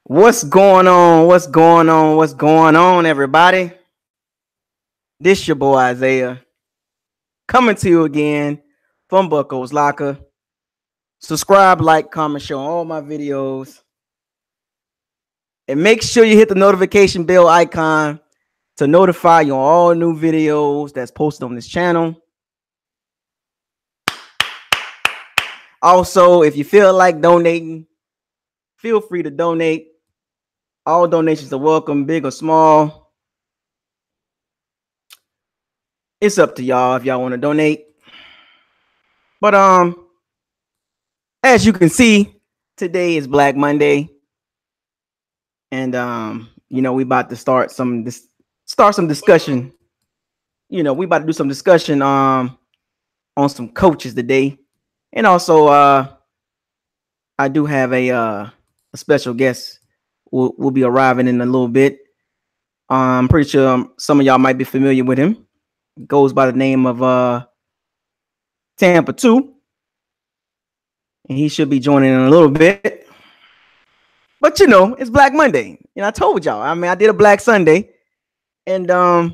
What's going on? What's going on? What's going on, everybody? This your boy Isaiah coming to you again from Bucos Locker. Subscribe, like, comment, share all my videos, and make sure you hit the notification bell icon to notify you on all new videos that's posted on this channel. Also, if you feel like donating, feel free to donate. All donations are welcome, big or small. It's up to y'all if y'all want to donate. But as you can see, today is Black Monday, and we about to start some discussion. We about to do some discussion on some coaches today, and also I do have a special guest will be arriving in a little bit. I'm pretty sure some of y'all might be familiar with him. He goes by the name of Tampa 2. And he should be joining in a little bit. But it's Black Monday. I told y'all. I did a Black Sunday. And I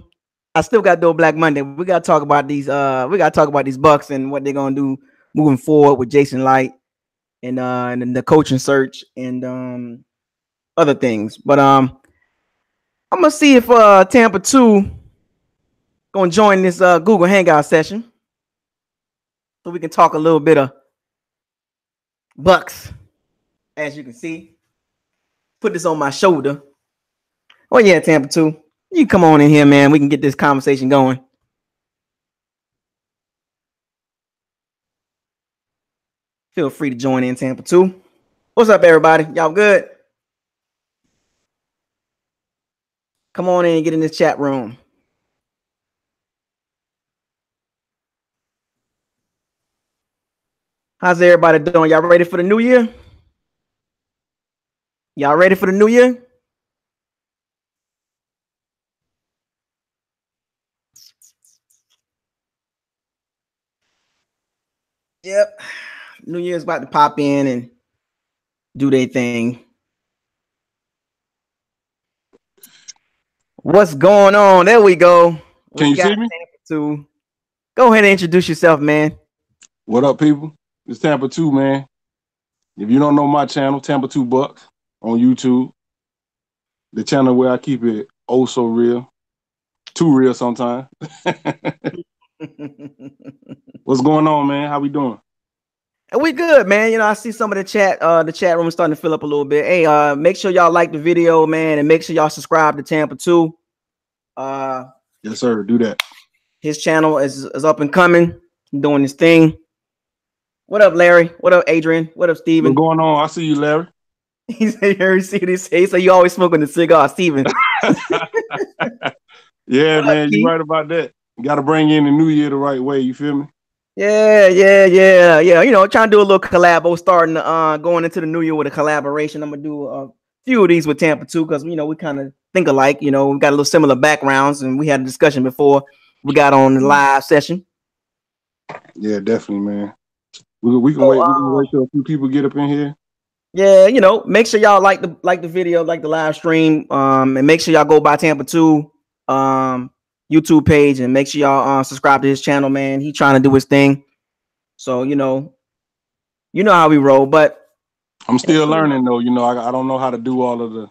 still got to do a Black Monday. We gotta talk about these Bucs and what they're gonna do moving forward with Jason Light and the coaching search and other things. But I'm gonna see if Tampa 2 gonna join this Google Hangout session. So we can talk a little bit of Bucs. As you can see, put this on my shoulder. Oh yeah, Tampa 2, you come on in here, man. We can get this conversation going. Feel free to join in, Tampa 2. What's up, everybody? Y'all good? Come on in and get in this chat room. How's everybody doing? Y'all ready for the new year? Y'all ready for the new year? Yep. New Year's about to pop in and do their thing. What's going on? There we go. Can you see me? Tampa 2. Go ahead and introduce yourself, man. What up, people? It's Tampa 2, man. If you don't know my channel, Tampa 2 Bucs on YouTube. The channel where I keep it oh so real. Too real sometimes. What's going on, man? How we doing? We good, man. I see some of the chat room is starting to fill up a little bit. Hey, make sure y'all like the video, man, and make sure y'all subscribe to Tampa 2. Yes, sir. Do that. His channel is up and coming, doing his thing. What up, Larry? What up, Adrian? What up, Steven? What's going on? I see you, Larry. He said, "You see this? He said you always smoking the cigar, Steven." Yeah, man, you're right about that. You got to bring in the new year the right way. You feel me? Yeah. Trying to do a little collabo, starting going into the new year with a collaboration. I'm gonna do a few of these with Tampa 2 because we kind of think alike. We got a little similar backgrounds, and we had a discussion before we got on the live session. Yeah, definitely, man. We can wait. We can wait till a few people get up in here. Yeah, make sure y'all like the video, like the live stream, and make sure y'all go by Tampa 2 YouTube page and make sure y'all subscribe to his channel, man. He trying to do his thing. So you know how we roll, but I'm still learning though. I don't know how to do all of the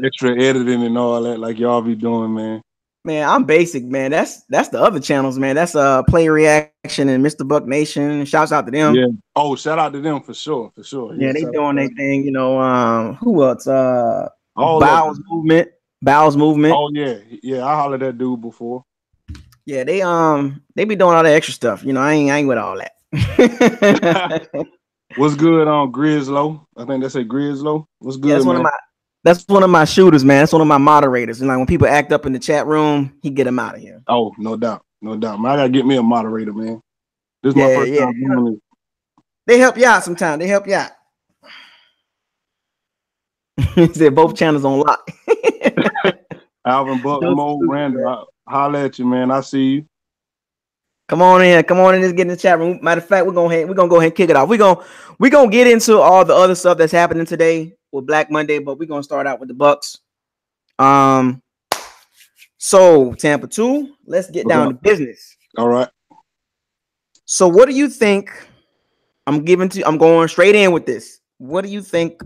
extra editing and all that like y'all be doing, man. Man, I'm basic, man. That's the other channels, man. That's Play Reaction and Mr. Buck Nation. Shouts out to them. Yeah. Oh, shout out to them for sure. Yeah, they doing their thing. Who else? Bowels Movement. Oh yeah. I hollered at dude before. Yeah, they be doing all the extra stuff. I ain't with all that. What's good on Grizzlo? I think that's a Grizzlo. What's good, man? That's one of my shooters, man. That's one of my moderators. And like when people act up in the chat room, he get them out of here. Oh, no doubt. Man, I gotta get me a moderator, man. This is my first time doing it. They help you out sometimes. They help you out. He said both channels on lock. Alvin Buck, Mo, Randall, holla at you, man. I see you. Come on in, just get in the chat room. Matter of fact, we're gonna go ahead and kick it off. We're gonna get into all the other stuff that's happening today. with Black Monday, but we're gonna start out with the Bucs. Um, so Tampa 2, let's get down to business. All right. So what do you think? I'm going straight in with this. What do you think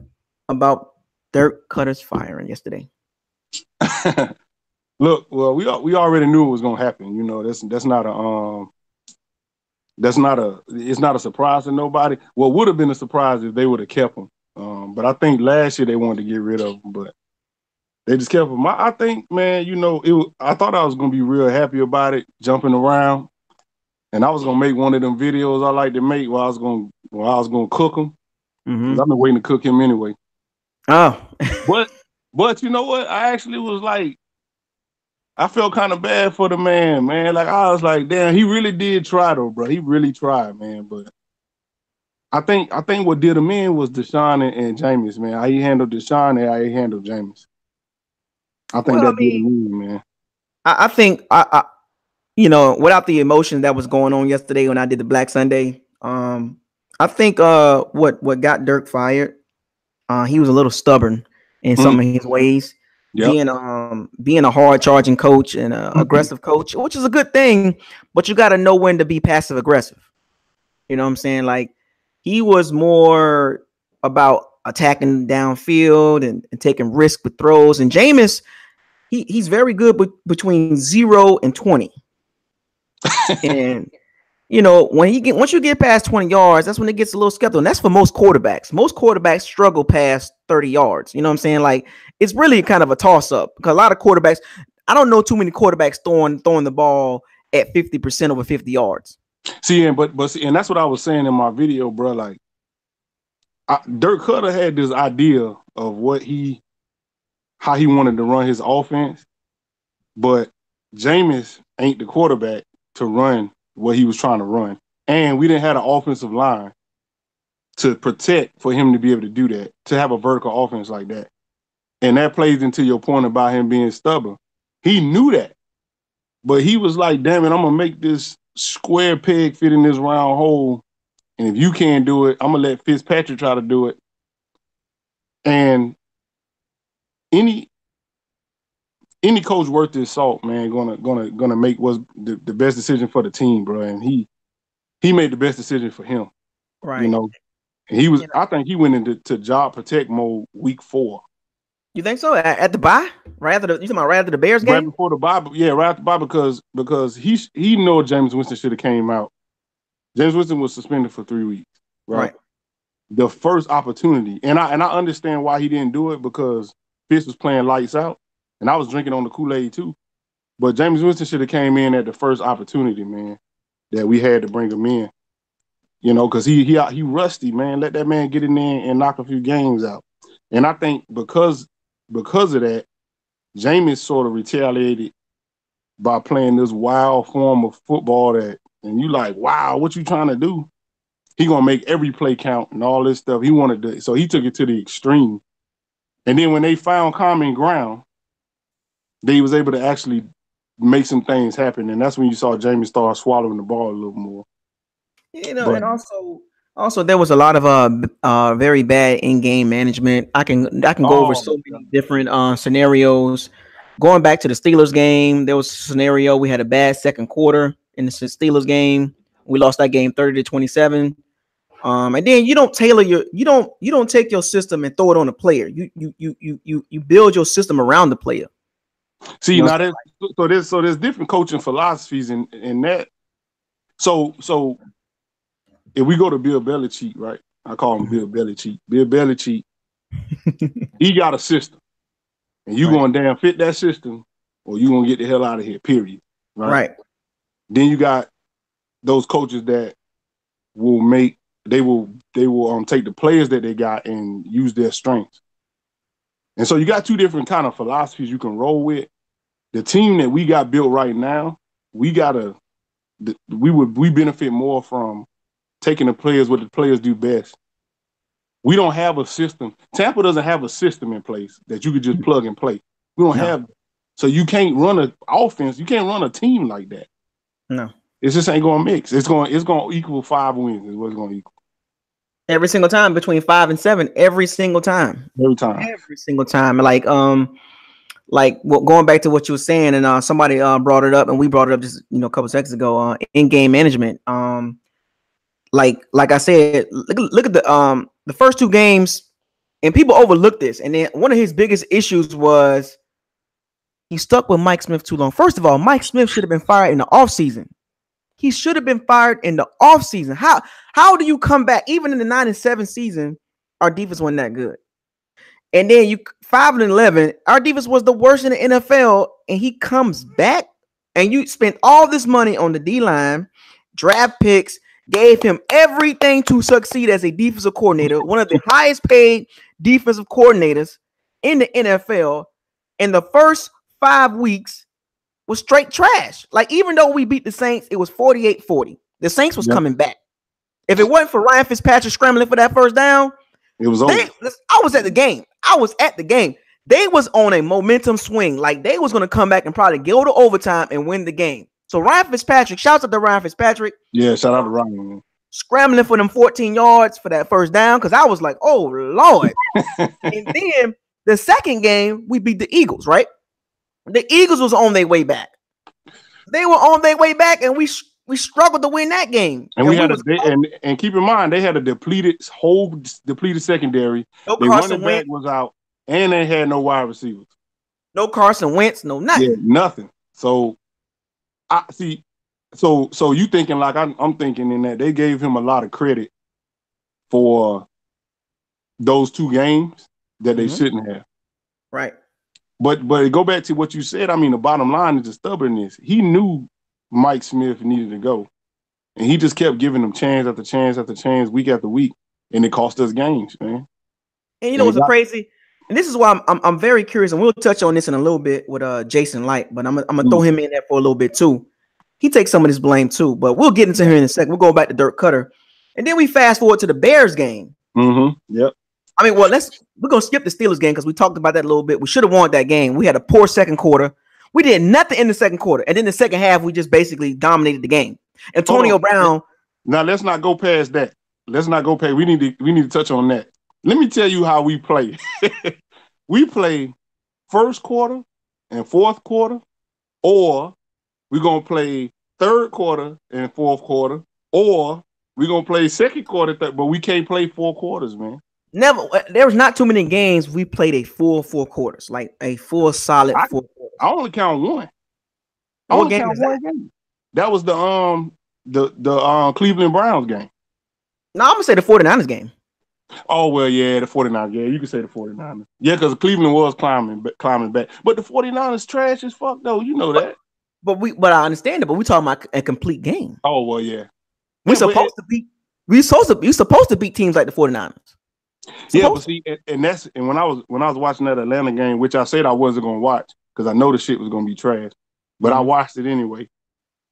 about Dirk Cutter's firing yesterday? Look, well, we already knew it was gonna happen. You know, that's not it's not a surprise to nobody. What would have been a surprise if they would have kept him. But I think last year they wanted to get rid of him, but they just kept him. I think, man, you know, I thought I was gonna be real happy about it, jumping around, and I was gonna make one of them videos I like to make while I was gonna cook him, because I've been waiting to cook him anyway. Oh, but you know what? I actually was like, I felt kind of bad for the man. Like, I was like, damn, he really did try though, bro. He really tried, man. But I think what did him in was Deshaun and Jameis, man. How he handled Deshaun and how he handled Jameis. I think that did him in, man. I think I you know, without the emotion that was going on yesterday when I did the Black Sunday, I think what got Dirk fired, he was a little stubborn in some of his ways. Yep. Being a hard charging coach and an aggressive coach, which is a good thing, but you got to know when to be passive aggressive. You know what I'm saying? Like, he was more about attacking downfield and taking risk with throws. And Jameis, he's very good between 0 and 20. And you know, once you get past 20 yards, that's when it gets a little skeptical. And that's for most quarterbacks. Most quarterbacks struggle past 30 yards. You know what I'm saying? Like, it's really kind of a toss-up, because a lot of quarterbacks, I don't know too many quarterbacks throwing the ball at 50% over 50 yards. See, and that's what I was saying in my video, bro. Like, Dirk Cutter had this idea of how he wanted to run his offense, but Jameis ain't the quarterback to run what he was trying to run. And we didn't have an offensive line to protect for him to be able to do that, to have a vertical offense like that. And that plays into your point about him being stubborn. He knew that, but he was like, damn it, I'm going to make this square peg fit in this round hole. And if you can't do it, I'm going to let Fitzpatrick try to do it. And any coach worth his salt, man, gonna make what's the best decision for the team, bro. And he made the best decision for him, right? You know, and he was. You know, I think he went into job protect mode week 4. You think so? At the bye, right after the Bears game, right before the bye, right after the bye, because he know James Winston should have came out. James Winston was suspended for 3 weeks, right? The first opportunity, and I understand why he didn't do it, because Fitz was playing lights out. And I was drinking on the Kool-Aid too. But James Winston should have came in at the first opportunity, man, that we had to bring him in. You know, because he rusty, man. Let that man get in there and knock a few games out. And I think because of that, Jameis sort of retaliated by playing this wild form of football and you like, wow, what you trying to do? He gonna make every play count and all this stuff. He wanted to, so he took it to the extreme. And then when they found common ground, they was able to actually make some things happen, and that's when you saw Jameis start swallowing the ball a little more. You know, and also there was a lot of very bad in-game management. I can go over so many different scenarios. Going back to the Steelers game, there was a scenario we had a bad second quarter in the Steelers game. We lost that game 30-27. And then you don't tailor you don't take your system and throw it on a player. You build your system around the player. See, now there's different coaching philosophies in that. So if we go to Bill Belichick, right? I call him Bill Belichick. Bill Belichick, he got a system, and you gonna damn fit that system, or you gonna get the hell out of here. Period. Right. Then you got those coaches that will take the players that they got and use their strengths. And so you got two different kind of philosophies you can roll with. The team that we got built right now, we benefit more from taking the players what the players do best. We don't have a system. Tampa doesn't have a system in place that you could just plug and play. We don't have. So you can't run an offense. You can't run a team like that. No. It just ain't going to mix. It's going to equal 5 wins is what it's going to equal. Every single time between 5 and 7, every single time. Every time. Every single time. Like going back to what you were saying, and somebody brought it up, and we brought it up just a couple seconds ago. In-game management. Like I said, look at the first two games, and people overlook this. And then one of his biggest issues was he stuck with Mike Smith too long. First of all, Mike Smith should have been fired in the offseason. He should have been fired in the offseason. How do you come back? Even in the 9-7 season, our defense wasn't that good. And then 5-11, our defense was the worst in the NFL, and he comes back, and you spent all this money on the D-line, draft picks, gave him everything to succeed as a defensive coordinator, one of the highest paid defensive coordinators in the NFL. In the first 5 weeks was straight trash. Like, even though we beat the Saints, it was 48-40. The Saints was coming back. If it wasn't for Ryan Fitzpatrick scrambling for that first down, it was over. I was at the game. They was on a momentum swing. Like, they was going to come back and probably go to overtime and win the game. So Ryan Fitzpatrick, shouts out to Ryan Fitzpatrick. Yeah, shout out to Ryan. Scrambling for them 14 yards for that first down, because I was like, oh, Lord. And then the second game, we beat the Eagles, right? The Eagles was on their way back. They were on their way back, and we struggled to win that game. And we had and keep in mind, they had a depleted secondary. No their Carson running back Wentz was out, and they had no wide receivers. No Carson Wentz, no nothing. Yeah, nothing. So I see. So you thinking like I'm thinking in that they gave him a lot of credit for those two games that they shouldn't have. Right. But go back to what you said. I mean, the bottom line is the stubbornness. He knew Mike Smith needed to go, and he just kept giving him chance after chance after chance, week after week, and it cost us games, man. And you know what's crazy? And this is why I'm very curious, and we'll touch on this in a little bit with Jason Light, but I'm gonna throw him in there for a little bit too. He takes some of this blame too, but we'll get into him in a second. We'll go back to Dirk Cutter, and then we fast forward to the Bears game. Yep. I mean, well, we're gonna skip the Steelers game because we talked about that a little bit. We should have won that game. We had a poor second quarter. We did nothing in the second quarter, and then the second half we just basically dominated the game. Antonio Brown. Now let's not go past that. Let's not go past. We need to touch on that. Let me tell you how we play. We play first quarter and fourth quarter, or we're gonna play third quarter and fourth quarter, or we're gonna play second quarter, but we can't play 4 quarters, man. Never. There was not too many games we played a full 4 quarters, like a full solid 4 quarters. I only count one. What game is that? That was the Cleveland Browns game. No, I'm gonna say the 49ers game. Oh well, yeah, the 49ers. Yeah, you can say the 49ers. Yeah, because Cleveland was climbing back, but the 49ers trash as fuck though. You know that. But I understand it. But we talking about a complete game. Oh well, yeah. We're supposed to beat teams like the 49ers. Yeah, but see, and when I was watching that Atlanta game, which I said I wasn't gonna watch because I know the shit was gonna be trash, but I watched it anyway.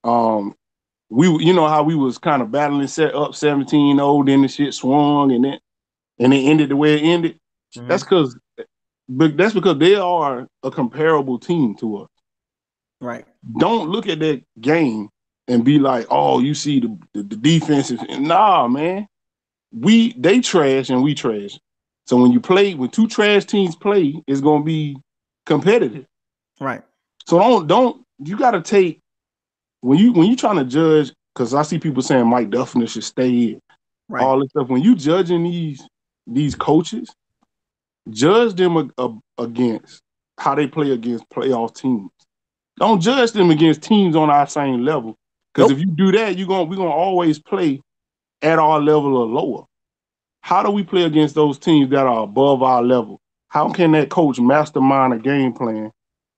You know how we was kind of battling, set up 17-0, then the shit swung, and it ended the way it ended. Mm-hmm. That's because they are a comparable team to us. Right. Don't look at that game and be like, oh, you see the defensive. Nah, man. They trash and we trash. So when two trash teams play, it's gonna be competitive. Right. So don't you gotta take when you trying to judge, because I see people saying Mike Duffner should stay, right, all this stuff. When you judging these coaches, judge them against how they play against playoff teams. Don't judge them against teams on our same level. Because if you do that, we're gonna always play at our level or lower. How do we play against those teams that are above our level? How can that coach mastermind a game plan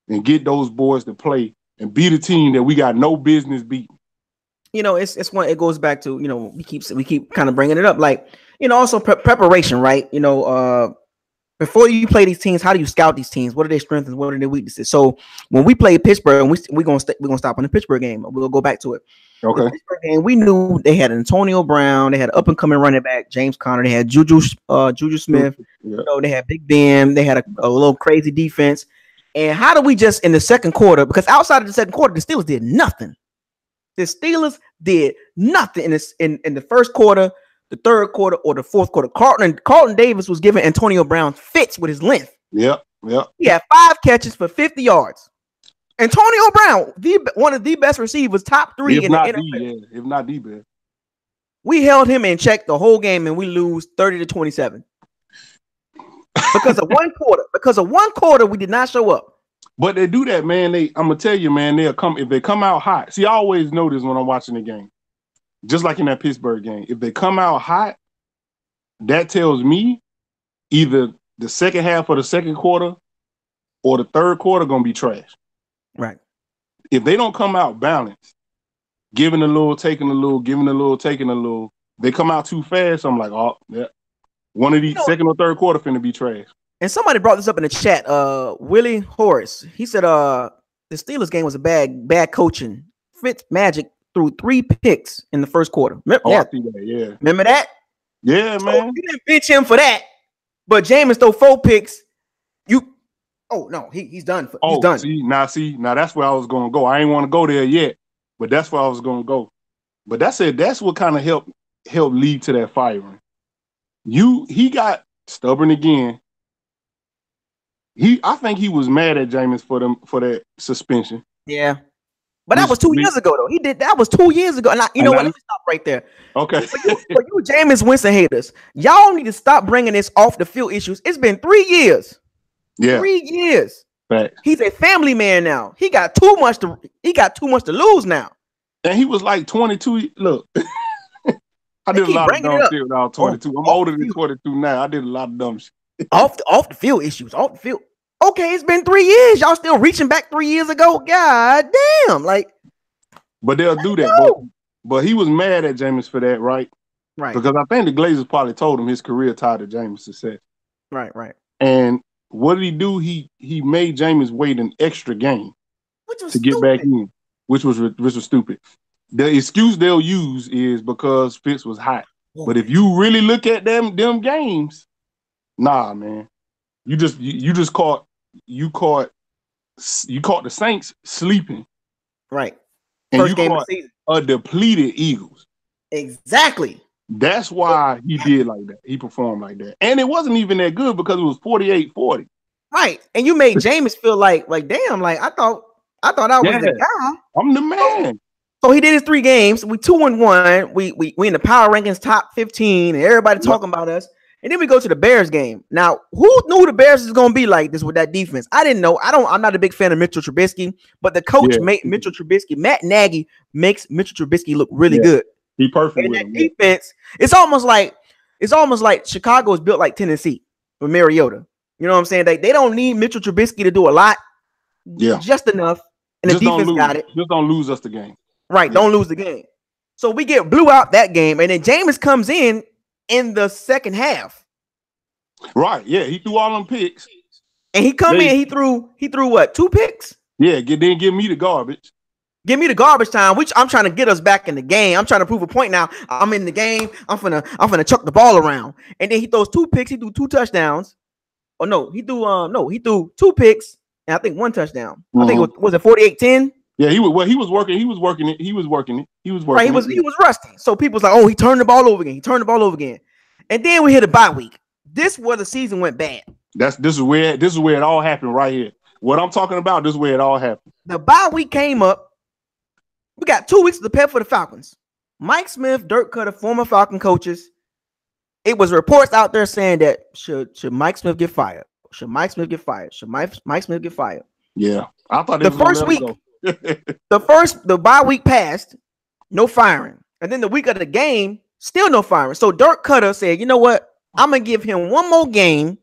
and get those boys to play and beat a team that we got no business beating? You know, it's one. It goes back to, you know, we keep kind of bringing it up, like, you know, also preparation, right? You know, before you play these teams, how do you scout these teams? What are their strengths and what are their weaknesses? So when we play Pittsburgh, and we're gonna stop on the Pittsburgh game. We'll go back to it. Okay. The Pittsburgh game, we knew they had Antonio Brown, they had up and coming running back James Conner, they had Juju Smith, you know, they had Big Ben, they had a little crazy defense. And how do we just in the second quarter? Because outside of the second quarter, the Steelers did nothing. The Steelers did nothing in the first quarter. the third quarter or the fourth quarter. Carlton Davis was giving Antonio Brown fits with his length. Yep. He had 5 catches for 50 yards. Antonio Brown, one of the best receivers, top 3 in the NFL. If not the best. We held him in check the whole game, and we lose 30-27 because of one quarter. Because of one quarter, we did not show up. But they do that, man. I'm gonna tell you, man. If they come out hot. See, I always notice when I'm watching the game, just like in that Pittsburgh game, if they come out hot, that tells me either the second half of the second quarter or the third quarter gonna be trash. Right. If they don't come out balanced, giving a little, taking a little, giving a little, taking a little, they come out too fast. I'm like, oh, yeah. One of these second or third quarter finna be trash. And somebody brought this up in the chat. Willie Horace. He said the Steelers game was a bad coaching. Fitz Magic threw 3 picks in the first quarter. Remember I see that, yeah. Remember that? Yeah, man. You didn't bench him for that. But Jameis threw 4 picks. He's done. He's done. Now that's where I was gonna go. I ain't want to go there yet, but that's where I was gonna go. But that's what kind of helped lead to that firing. He got stubborn again. I think he was mad at Jameis for that suspension. Yeah. But that was 2 years ago, though. That was 2 years ago. And let me stop right there. Okay. For you Jameis Winston haters, y'all need to stop bringing this off the field issues. It's been 3 years. Yeah. 3 years. Facts. He's a family man now. He got too much to lose now. And he was like 22. Look. I did a lot of dumb shit when I was 22. I'm older than 22 now. I did a lot of dumb shit. Off the field issues. Off the field. Okay, it's been 3 years. Y'all still reaching back 3 years ago? God damn. But they'll do that. But he was mad at Jameis for that, right? Right. Because I think the Glazers probably told him his career tied to Jameis' success. Right. And what did he do? He made Jameis wait an extra game to get back in, which was stupid. The excuse they'll use is because Fitz was hot. But if you really look at them games, nah, man. You caught the Saints sleeping. Right. And First you game caught of the season. a depleted Eagles. Exactly. That's why he did like that. He performed like that. And it wasn't even that good because it was 48-40. Right. And you made Jameis feel like damn, I thought I was the guy. I'm the man. So he did his 3 games. We 2-1. We in the power rankings top 15, and everybody talking about us. And then we go to the Bears game. Now, who knew the Bears is going to be like this with that defense? I didn't know. I'm not a big fan of Mitchell Trubisky, but the coach made Mitchell Trubisky, Matt Nagy, makes Mitchell Trubisky look really good. He perfect and with that him. Defense. It's almost like Chicago is built like Tennessee with Mariota. You know what I'm saying? They don't need Mitchell Trubisky to do a lot. Yeah, just enough, and the defense got it. Just don't lose us the game. Right, don't lose the game. So we get blew out that game, and then Jameis comes in the second half. Right, yeah, he threw all them picks. And he he threw what, 2 picks? Yeah, then give me the garbage. Give me the garbage time, which I'm trying to get us back in the game. I'm trying to prove a point now. I'm in the game. I'm finna chuck the ball around. And then he throws 2 picks. He threw 2 touchdowns. Oh no, he threw 2 picks and I think 1 touchdown. I think it was 48-10. Yeah, he was working it. Right, he was rusty. So people's like, oh, he turned the ball over again. And then we hit a bye week. This is where the season went bad. This is where it all happened right here. What I'm talking about, this is where it all happened. The bye week came up. We got 2 weeks to prepare for the Falcons. Mike Smith, Dirk Cutter, former Falcon coaches. It was reports out there saying that should Mike Smith get fired? Should Mike Smith get fired? Yeah, I thought the first week. The bye week passed, no firing. And then the week of the game, still no firing. So Dirk Cutter said, you know what? I'm going to give him one more game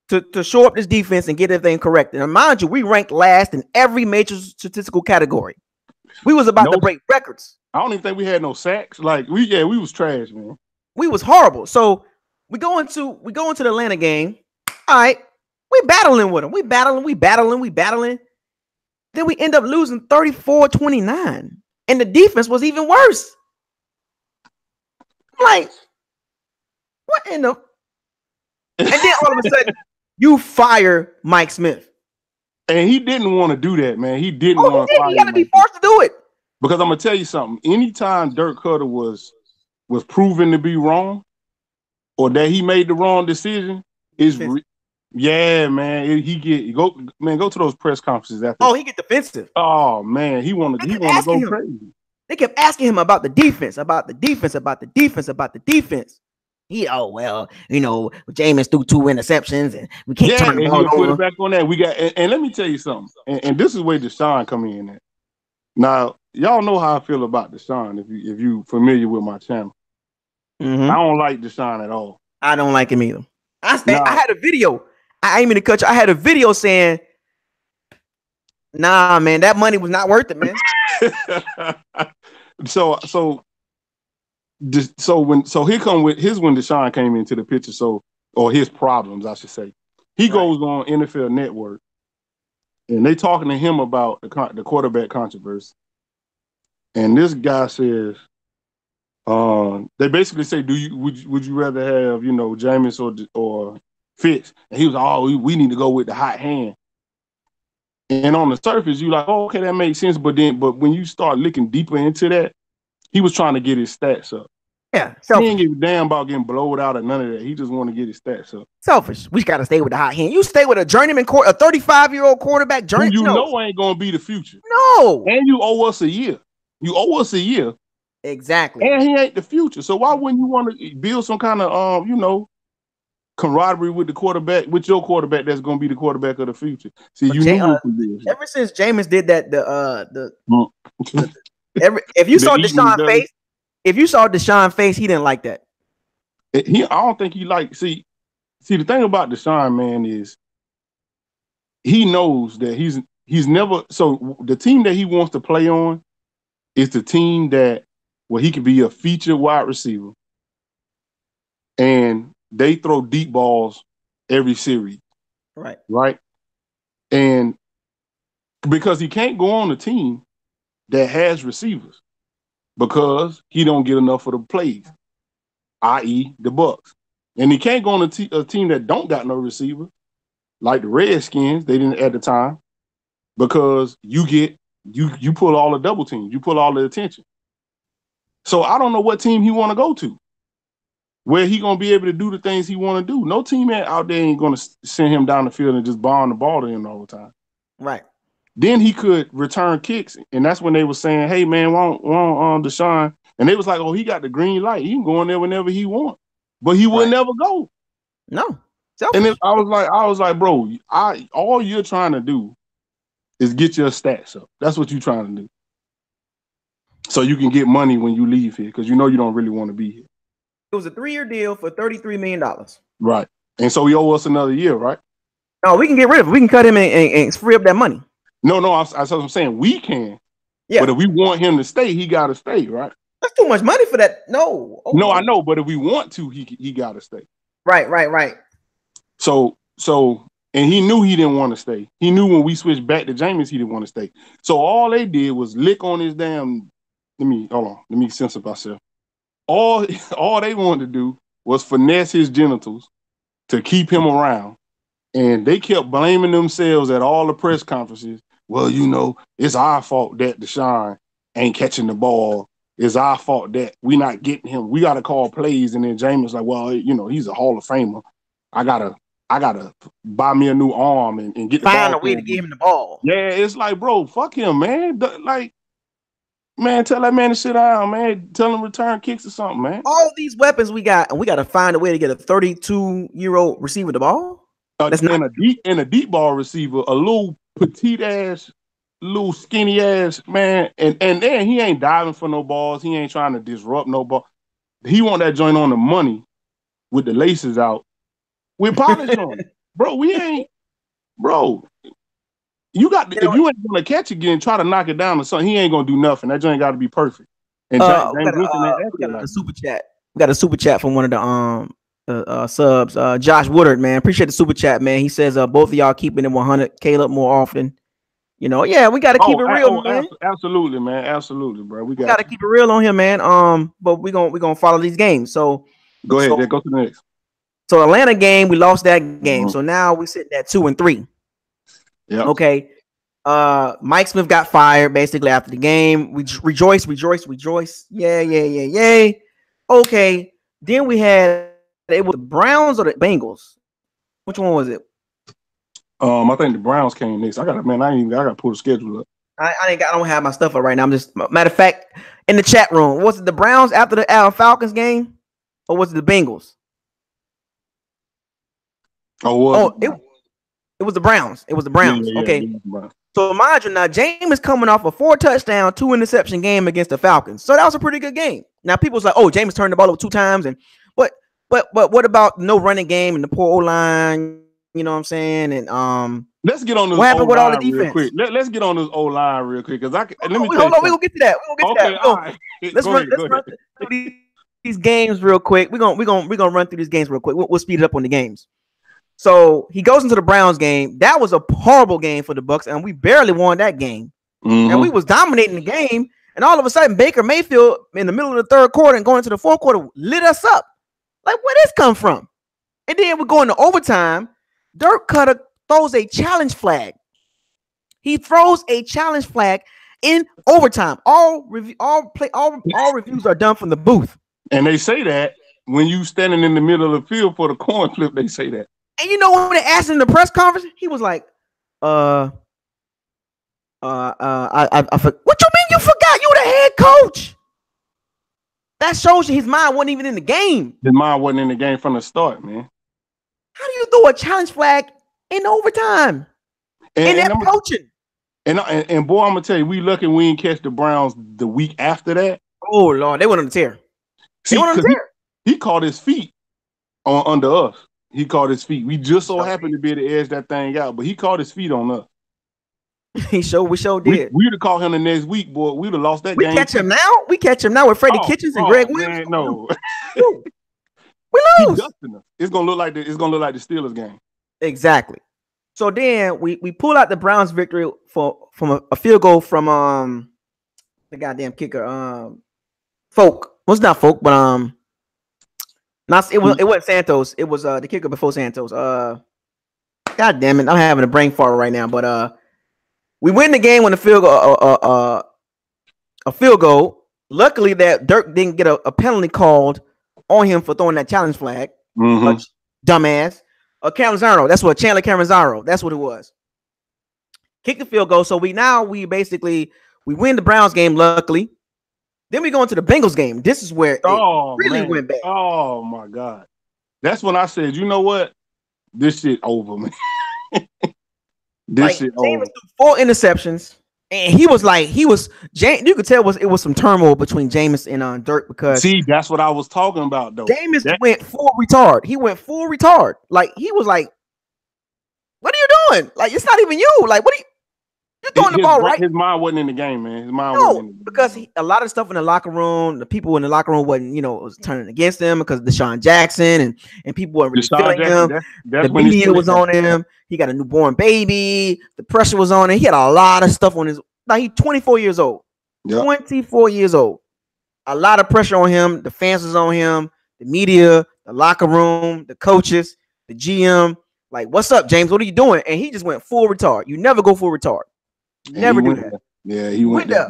to shore up this defense and get everything correct. And mind you, we ranked last in every major statistical category. We was about to break records. I don't even think we had no sacks. We was trash, man. We was horrible. So we go into the Atlanta game. All right. We battling with them. We battling. Then we end up losing 34-29. And the defense was even worse. Like, what in the? And then all of a sudden, you fire Mike Smith. And he didn't want to do that, man. He didn't want to fire him. He got to be forced to do it. Because I'm going to tell you something. Anytime Dirk Cutter was was proven to be wrong, or that he made the wrong decision, yeah, man. Go to those press conferences after. Oh, he get defensive. Oh man, he wanted to go crazy. They kept asking him about the defense, about the defense, about the defense, about the defense. Jameis threw 2 interceptions and we can't turn the ball put over. it back on that. We got, and let me tell you something. And this is where Deshaun come in at. Now, y'all know how I feel about Deshaun if you familiar with my channel. Mm-hmm. I don't like Deshaun at all. I don't like him either. I had a video. I ain't mean to cut you. I had a video saying, nah, man, that money was not worth it, man. So here come when Deshaun came into the picture, or his problems, I should say. He goes on NFL Network, and they talking to him about the quarterback controversy. And this guy says, they basically say, would you rather have, Jameis or Fitz? And he was like, we need to go with the hot hand. And on the surface, you like, oh, okay, that makes sense. But when you start looking deeper into that, he was trying to get his stats up. Yeah, selfish. He ain't give a damn about getting blowed out or none of that. He just want to get his stats up. Selfish. We got to stay with the hot hand. You stay with a journeyman, a 35-year-old quarterback. Who you know ain't gonna be the future. No. And you owe us a year. Exactly. And he ain't the future. So why wouldn't you want to build some kind of camaraderie with the quarterback, with your quarterback that's gonna be the quarterback of the future? See, ever since Jameis did that, if you saw Deshaun's face, he didn't like that. I don't think he liked. See, the thing about Deshaun, man, is he knows that he's never. So the team that he wants to play on is the team where he could be a featured wide receiver, and they throw deep balls every series. Right. And because he can't go on a team that has receivers, because he don't get enough of the plays, i.e. the Bucs. And he can't go on a team that don't got no receiver, like the Redskins, they didn't at the time, because you pull all the double teams, you pull all the attention. So I don't know what team he want to go to, where he going to be able to do the things he want to do. No team out there ain't going to send him down the field and just bomb the ball to him all the time. Right. Then he could return kicks, and that's when they were saying, "Hey man, why don't Deshaun?" And they was like, "Oh, he got the green light. He can go in there whenever he want," but he would never go. No. And I was like, bro, all you're trying to do is get your stats up. That's what you're trying to do, so you can get money when you leave here, because you don't really want to be here. It was a 3-year deal for $33 million. Right, and so he owe us another year, right? No, we can get rid of it. We can cut him and free up that money. No, that's what I'm saying. We can. Yeah. But if we want him to stay, he got to stay, right? That's too much money for that. No. Okay. No, I know. But if we want to, he got to stay. Right. So, and he knew he didn't want to stay. He knew when we switched back to Jameis, he didn't want to stay. So all they did was lick on his damn. Let me censor myself. All they wanted to do was finesse his genitals to keep him around. And they kept blaming themselves at all the press conferences. Well, it's our fault that Deshaun ain't catching the ball. It's our fault that we not getting him. We got to call plays. And then Jameis like, well, he's a Hall of Famer. I gotta buy me a new arm and get the ball. Find a way to get him the ball. Yeah, it's like, bro, fuck him, man. Man, tell that man to sit down, man. Tell him return kicks or something, man. All these weapons we got, and we got to find a way to get a 32-year-old receiver the ball. That's not a deep ball receiver, a little petite ass, little skinny ass man, and then he ain't diving for no balls. He ain't trying to disrupt no ball. He want that joint on the money with the laces out, with polish on it, bro. We ain't, bro. You got if you ain't gonna catch it again, try to knock it down or something. He ain't gonna do nothing. That joint got to be perfect. And we got a super chat. We got a super chat from one of the subs, Josh Woodard, man. Appreciate the super chat, man. He says both of y'all keeping it 100, Caleb more often. Yeah, we got to keep it real, man. Absolutely, man. Absolutely, bro. We got to keep it real on here, man. But we gonna follow these games. So go ahead, go to the next. So Atlanta game, we lost that game. So now we sitting at 2-3. Yeah. Okay. Mike Smith got fired basically after the game. We rejoice. Yay. Okay. Then we had it was the Browns or the Bengals. Which one was it? I think the Browns came next. I gotta pull the schedule up. I don't have my stuff up right now. I'm just matter of fact in the chat room. Was it the Browns after the Falcons game, or was it the Bengals? It was the Browns. It was the Browns. Yeah, okay. Yeah. So mind you, now James coming off a 4-touchdown, 2-interception game against the Falcons. So that was a pretty good game. Now people's like, oh, James turned the ball over 2 times, and but what about no running game and the poor O-line? You know what I'm saying? And let's get on this. What happened with all the defense? Real quick. Let's get on this O-line real quick because let me hold on. We gonna get to that. Let's run through these games real quick. We're gonna run through these games real quick. We'll speed it up on the games. So he goes into the Browns game. That was a horrible game for the Bucs, and we barely won that game. Mm-hmm. And we was dominating the game, and all of a sudden Baker Mayfield in the middle of the third quarter and going into the fourth quarter lit us up. Like, where this come from? And then we go into overtime. Dirk Cutter throws a challenge flag. He throws a challenge flag in overtime. All reviews are done from the booth. And they say that when you standing in the middle of the field for the coin flip, they say that. And you know when they asked him in the press conference, he was like, I what you mean you forgot? You the head coach. That shows you his mind wasn't even in the game. His mind wasn't in the game from the start, man. How do you throw a challenge flag in overtime? And that coaching. And boy, I'm gonna tell you, we lucky we didn't catch the Browns the week after that. Oh Lord, they went on the tear. He caught his feet under us. He caught his feet. We just so happened to be able to edge that thing out, but he caught his feet on us. We sure did. We'd have caught him the next week, boy. We'd have lost that game. We catch him now with Freddie Kitchens and Greg Williams. Man, no. We lose. It's gonna look like the Steelers game. Exactly. So then we pull out the Browns victory from a field goal from the goddamn kicker Folk. Well, it's not Folk, but it wasn't Santos. It was the kicker before Santos. God damn it, I'm having a brain fart right now. But we win the game when a field goal. Luckily, that Dirk didn't get a penalty called on him for throwing that challenge flag. Mm-hmm. Dumbass. Caranzaro. That's what Chandler Caranzaro. That's what it was. Kick the field goal. So we win the Browns game. Luckily, then we go into the Bengals game. This is where it really went bad. Oh my God, that's when I said, you know what, this shit over, man. Shit over. 4 interceptions, and you could tell it was some turmoil between Jameis and Dirk because that's what I was talking about though. Jameis went full retard. He went full retard. Like he was like, "What are you doing? Like it's not even you. Like what are you?" You're throwing the ball right. His mind wasn't in the game, man. His mind wasn't in the game. Because a lot of stuff in the locker room, the people in the locker room wasn't, was turning against him because of Deshaun Jackson and people weren't really feeling him. The media was on him. He got a newborn baby. The pressure was on him. He had a lot of stuff on his. Like he's 24 years old. Yep. 24 years old. A lot of pressure on him. The fans was on him. The media, the locker room, the coaches, the GM. Like, what's up, James? What are you doing? And he just went full retard. You never go full retard. Never do that. Yeah, he went there.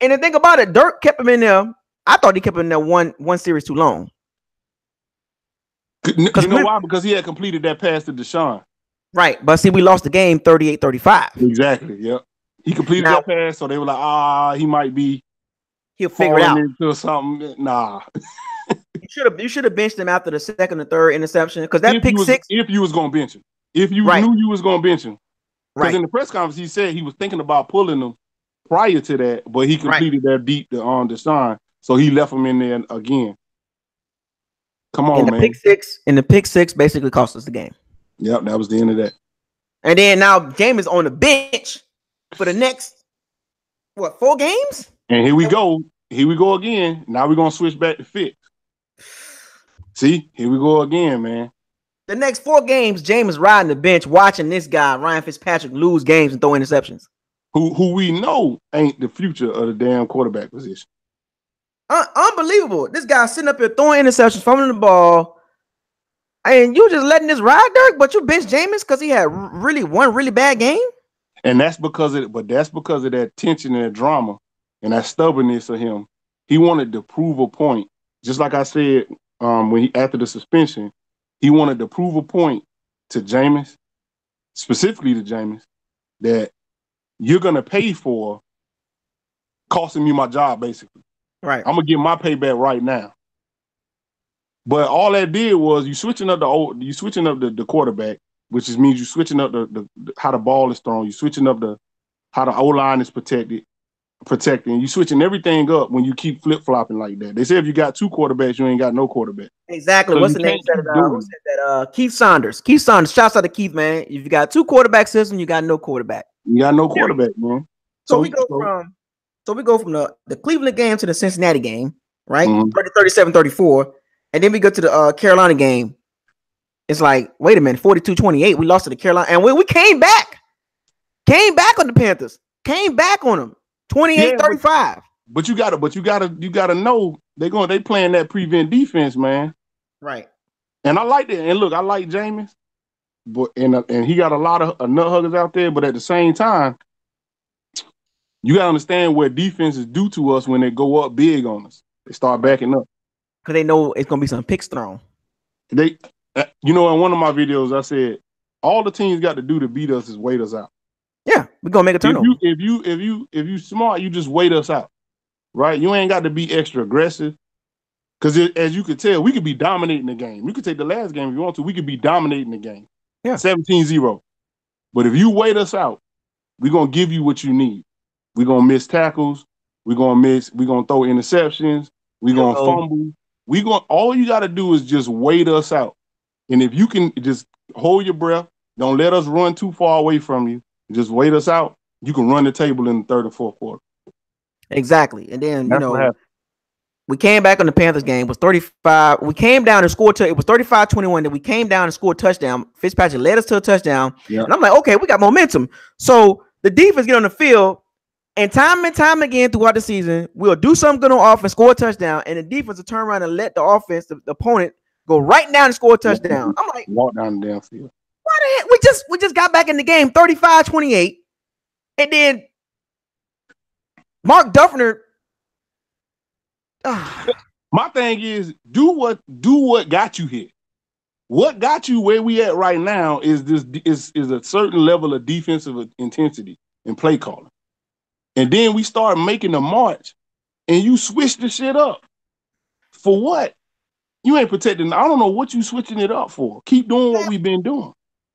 And the thing about it, Dirk kept him in there. I thought he kept him in there one series too long. You know why? Because he had completed that pass to Deshaun. Right. But see, we lost the game 38-35. Exactly. Yep. He completed that pass, so they were like, he might be. He'll figure it out. Into something. Nah. You should have benched him after the second or third interception because that pick six. If you was going to bench him. If you knew you was going to bench him. Because in the press conference, he said he was thinking about pulling them prior to that, but he completed that deep on Deshaun, so he left him in there again. Come on, man. The pick six basically cost us the game. Yep, that was the end of that. And then now Jameis on the bench for the next 4 games? And here we go. Here we go again. Now we're gonna switch back to Fitz. See, here we go again, man. The next 4 games, Jameis riding the bench, watching this guy, Ryan Fitzpatrick, lose games and throw interceptions. Who we know ain't the future of the damn quarterback position. Unbelievable. This guy sitting up here throwing interceptions, fumbling the ball. And you just letting this ride, Dirk, but you bench Jameis because he had one really bad game? And that's because of that tension and that drama and that stubbornness of him. He wanted to prove a point just like I said, when he after the suspension, he wanted to prove a point to Jameis, specifically to Jameis, that you're gonna pay for costing me my job, basically. Right. I'm gonna get my payback right now. But all that did was you switching up the quarterback, which means you switching up the how the ball is thrown. You switching up how the O line is protecting. You switching everything up when you keep flip flopping like that. They say if you got two quarterbacks, you ain't got no quarterback. Exactly. So What's the name? What's that? Keith Saunders. Keith Saunders. Shouts out to Keith, man. If you got two quarterback system, you got no quarterback. You got no quarterback, man. So we go from the Cleveland game to the Cincinnati game, right? 37-34. And then we go to the Carolina game. It's like, wait a minute, 42-28. We lost to the Carolina. And we came back. Came back on the Panthers. Came back on them. 28-35. But you gotta know they playing that prevent defense, man. Right. And I like that. And look, I like Jameis, but and he got a lot of nut huggers out there. But at the same time, you gotta understand what defenses do to us when they go up big on us. They start backing up because they know it's gonna be some picks thrown. In one of my videos, I said all the teams got to do to beat us is wait us out. Yeah, we're gonna make a turnover. If you smart, you just wait us out, right? You ain't got to be extra aggressive, because as you could tell, we could be dominating the game. You could take the last game if you want to. We could be dominating the game. Yeah, 17-0. But if you wait us out, we're gonna give you what you need. We're gonna miss tackles. We're gonna throw interceptions. We're gonna fumble. All you got to do is just wait us out. And if you can just hold your breath, don't let us run too far away from you. Just wait us out. You can run the table in the third or fourth quarter. Exactly. And then, we came back on the Panthers game. It was 35. We came down and scored. It was 35-21. Then we came down and scored a touchdown. Fitzpatrick led us to a touchdown. Yeah. And I'm like, okay, we got momentum. So the defense get on the field, and time again throughout the season, we'll do something good on offense, score a touchdown, and the defense will turn around and let the offense, the opponent, go right down and score a touchdown. I'm like, walk down the damn field. Why the heck? We just got back in the game 35-28. And then Mark Duffner. My thing is, do what got you here. What got you where we at right now is a certain level of defensive intensity and play calling. And then we start making a march and you switch the shit up. For what? You ain't protecting. I don't know what you switching it up for. Keep doing what we've been doing.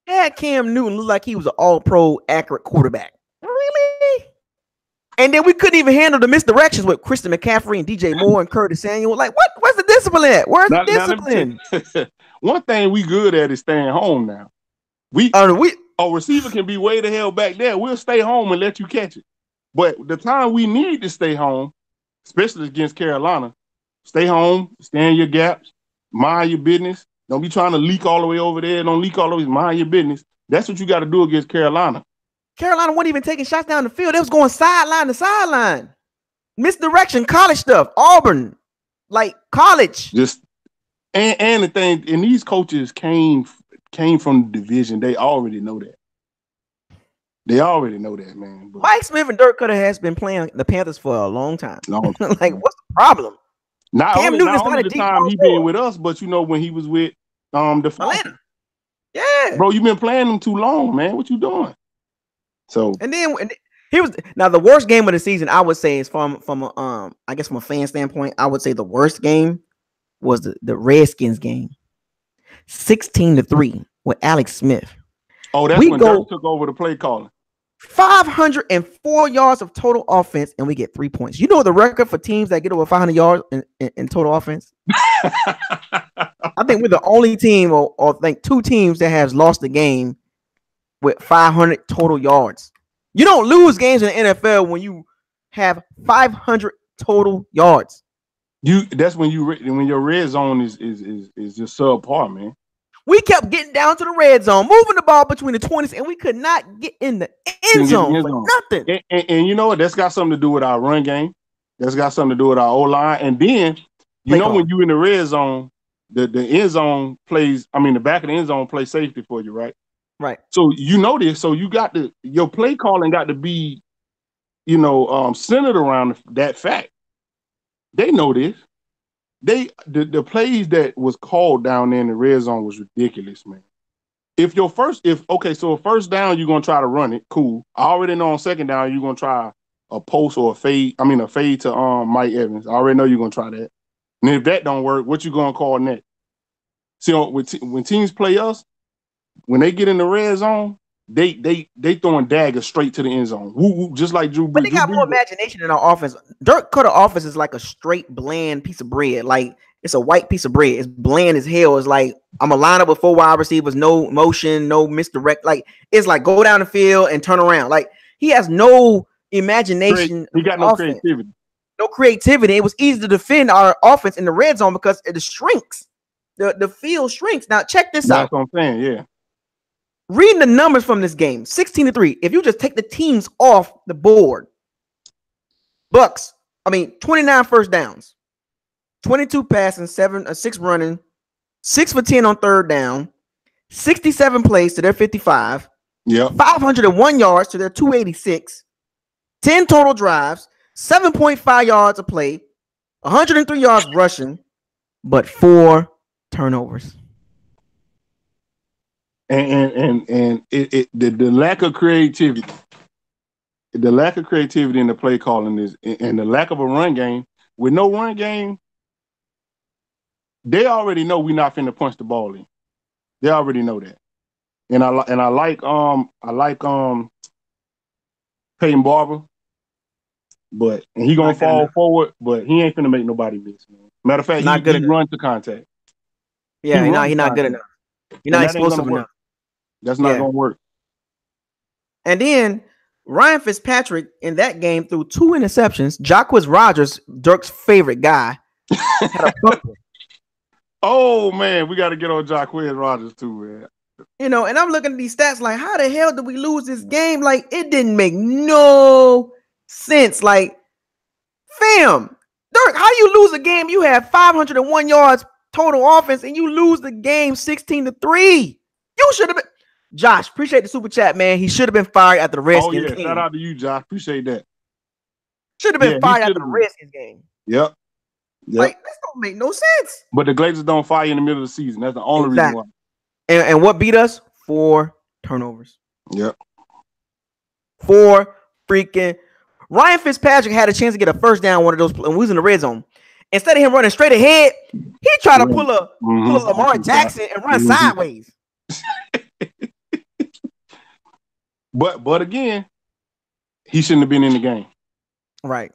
Had Cam Newton look like he was an all-pro accurate quarterback. Really? And then we couldn't even handle the misdirections with Christian McCaffrey and DJ Moore and Curtis Samuel. Like, where's the discipline at? Where's the discipline? One thing we good at is staying home now. A receiver can be way the hell back there. We'll stay home and let you catch it. But the time we need to stay home, especially against Carolina, stay home, stay in your gaps, mind your business. Don't be trying to leak all the way over there. Don't leak all the way. Mind your business. That's what you got to do against Carolina. Carolina wasn't even taking shots down the field. They was going sideline to sideline. Misdirection, college stuff. Auburn, like college. And the thing, and these coaches came from the division. They already know that. They already know that, man. But Mike Smith and Dirk Cutter has been playing the Panthers for a long time. Like, what's the problem? Not only the time he been with us, but when he was with the Atlanta. Yeah. Bro, you been playing them too long, man. What you doing? So and he was now the worst game of the season, I would say, is from I guess from a fan standpoint, I would say the worst game was the Redskins game. 16-3 with Alex Smith. Oh, that's when Dirk took over the play calling. 504 yards of total offense, and we get 3 points. You know the record for teams that get over 500 yards in total offense? I think we're the only team, or I think two teams that has lost the game with 500 total yards. You don't lose games in the NFL when you have 500 total yards. That's when your red zone is just subpar, man. We kept getting down to the red zone, moving the ball between the 20s, and we could not get in the end zone for nothing. And you know what? That's got something to do with our run game. That's got something to do with our O-line. And then, when you're in the red zone, the end zone plays, the back of the end zone plays safety for you, right? Right. So you know this. So you got your play calling got to be, centered around that fact. They know this. the plays that was called down there in the red zone was ridiculous, man. So a first down, you're gonna try to run it, cool. I already know on second down you're gonna try a post or a fade. I mean a fade to Mike Evans. I already know you're gonna try that. And if that don't work, what you gonna call next? See, when teams play us, when they get in the red zone, they throwing daggers straight to the end zone. Woo, woo, just like Drew Brees. But they got more imagination in our offense. Dirk Cutter offense is like a straight, bland piece of bread. Like it's a white piece of bread. It's bland as hell. It's like I'm gonna line up with 4 wide receivers, no motion, no misdirect. Like it's like go down the field and turn around. Like he has no imagination. He got no creativity. No creativity. It was easy to defend our offense in the red zone because it shrinks. The field shrinks. Now check this out. That's what I'm saying. Yeah. Reading the numbers from this game, 16-3. If you just take the teams off the board, Bucs, 29 first downs, 22 passing, 6 running, 6 for 10 on third down, 67 plays to their 55, 501 yards to their 286, 10 total drives, 7.5 yards a play, 103 yards rushing, but 4 turnovers. And the lack of creativity, in the play calling is, and the lack of a run game. With no run game, they already know we're not finna punch the ball in. They already know that. And I like Peyton Barber, but he gonna fall forward, but he ain't finna make nobody miss, man. Matter of fact, he runs to contact. Yeah, he's not good enough. He's not explosive enough. That's not gonna work. And then Ryan Fitzpatrick in that game threw 2 interceptions. Jacquizz Rodgers, Dirk's favorite guy, had a bumper. Oh man, we got to get on Jacquizz Rodgers too, man. And I'm looking at these stats like, how the hell did we lose this game? Like, it didn't make no sense. Like, fam, Dirk, how you lose a game? You have 501 yards total offense, and you lose the game 16-3. You should have been. Josh, appreciate the super chat, man. He should have been fired after the Redskins game. Shout out to you, Josh. Appreciate that. Should have been fired after the Redskins game. Yep. Like, this don't make no sense. But the Glazers don't fire in the middle of the season. That's the only reason why. And what beat us? 4 turnovers. Yep. 4 freaking. Ryan Fitzpatrick had a chance to get a first down one of those, and we was in the red zone. Instead of him running straight ahead, he tried to pull a Lamar Jackson and run sideways. But again, he shouldn't have been in the game. Right.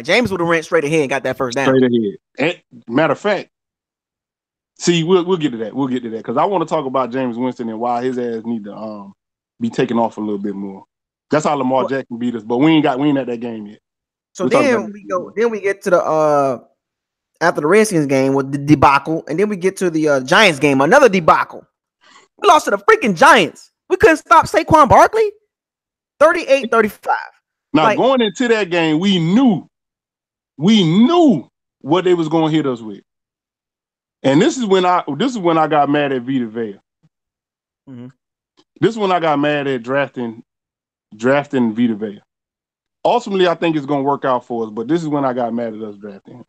James would have ran straight ahead and got that first down. Straight ahead. And, matter of fact, see, we'll get to that. We'll get to that because I want to talk about James Winston and why his ass need to be taken off a little bit more. That's how Lamar Jackson beat us, but we ain't at that game yet. So then we get to the after the Redskins game with the debacle, and then we get to the Giants game, another debacle. We lost to the freaking Giants. We couldn't stop Saquon Barkley. 38-35. Now going into that game, we knew what they was going to hit us with. And this is when I got mad at Vita Vea. Mm-hmm. This is when I got mad at drafting Vita Vea. Ultimately, I think it's going to work out for us, but this is when I got mad at us drafting him.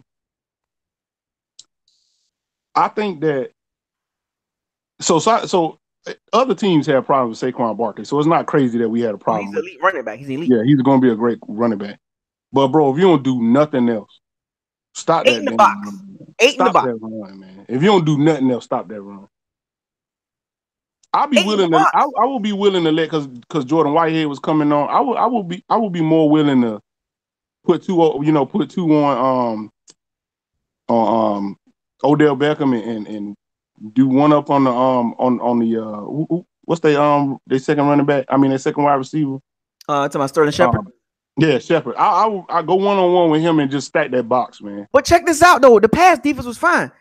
I think that so other teams have problems with Saquon Barkley, so it's not crazy that we had a problem. He's elite running back. He's elite. Yeah, he's going to be a great running back. But bro, if you don't do nothing else, stop 8 that. In the box. 8 in the box. That run, man. If you don't do nothing else, stop that run. I'll be willing to. I will be willing to let because Jordan Whitehead was coming on. I will be more willing to put 2 on Odell Beckham and do one up on the what's they second running back? I mean their second wide receiver. To my Sterling Shepard. Yeah, Shepard. I go 1-on-1 with him and just stack that box, man. But check this out though. The pass defense was fine.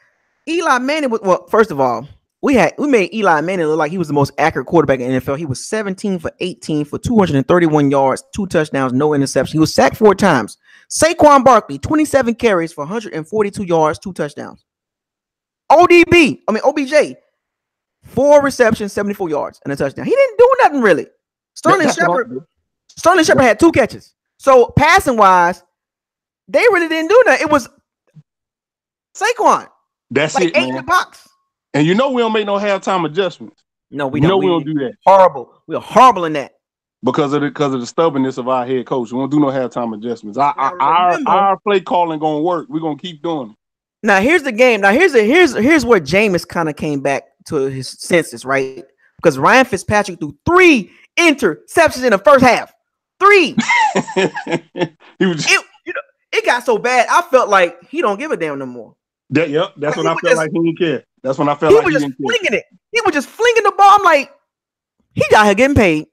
Eli Manning was first of all. We made Eli Manning look like he was the most accurate quarterback in the NFL. He was 17 for 18 for 231 yards, 2 touchdowns, no interceptions. He was sacked 4 times. Saquon Barkley, 27 carries for 142 yards, 2 touchdowns. OBJ, 4 receptions, 74 yards, and a touchdown. He didn't do nothing really. Sterling Shepard had 2 catches. So passing wise, they really didn't do nothing. It was Saquon. That's Like it, 8 in man. the box. And you know we don't make no halftime adjustments. No, we You know don't. we don't do that Horrible. We're horrible in that. because of the stubbornness of our head coach. We won't do no halftime adjustments. Now remember, Our play calling gonna work. We're gonna keep doing it. now here's the game. Now here's where Jameis kind of came back to his senses, right? Because Ryan Fitzpatrick threw 3 interceptions in the first half. 3. He was just, It got so bad. I felt like he don't give a damn no more. that's when I felt like he didn't care. That's when I felt He like was he just didn't care. flinging it. He was just flinging the ball. I'm like, he's out here getting paid.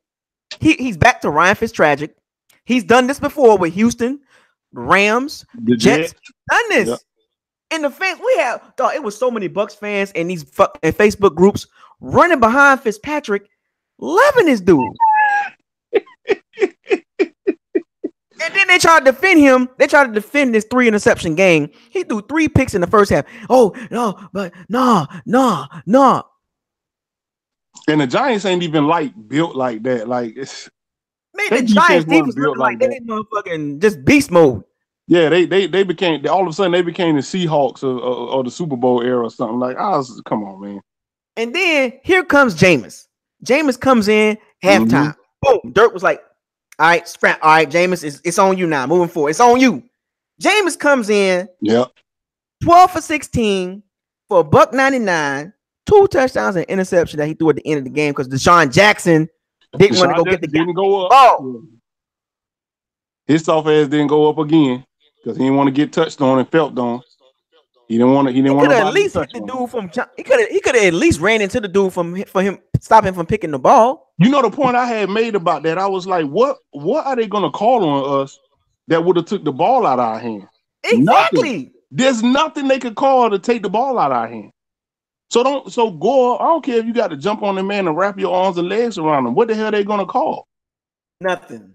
He's back to Ryan Fitzpatrick. He's done this before with Houston, Rams, The Jets. Done this. Yep. And the fans, it was so many Bucs fans and these fucking Facebook groups running behind Fitzpatrick, loving this dude. And then they tried to defend him. They tried to defend this 3 interception game. He threw 3 picks in the first half. Oh, no, but no. And the Giants ain't even built like that. Like it's Man, the Giants defense looking like they motherfucking just beast mode. Yeah, they became all of a sudden they became the Seahawks of the Super Bowl era or something. Like, come on, man. And then here comes Jameis. Jameis comes in halftime. Boom. Dirk was like, all right, scrap. All right, Jameis, it's on you now. Moving forward. It's on you. Jameis comes in. Yep. 12 for 16 for $1.99, 2 touchdowns and interception that he threw at the end of the game because Deshaun Jackson didn't want to go get the didn't go up. Oh. His soft ass didn't go up again because he didn't want to get touched on and felt on. He didn't want to. He could have at least hit the dude from. He could have at least ran into the dude for him stop him from picking the ball. You know the point I had made about that. I was like, what are they gonna call on us that would have took the ball out of our hand? Exactly. Nothing. There's nothing they could call to take the ball out of our hand. So go. I don't care if you got to jump on the man and wrap your arms and legs around him. What the hell are they gonna call? Nothing.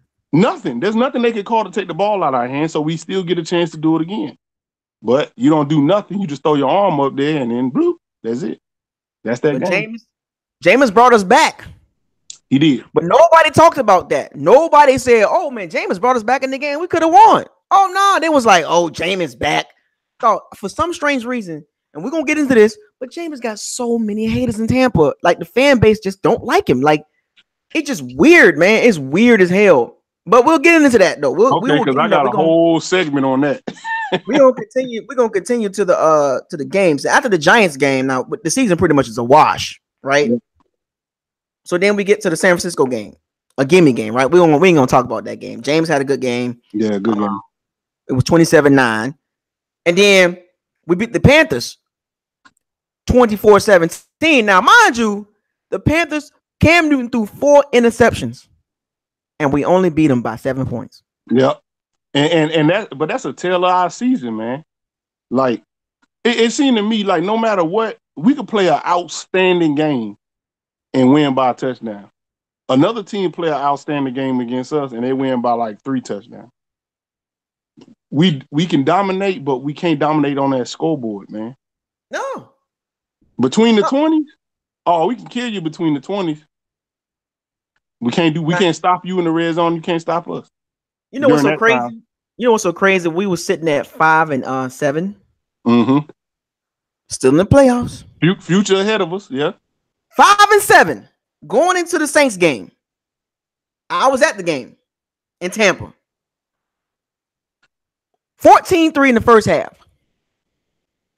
There's nothing they could call to take the ball out of our hand. So we still get a chance to do it again. But you don't do nothing. You just throw your arm up there and then bloop. That's it. That's that game. Jameis brought us back. He did. But nobody talked about that. Nobody said, oh, man, Jameis brought us back in the game. We could have won. Oh, no. They was like, oh, Jameis back. So for some strange reason, and we're going to get into this, but Jameis got so many haters in Tampa. Like, the fan base just don't like him. Like, it's just weird, man. It's weird as hell. But we'll get into that, though. Because I got a whole segment on that. We're gonna continue to the games after the Giants game. Now the season pretty much is a wash, right? Yeah. So then we get to the San Francisco game, a gimme game, right? We ain't gonna talk about that game. James had a good game. Yeah, good game. It was 27-9. And then we beat the Panthers 24-17. Now, mind you, the Panthers, Cam Newton threw 4 interceptions, and we only beat them by 7 points. Yep. And that's a tale of our season, man. Like it seemed to me like no matter what, we could play an outstanding game and win by a touchdown. Another team play an outstanding game against us and they win by like 3 touchdowns. We can dominate, but we can't dominate on that scoreboard, man. No. Between the 20s, we can kill you between the 20s. We can't stop you in the red zone. You can't stop us. You know what's so crazy? Time. You know what's so crazy? We were sitting at 5-7. Mm-hmm. Still in the playoffs. Future ahead of us, yeah. 5-7. Going into the Saints game. I was at the game in Tampa. 14-3 in the first half.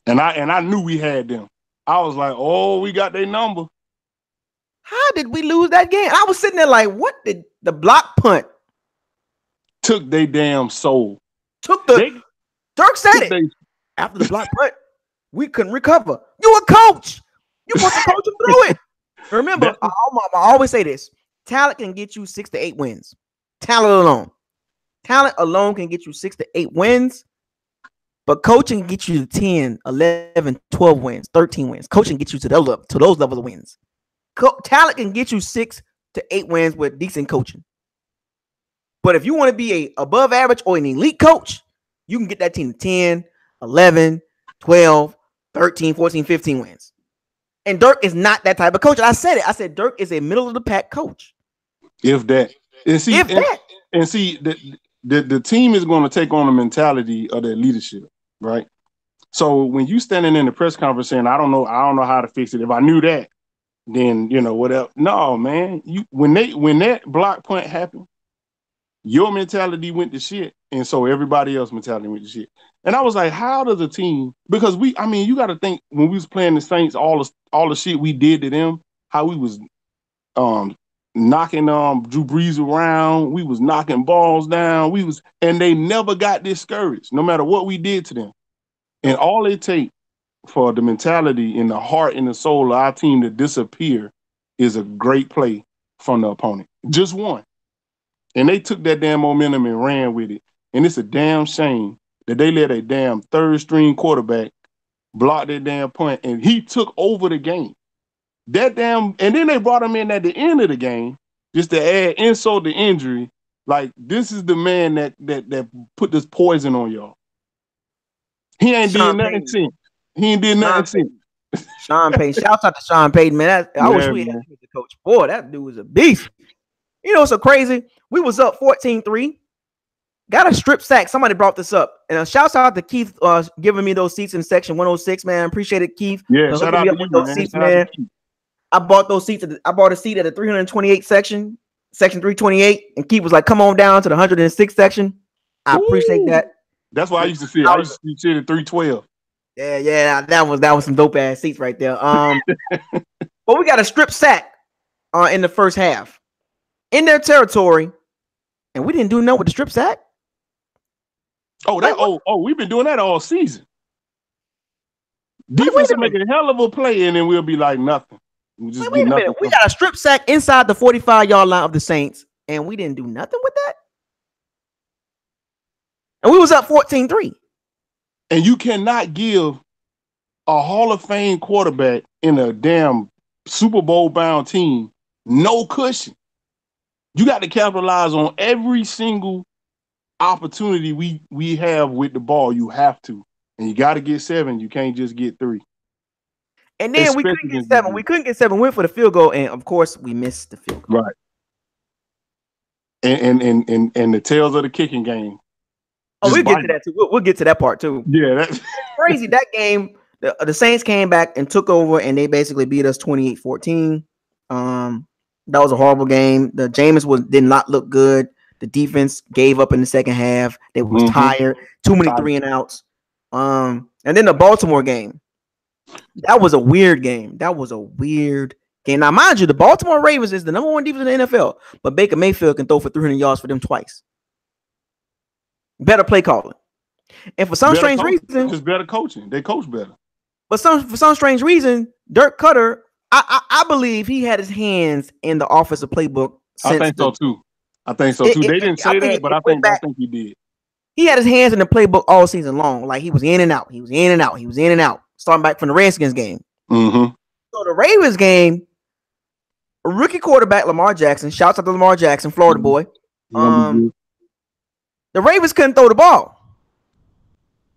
And I knew we had them. I was like, oh, we got their number. How did we lose that game? I was sitting there like, what did the block punt? Took their damn soul. Dirk said it. After the block punt, we couldn't recover. You a coach. You supposed to coach them through it. Remember, I always say this. Talent can get you 6 to 8 wins. Talent alone can get you 6 to 8 wins. But coaching can get you to 10, 11, 12 wins, 13 wins. Coaching gets you to those levels of wins. Talent can get you 6 to 8 wins with decent coaching. But if you want to be a above average or an elite coach, you can get that team to 10, 11, 12, 13, 14, 15 wins. And Dirk is not that type of coach. And I said it. I said Dirk is a middle of the pack coach. If that. And see, the team is going to take on the mentality of their leadership, right? So when you standing in the press conference saying, I don't know how to fix it. If I knew that, then whatever. No, man. When that block punt happened, your mentality went to shit, and so everybody else mentality went to shit. And I was like, how does a team? Because you got to think when we was playing the Saints, all the shit we did to them, how we was knocking Drew Brees around, we was knocking balls down, and they never got discouraged, no matter what we did to them. And all it takes for the mentality and the heart and the soul of our team to disappear is a great play from the opponent. Just one. And they took that damn momentum and ran with it. And it's a damn shame that they let a damn third-string quarterback block that damn punt, and he took over the game. And then they brought him in at the end of the game just to add insult to injury. Like, this is the man that put this poison on y'all. He ain't did nothing since. He ain't did nothing since. Sean Payton. Shout out to Sean Payton, man. I wish we had him as the coach. Boy, that dude was a beast. You know, it's so crazy. We was up 14-3. Got a strip sack. Somebody brought this up. And shouts out to Keith giving me those seats in section 106, man. Appreciate it, Keith. Yeah, shout out to you, those seats, man. I bought those seats. I bought a seat at the 328 section 328. And Keith was like, come on down to the 106 section. I appreciate that. That's why I used to sit. I used to sit at 312. Yeah, that was some dope ass seats right there. But we got a strip sack in the first half in their territory, and we didn't do nothing with the strip sack. We've been doing that all season. Defense will make a hell of a play, and then we'll be like nothing. Wait a minute. We got a strip sack inside the 45-yard line of the Saints, and we didn't do nothing with that. And we was up 14-3. And you cannot give a Hall of Fame quarterback in a damn Super Bowl bound team no cushion. You got to capitalize on every single opportunity we have with the ball. You have to. And you got to get 7. You can't just get 3. And then we couldn't get 7. We couldn't get 7. Went for the field goal, and of course we missed the field goal. Right. And the tails of the kicking game. Oh, we'll get to that too. We'll get to that part too. Yeah, that's crazy. That game, the Saints came back and took over, and they basically beat us 28-14. That was a horrible game. The Jameis did not look good. The defense gave up in the second half. They was tired. Too many 3-and-outs. And then the Baltimore game. That was a weird game. Now, mind you, the Baltimore Ravens is the number 1 defense in the NFL, but Baker Mayfield can throw for 300 yards for them twice. Better play calling. And for some strange reason, just better coaching. They coach better. But for some strange reason, Dirk Cutter, I believe he had his hands in the offensive playbook. I think so too. They didn't say that, but I think he did. He had his hands in the playbook all season long. Like, he was in and out. Starting back from the Redskins game. Mm-hmm. So the Ravens game, rookie quarterback Lamar Jackson. Shouts out to Lamar Jackson, Florida boy. The Ravens couldn't throw the ball,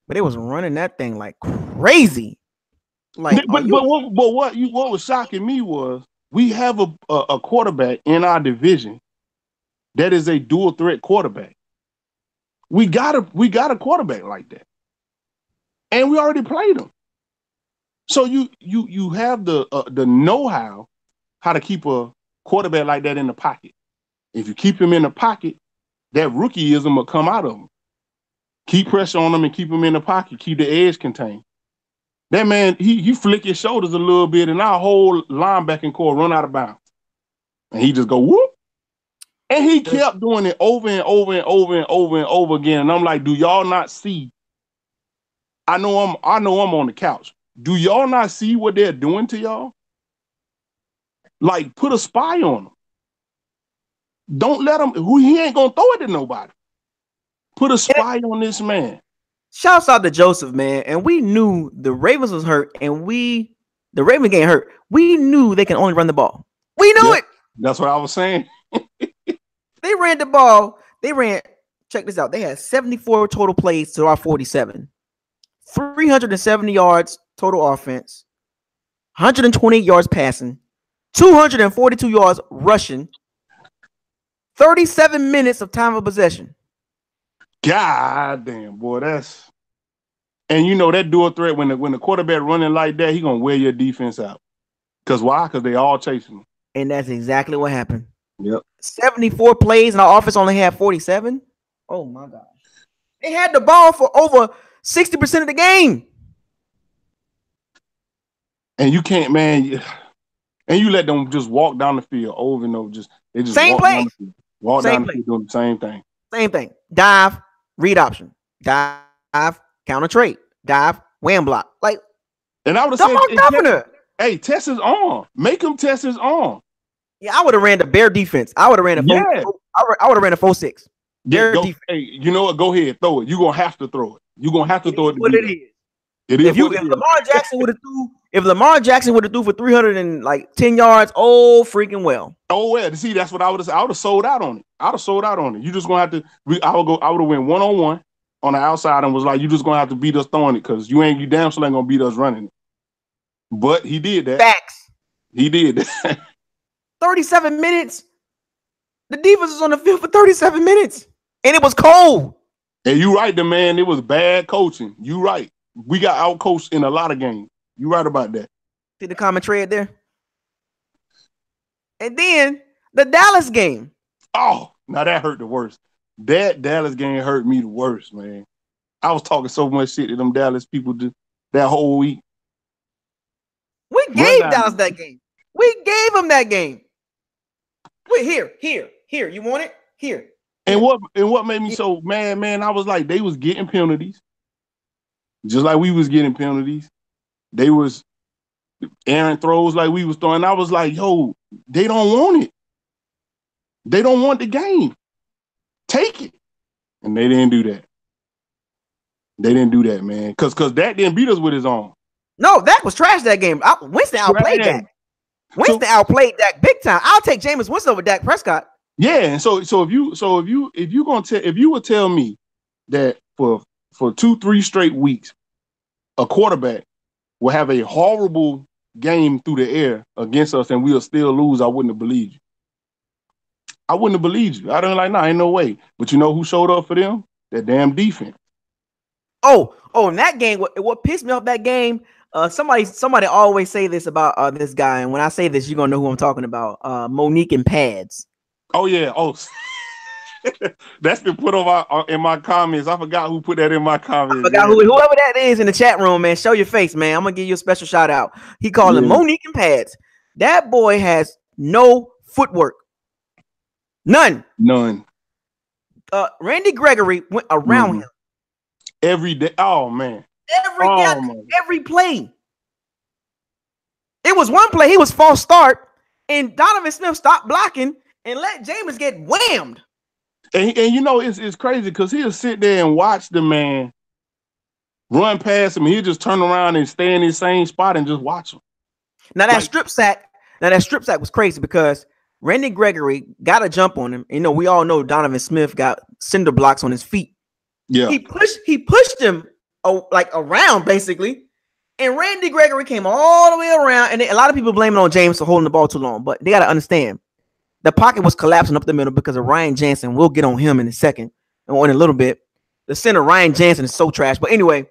but they was running that thing like crazy. Like, but what was shocking me was we have a quarterback in our division that is a dual threat quarterback. We got a quarterback like that, and we already played him. So you have the know-how to keep a quarterback like that in the pocket. If you keep him in the pocket, that rookieism will come out of him. Keep pressure on him and keep him in the pocket. Keep the edge contained. That man, he flick his shoulders a little bit, and our whole linebacking core run out of bounds. And he just go whoop. And he kept doing it over and over and over and over and over again. And I'm like, do y'all not see? I know I'm on the couch. Do y'all not see what they're doing to y'all? Like, put a spy on them. Don't let him. He ain't gonna throw it to nobody. Put a spy on this man. Shouts out to Joseph, man. And we knew the Ravens was hurt, and the Ravens getting hurt. We knew they can only run the ball. We knew it. That's what I was saying. They ran the ball. Check this out. They had 74 total plays to our 47. 370 yards total offense. 128 yards passing. 242 yards rushing. 37 minutes of time of possession. God damn, boy, And you know that dual threat when the quarterback running like that, he gonna wear your defense out. Cause why? Cause they all chasing him. And that's exactly what happened. Yep. 74 plays, and our offense only had 47. Oh my gosh. They had the ball for over 60% of the game. And you can't, man. And you let them just walk down the field over and over. They just Same walk play. down the field. Walk Same down the play. field doing the same thing. Same thing. Dive, read option. Dive, counter trade. Dive, wham block. Like, and I would have said, governor. Hey, test his arm. Make him test his arm. Yeah, I would have ran the bear defense. I would have ran a 4. Yeah. I would have ran a 4-6. Bear defense. Hey, you know what? Go ahead, throw it. You're gonna have to throw it. You're gonna have to throw it. What it is. It is. If Lamar Jackson would have threw for 310 yards, oh freaking well. Oh well, see, that's what I would have. I would have sold out on it. I'd have sold out on it. You just gonna have to. I would have went 1-on-1 on the outside and was like, you just gonna have to beat us throwing it because you damn sure ain't gonna beat us running it. But he did that. Facts. He did that. 37 minutes. The defense was on the field for 37 minutes, and it was cold. And you right, the man. It was bad coaching. You right. We got out-coached in a lot of games. You right about that. See the common thread there? And then the Dallas game. Oh, now that hurt the worst. That Dallas game hurt me the worst, man. I was talking so much shit to them Dallas people that whole week. We gave Dallas that game. We gave them that game. Wait, here. You want it? Here. And what made me so mad, man, I was like, they was getting penalties. Just like we was getting penalties. They was errant throws like we was throwing. I was like, yo, they don't want it. They don't want the game. Take it. And they didn't do that. They didn't do that, man. Because Dak didn't beat us with his arm. No, Dak was trash that game. Winston outplayed Dak. Winston outplayed Dak big time. I'll take Jameis Winston over Dak Prescott. Yeah, and so if you would tell me that for 2-3 straight weeks, a quarterback will have a horrible game through the air against us and we'll still lose, I wouldn't have believed you. I wouldn't have believed you. I'd have been like, nah, ain't no way. But you know who showed up for them? That damn defense. Oh, in that game, what pissed me off that game, somebody always say this about this guy, and when I say this, you're gonna know who I'm talking about. Monique and pads. Oh yeah. Oh, that's been put in my comments. I forgot who put that in my comments. I forgot whoever that is in the chat room, man. Show your face, man. I'm gonna give you a special shout out. He called him Monique and pads. That boy has no footwork. None. Randy Gregory went around him every day. Oh man. Every play. It was one play. He was false start, and Donovan Smith stopped blocking and let Jameis get whammed. And you know, it's crazy because he'll sit there and watch the man run past him. He'll just turn around and stay in his same spot and just watch him. Now that strip sack was crazy because Randy Gregory got a jump on him. You know, we all know Donovan Smith got cinder blocks on his feet. Yeah. He pushed him around basically. And Randy Gregory came all the way around. And a lot of people blame it on James for holding the ball too long. But they got to understand, the pocket was collapsing up the middle because of Ryan Jansen. We'll get on him in a second or in a little bit. The center, Ryan Jansen, is so trash. But anyway,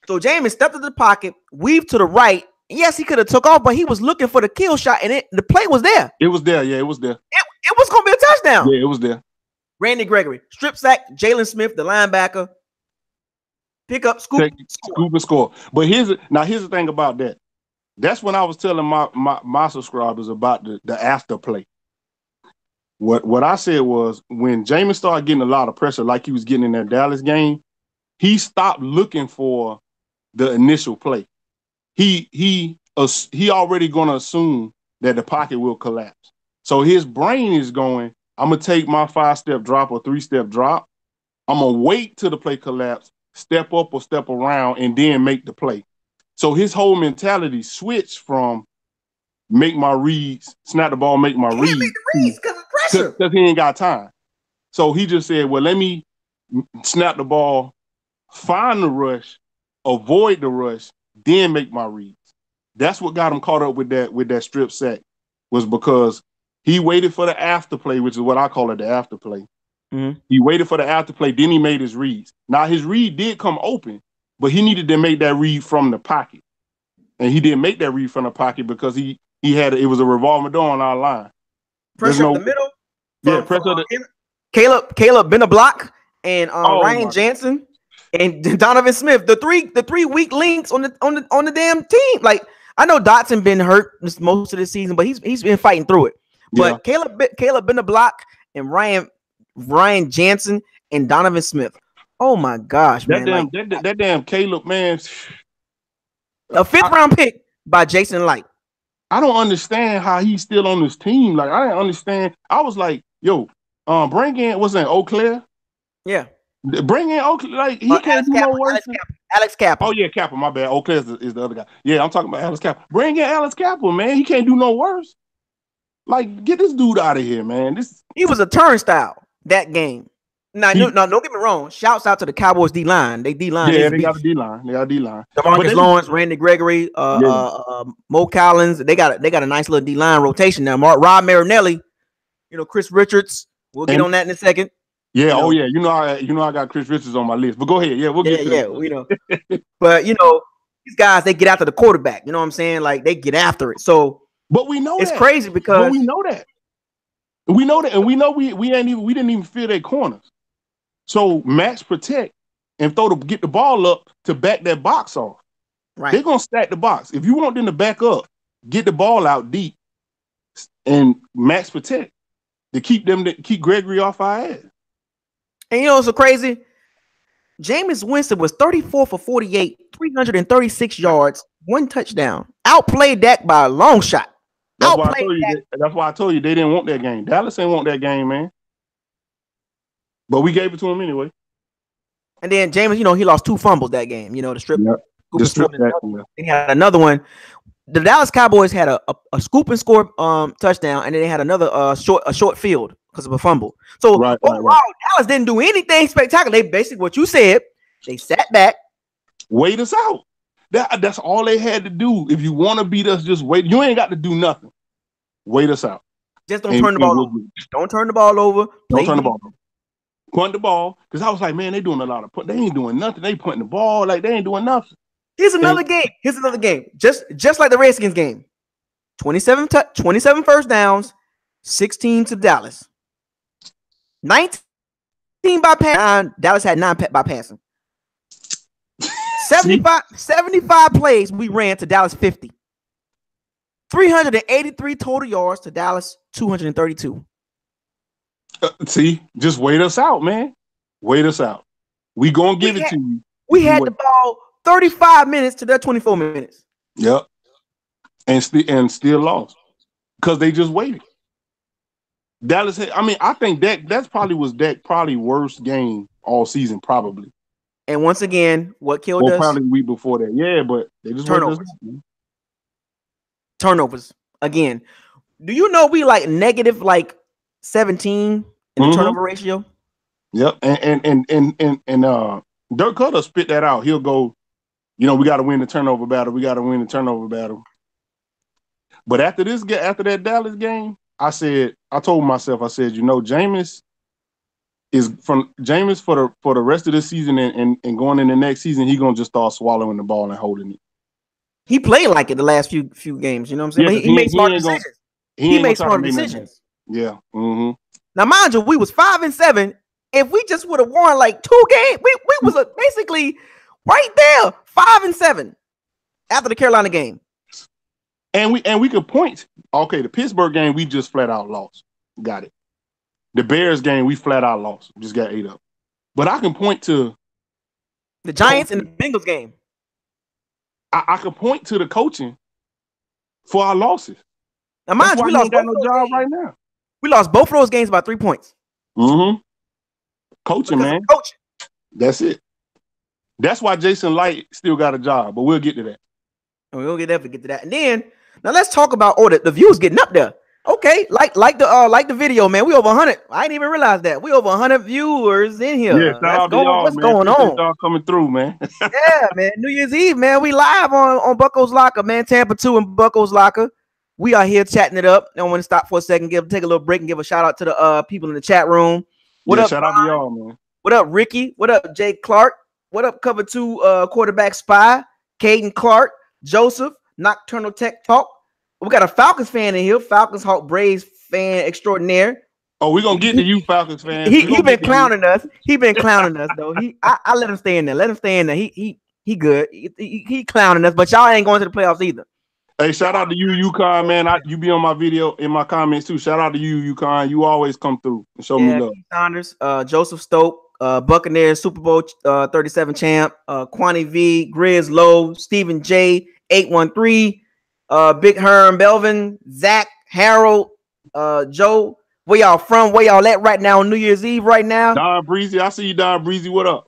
so James stepped into the pocket, weaved to the right. Yes, he could have took off, but he was looking for the kill shot, and the play was there. It was there. Yeah, it was there. It was going to be a touchdown. Yeah, it was there. Randy Gregory, strip sack, Jalen Smith, the linebacker, pick up, scoop and score. But here's the thing about that. That's when I was telling my subscribers about the after play. What I said was when Jameis started getting a lot of pressure like he was getting in that Dallas game, he stopped looking for the initial play. He already gonna assume that the pocket will collapse. So his brain is going, I'm gonna take my 5-step drop or 3-step drop. I'm gonna wait till the play collapse, step up or step around, and then make the play. So his whole mentality switched from make my reads, snap the ball, make my reads. Make the reads because of pressure. Because he ain't got time. So he just said, well, let me snap the ball, find the rush, avoid the rush, then make my reads. That's what got him caught up with that strip sack, was because he waited for the after play, which is what I call it, the after play. Mm-hmm. He waited for the after play, then he made his reads. Now his read did come open, but he needed to make that read from the pocket. And he didn't make that read from the pocket because it was a revolving door on our line. Pressure up the middle. Pressure. Caleb been a block and Ryan Jansen and Donovan Smith. The three weak links on the damn team. Like, I know Dotson been hurt most of the season, but he's been fighting through it. But Caleb been a block and Ryan Jansen and Donovan Smith. Oh my gosh, man! That damn Caleb, man. A 5th-round pick by Jason Light. I don't understand how he's still on this team. Like, I didn't understand. I was like, yo, bring in, what's that, Eau Claire? Yeah. Bring in Eau Claire. Like, he can't do no worse. Alex Kappa. Oh, yeah, Kappa, my bad. Eau Claire is the other guy. Yeah, I'm talking about Alex Kappa. Bring in Alex Kappa, man. He can't do no worse. Like, get this dude out of here, man. He was a turnstile that game. Now, don't get me wrong. Shouts out to the Cowboys D-line. They D-line. Yeah, they got a D-line. DeMarcus Lawrence, Randy Gregory, Mo Collins. They got a nice little D-line rotation now. Rob Marinelli, Chris Richards. We'll get on that in a second. Yeah, I got Chris Richards on my list. But go ahead. Yeah, we'll get to that. We know. But these guys, they get after the quarterback. You know what I'm saying? Like, they get after it. So, but we know it's crazy because we know that. We know that, and we know we didn't even feel their corners. So match protect and get the ball up to back that box off. Right. They're gonna stack the box. If you want them to back up, get the ball out deep and max protect to keep Gregory off our ass. And it's so crazy. Jameis Winston was 34 for 48, 336 yards, 1 touchdown. Outplayed Dak by a long shot. That's why I told you they didn't want that game. Dallas didn't want that game, man. But we gave it to him anyway. And then Jameis, he lost 2 fumbles that game. The strip. Yep. The strip he had another one. The Dallas Cowboys had a scoop and score touchdown, and then they had another short field because of a fumble. So right. Dallas didn't do anything spectacular. They basically what you said. They sat back, wait us out. That's all they had to do. If you want to beat us, just wait. You ain't got to do nothing. Wait us out. Just don't turn the ball over. Don't turn the ball over. Don't turn the ball over. Punt the ball, because I was like, man, they doing a lot of punt. They ain't doing nothing. They punting the ball like they ain't doing nothing. Here's another game. Just like the Redskins game. 27 first downs, 16 to Dallas. 19 by passing. Dallas had 9 by passing. 75 plays we ran to Dallas 50. 383 total yards to Dallas 232. See, just wait us out, man. Wait us out. We gonna give it to you. We had the ball 35 minutes to their 24 minutes. Yep. And still lost because they just waited. Dallas I think that's probably worst game all season, probably. And once again, what killed us? Probably the week before that. Yeah, but they just turnovers again. Do you know we like negative 17 in the turnover ratio? Yep. And Dirk Cutter spit that out. He'll go, we got to win the turnover battle. But after that Dallas game, I told myself, Jameis for the rest of the season and going in the next season, he's gonna just start swallowing the ball and holding it. He played like it the last few games. You know what I'm saying? Yeah, he made smart decisions. He made smart decisions. Yeah. Mm-hmm. Now, mind you, we was 5-7. If we just would have won 2 games, we was basically right there, 5-7 after the Carolina game. And we could point. Okay, the Pittsburgh game we just flat out lost. Got it. The Bears game we flat out lost. Just got 8 up. But I can point to the Giants and the Bengals game. I can point to the coaching for our losses. Now, mind you, we lost both no job right now. We lost both of those games by 3 points. Mm-hmm. Coaching, man. Coaching. That's it. That's why Jason Light still got a job, but we'll get to that. We'll get to that. And then now let's talk about the views getting up there. Okay, like the video, man. We over 100. I didn't even realize that. We over 100 viewers in here. Yeah, what's going on? Y'all coming through, man. Yeah, man. New Year's Eve, man. We live on Bucos Locker, man. Tampa 2 and Bucos Locker. We are here chatting it up. I want to stop for a second, take a little break and give a shout out to the people in the chat room. What up? Shout out to y'all, man. What up, Ricky? What up, Jay Clark? What up, cover 2 quarterback spy, Caden Clark, Joseph, Nocturnal Tech Talk. We got a Falcons fan in here, Falcons Hawk Braves fan extraordinaire. Oh, we're gonna get to you, Falcons fans. He been clowning us. He been clowning us though. I let him stay in there. Let him stay in there. He good. He clowning us, but y'all ain't going to the playoffs either. Hey, shout out to you, UConn, man. You be on my video in my comments too. Shout out to you, UConn. You always come through and show me love. Saunders, Joseph Stoke, Buccaneers Super Bowl 37 champ, Quani V, Grizz Low, Stephen J, 813, Big Herm, Belvin, Zach, Harold, Joe. Where y'all from? Where y'all at right now on New Year's Eve right now? Don Breezy, I see you, Don Breezy. What up?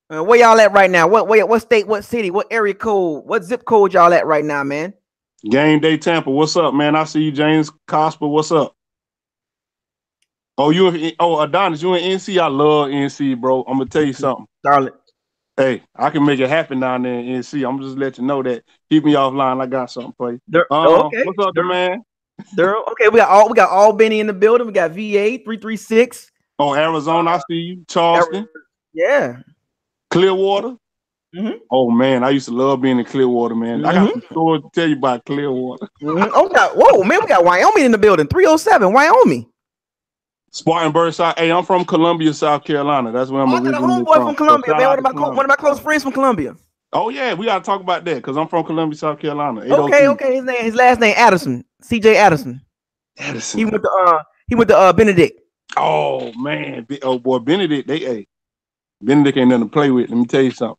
Where y'all at right now? What state, what city, what area code, what zip code y'all at right now, man? Game Day Tampa. What's up, man? I see you, James Cosper. What's up? Oh, Adonis, you in NC? I love NC, bro. I'm gonna tell you something. Charlotte. Hey, I can make it happen down there in NC. I'm just let you know that. Keep me offline. I got something for you. Okay. What's up, man? Okay, we got Albany in the building. We got VA 336. Oh, Arizona, I see you. Charleston. Yeah. Clearwater. Mm-hmm. Oh man, I used to love being in Clearwater, man. I got some stories to tell you about Clearwater. Whoa, man, we got Wyoming in the building. 307, Wyoming. Spartanburg, South. Hey, I'm from Columbia, South Carolina. That's where I'm originally from Columbia, man. One of my close friends from Columbia. Oh yeah, we gotta talk about that because I'm from Columbia, South Carolina. Okay. His last name Addison. CJ Addison. Addison. He went to Benedict. Oh man, boy, Benedict. Benedict ain't nothing to play with. Let me tell you something.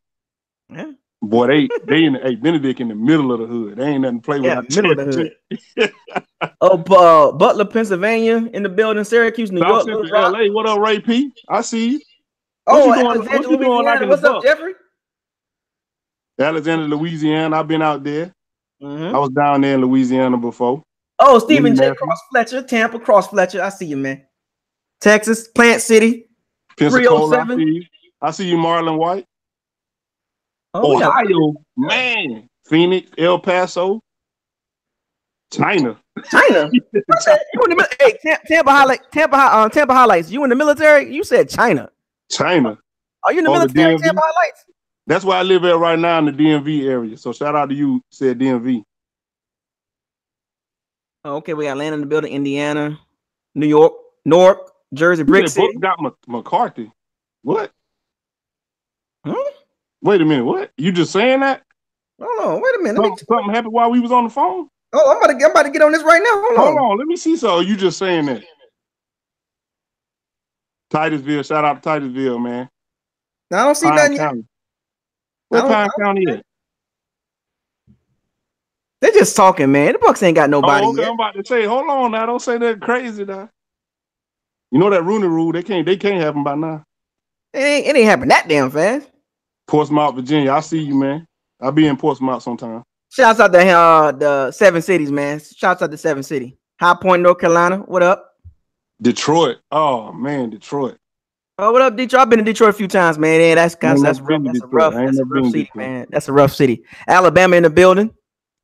Yeah. Boy, Benedict in the middle of the hood. They ain't nothing to play with. Yeah, middle of the hood. Butler, Pennsylvania, in the building. Syracuse, New York. LA. What up, Ray P? I see you. What you doing like what's up, Jeffrey? Alexander, Louisiana. I've been out there. I was down there in Louisiana before. Oh, Stephen J. Cross Fletcher, Tampa Cross Fletcher. I see you, man. Texas, Plant City, Pensacola. I see you, Marlon White. Ohio, man. Phoenix, El Paso, China. You in the, hey, Tampa highlights. You in the military? You said China. Are you in the military? Tampa highlights. That's where I live at right now in the DMV area. So shout out to you. Said DMV. Okay, we got Atlanta in the building, Indiana, New York, Newark, Jersey, Brick City. Got McCarthy. What? Huh? Wait a minute. What? You just saying that? Hold on. Wait a minute. Something happened while we was on the phone? Oh, I'm about to get on this right now. Hold on. Let me see. So you just saying that? Titusville. Shout out to Titusville, man. I don't see nothing yet. Where Pine County at? They're just talking, man. The Bucs ain't got nobody yet. I'm about to say, hold on now. Don't say that crazy now. You know that Rooney Rule, they can't have them by now. It ain't happened that damn fast. Portsmouth, Virginia. I see you, man. I'll be in Portsmouth sometime. Shouts out to the 7 cities, man. Shouts out to 7 City. High Point, North Carolina. What up? Detroit. Oh man, Detroit. Oh, what up, Detroit? I've been to Detroit a few times, man. That's a rough city, man. That's a rough city. Alabama in the building.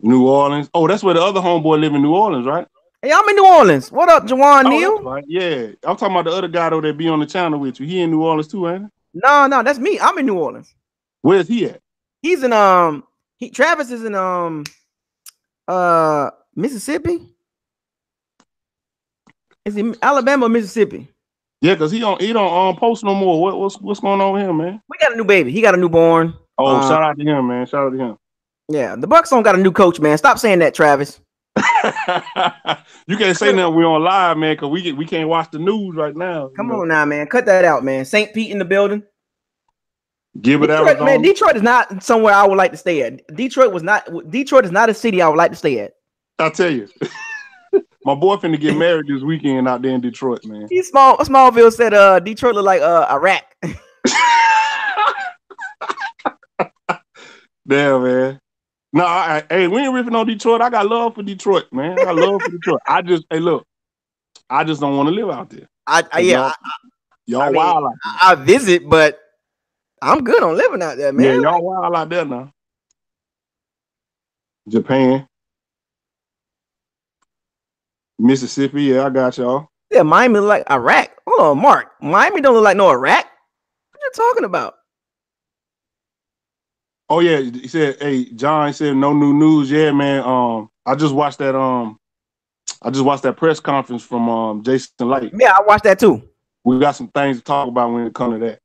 New Orleans. Oh, that's where the other homeboy live in New Orleans, right? Hey, I'm in New Orleans. What up, Jawan Neal? Right. Yeah. I'm talking about the other guy though that be on the channel with you. He in New Orleans too, ain't he? No, that's me. I'm in New Orleans. Where's he at? He's in Travis is in Mississippi. Is he Alabama or Mississippi? Yeah, because he don't post no more. What's going on with him, man? We got a new baby. He got a newborn. Oh, shout out to him, man. Shout out to him. Yeah, the Bucs don't got a new coach, man. Stop saying that, Travis. You can't say nothing. We on live, man, because we can't watch the news right now. Come on now, man. Cut that out, man. St. Pete in the building. Detroit, Arizona. Man, Detroit is not somewhere I would like to stay at. Detroit is not a city I would like to stay at. I'll tell you. My boy finna get married this weekend out there in Detroit, man. Smallville said Detroit look like Iraq. Damn, man. No, hey, we ain't ripping on Detroit. I got love for Detroit, man. I got love for Detroit. I just don't want to live out there. Y'all wild out there. I visit, but I'm good on living out there, man. Yeah, y'all wild out there now. Japan. Mississippi, yeah, I got y'all. Yeah, Miami look like Iraq. Hold on, Mark. Miami don't look like no Iraq. What you talking about? Oh yeah, he said, "Hey, John said no new news. Yeah, man. I just watched that. I just watched that press conference from Jason Light. Yeah, I watched that too. We got some things to talk about when it comes to that.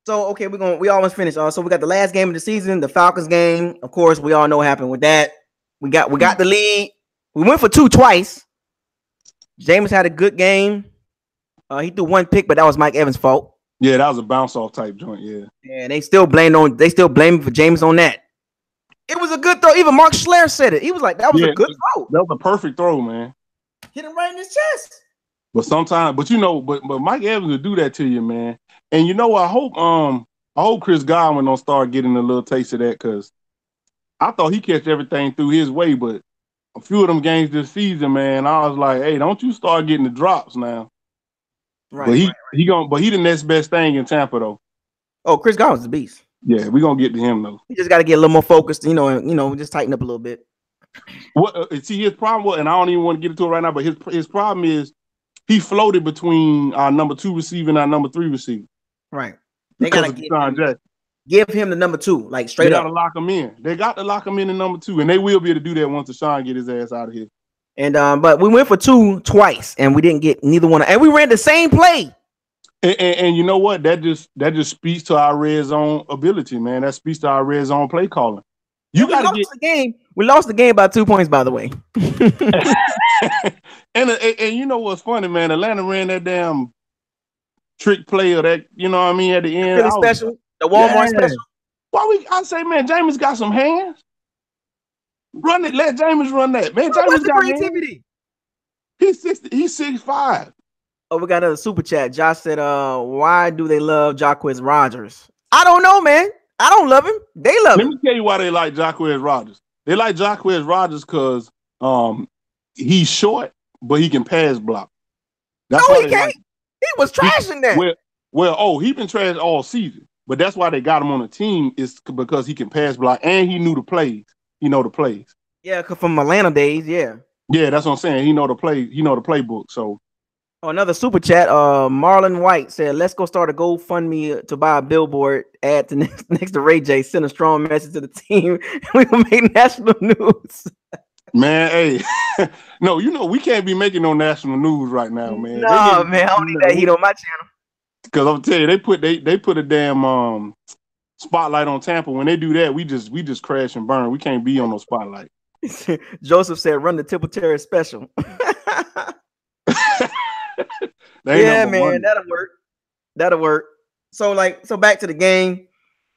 So okay, we almost finished. So we got the last game of the season, the Falcons game. Of course, we all know what happened with that. We got the lead. We went for two twice. James had a good game. He threw one pick, but that was Mike Evans' fault. Yeah, that was a bounce off type joint. Yeah. And they still blame for James on that. It was a good throw. Even Mark Schler said it. He was like, that was a good throw. That was a perfect throw, man. Hit him right in his chest. But sometimes, but Mike Evans will do that to you, man. And I hope Chris Godwin don't start getting a little taste of that, because I thought he catch everything through his way, but a few of them games this season, man, I was like, hey, don't you start getting the drops now. Right. But he the next best thing in Tampa though. Oh, Chris Godwin's the beast. Yeah, we're gonna get to him though. He just got to get a little more focused, just tighten up a little bit. What see his problem was, and I don't even want to get into it right now, but his problem is he floated between our number 2 receiver and our number 3 receiver. Right. They gotta give him the number 2, like straight up. They gotta lock him in. They got to lock him in the number 2, and they will be able to do that once Deshaun get his ass out of here. And but we went for 2 twice, and we didn't get neither one. And we ran the same play. And you know what? That just speaks to our red zone ability, man. That speaks to our red zone play calling. You got to get the game. We lost the game by 2 points, by the way. and you know what's funny, man? Atlanta ran that damn trick play or that, you know what I mean, at the end. Really special, the Walmart special. I say, man, James got some hands. Run it, let James run that. Man, James got creativity. He's 6'5". Oh, we got another super chat. Josh said, why do they love Jacquizz Rodgers? I don't know, man. I don't love him. They love him. Let me tell you why they like Jacquizz Rodgers. They like Jacquizz Rodgers because he's short, but he can pass block. That's no, he can't. Like. He was trashing that. He been trashed all season. But that's why they got him on the team, is because he can pass block and he knew the plays. He know the plays. Yeah, from Atlanta days, yeah. Yeah, that's what I'm saying. He know the play. He know the playbook. So. Oh, another super chat. Marlon White said, "Let's go start a GoFundMe to buy a billboard. Add to next to Ray J. Send a strong message to the team. We will make national news." Man, hey, no, we can't be making no national news right now, man. No, man, I don't need that heat on my channel. Because I'm telling you, they put a damn spotlight on Tampa. When they do that, we just crash and burn. We can't be on no spotlight. Joseph said, "Run the Temple Terry special." Yeah, man, one. That'll work. So back to the game.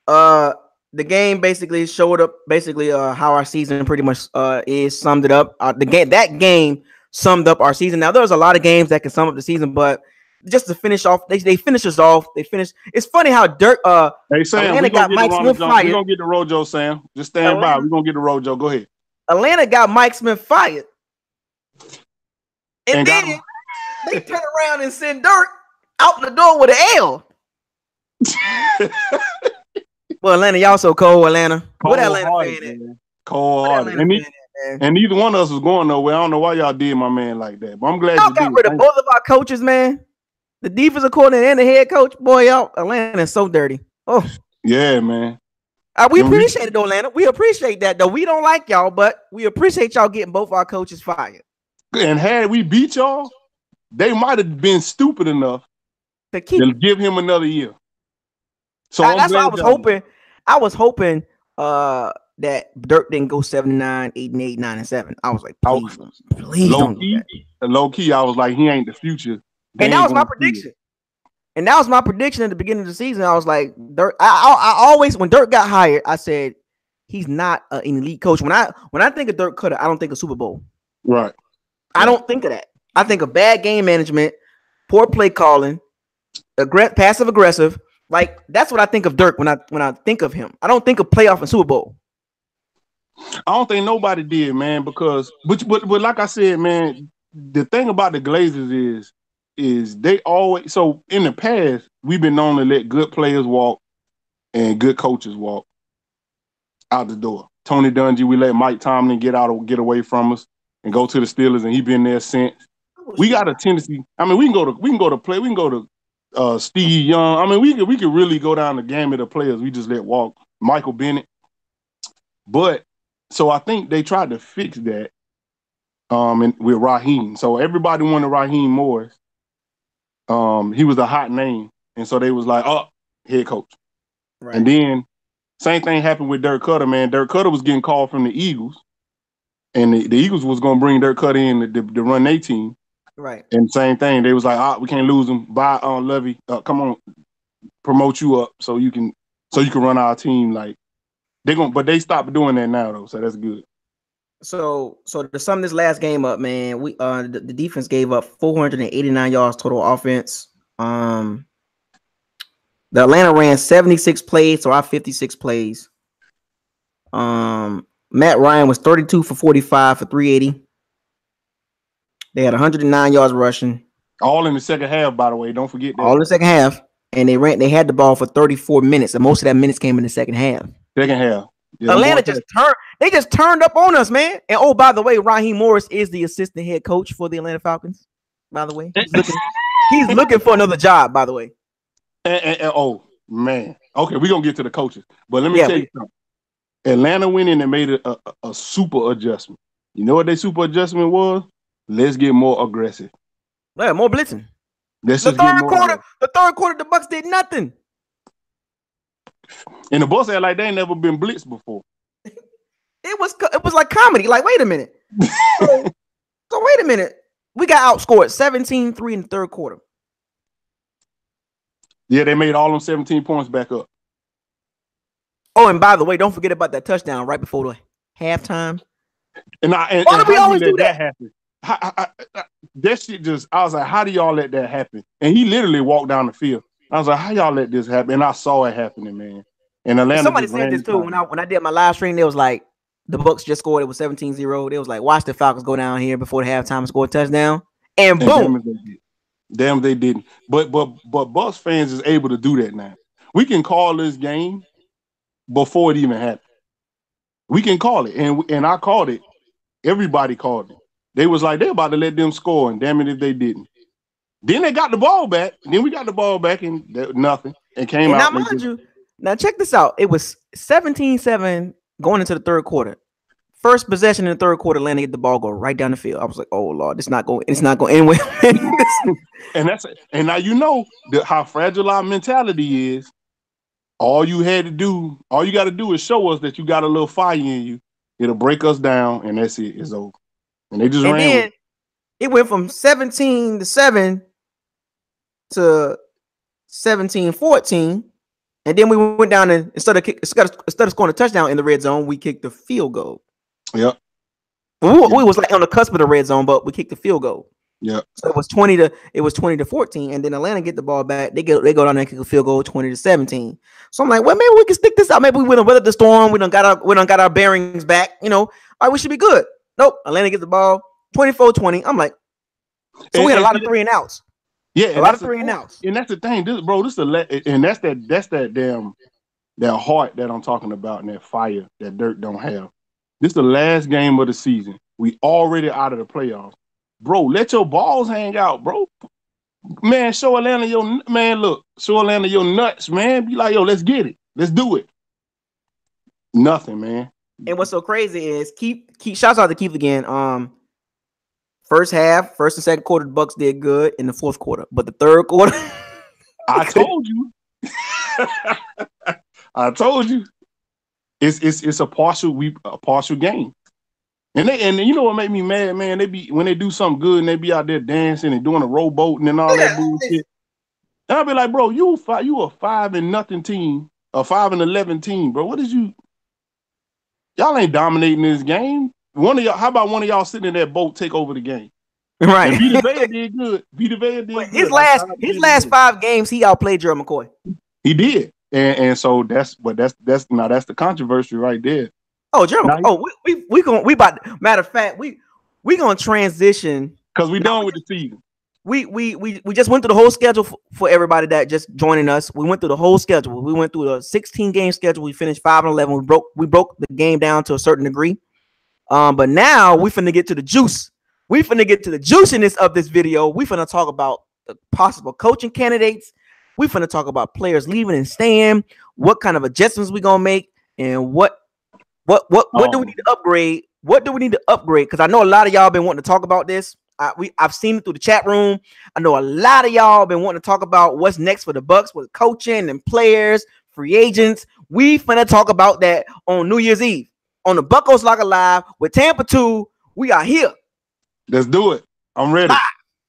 The game basically showed up how our season pretty much is summed it up. That game summed up our season. Now there's a lot of games that can sum up the season, but just to finish off, they finish us off. They finish. It's funny how Dirk. Hey Sam, Atlanta got Mike Smith fired. We're gonna get the Rojo, Sam. Just stand by. We're gonna get the Rojo. Go ahead. Atlanta got Mike Smith fired, and then they turn around and send Dirk out the door with an L. Well, Atlanta, y'all so cold, Atlanta. What Atlanta fan at? Cold-hearted. And neither one of us was going nowhere. I don't know why y'all did my man like that, but I'm glad y'all got rid of both of our coaches, man. The defensive coordinator and the head coach. Boy, y'all, Atlanta is so dirty. Oh, yeah, man. We appreciate it, though, Atlanta. We appreciate that, though. We don't like y'all, but we appreciate y'all getting both our coaches fired. And had we beat y'all, they might have been stupid enough to give him another year. So that's what I was hoping. I was hoping that Dirk didn't go 7-9, 8-8, 9-7. I was like, please don't do that. Low key, I was like, he ain't the future. And that was my prediction. And that was my prediction at the beginning of the season. I was like, Dirk. I always, when Dirk got hired, I said he's not an elite coach. When I think of Dirk Cutter, I don't think of Super Bowl. Right. I don't think of that. I think of bad game management, poor play calling, passive aggressive. Like, that's what I think of Dirk when I think of him. I don't think of playoff and Super Bowl. I don't think nobody did, man, because but like I said, man, the thing about the Glazers is they always, so in the past, we've been known to let good players walk and good coaches walk out the door. Tony Dungy, we let Mike Tomlin get away from us and go to the Steelers, and he been there since. We got a tendency. I mean, we can go to Steve Young. I mean, we could really go down the gamut of players we just let walk. Michael Bennett. But so I think they tried to fix that and with Raheem. So everybody wanted Raheem Morris. He was a hot name. And so they was like, oh, head coach. Right. And then same thing happened with Dirk Cutter, man. Dirk Cutter was getting called from the Eagles. And the Eagles was going to bring Dirk Cutter in to run their team. Right. And same thing. They was like, we can't lose him. Bye, Levy. Come on, promote you up so you can run our team. Like but they stopped doing that now though, so that's good. So to sum this last game up, man, we the defense gave up 489 yards total offense. The Atlanta ran 76 plays, so our 56 plays. Matt Ryan was 32 for 45 for 380. They had 109 yards rushing. All in the second half, by the way. Don't forget that. All in the second half. And they had the ball for 34 minutes, and most of that minutes came in the second half. Second half. Yeah, Atlanta just turned up on us, man. And oh, by the way, Raheem Morris is the assistant head coach for the Atlanta Falcons. By the way, he's looking for another job. By the way. Oh man. Okay, we're gonna get to the coaches, but let me tell you something. Atlanta went in and made a super adjustment. You know what their super adjustment was? Let's get more aggressive. Yeah, more blitzing. The third quarter, the Bucs did nothing. And the Bucs act like they ain't never been blitzed before. It was like comedy. Like, wait a minute. So wait a minute. We got outscored 17-3 in the third quarter. Yeah, they made all them 17 points back up. Oh, and by the way, don't forget about that touchdown right before the halftime. Why do we always do that? Happen? That shit just, I was like, how do y'all let that happen? And he literally walked down the field. I was like, how y'all let this happen? And I saw it happening, man. And Atlanta. Somebody said this too. When I did my live stream, they was like, the Bucs just scored. It was 17-0. They was like, watch the Falcons go down here before the halftime and score a touchdown. And boom. Damn, they didn't. But Bucs fans is able to do that now. We can call this game before it even happened. We can call it. And I called it. Everybody called it. They was like, they're about to let them score, and damn it if they didn't. Then they got the ball back. Then we got the ball back, and nothing. And came out. Now, mind you, now check this out. It was 17-7 going into the third quarter. First possession in the third quarter, Atlanta get the ball, go right down the field. I was like, oh Lord, it's not going anywhere. And now you know how fragile our mentality is. All you got to do is show us that you got a little fire in you. It'll break us down, and that's it. It's over. And they just ran. Then it went from 17-7 to 17-14. And then we went down and instead of scoring a touchdown in the red zone, we kicked the field goal. Yep. We was like on the cusp of the red zone, but we kicked the field goal. Yeah. So it was 20-14, and then Atlanta get the ball back. They go down there and kick a field goal 20-17. So I'm like, well, maybe we can stick this out. Maybe we done weathered the storm. We done got our bearings back. All right, we should be good. Nope. Atlanta gets the ball 24-20. I'm like, so we had a lot of 3 and outs. Yeah, a lot of 3 and outs. And that's the thing, that's that heart that I'm talking about and that fire that Dirk don't have. This is the last game of the season. We already out of the playoffs. Bro, let your balls hang out, bro. Man, show Atlanta your nuts, man. Be like, yo, let's get it. Let's do it. Nothing, man. And what's so crazy is Keith shouts out to Keith again. First and second quarter, the Bucs did good in the fourth quarter. But the third quarter, I told you. I told you. It's a partial game. And you know what made me mad, man? When they do something good and they be out there dancing and doing a rowboat and all that bullshit. And I'll be like, bro, you a 5-0 team, a 5-11 team, bro. What is you? Y'all ain't dominating this game. How about one of y'all sitting in that boat take over the game? Right. And Vita Vea did good. Vita Vea did good. His last 5 games, he outplayed Gerald McCoy. He did. And so that's the controversy right there. Oh, Gerald. Matter of fact, we gonna transition because we done with the season. We just went through the whole schedule for everybody that just joining us. We went through the whole schedule. We went through the 16 game schedule. We finished 5-11. We broke the game down to a certain degree. But now we finna get to the juice. We finna get to the juiciness of this video. We finna talk about the possible coaching candidates. We finna talk about players leaving and staying, what kind of adjustments we gonna make, and what What do we need to upgrade? What do we need to upgrade? Because I know a lot of y'all been wanting to talk about this. I've seen it through the chat room. I know a lot of y'all been wanting to talk about what's next for the Bucs with coaching and players, free agents. We finna talk about that on New Year's Eve on the Bucos Locker Live with Tampa 2. We are here. Let's do it. I'm ready. Live.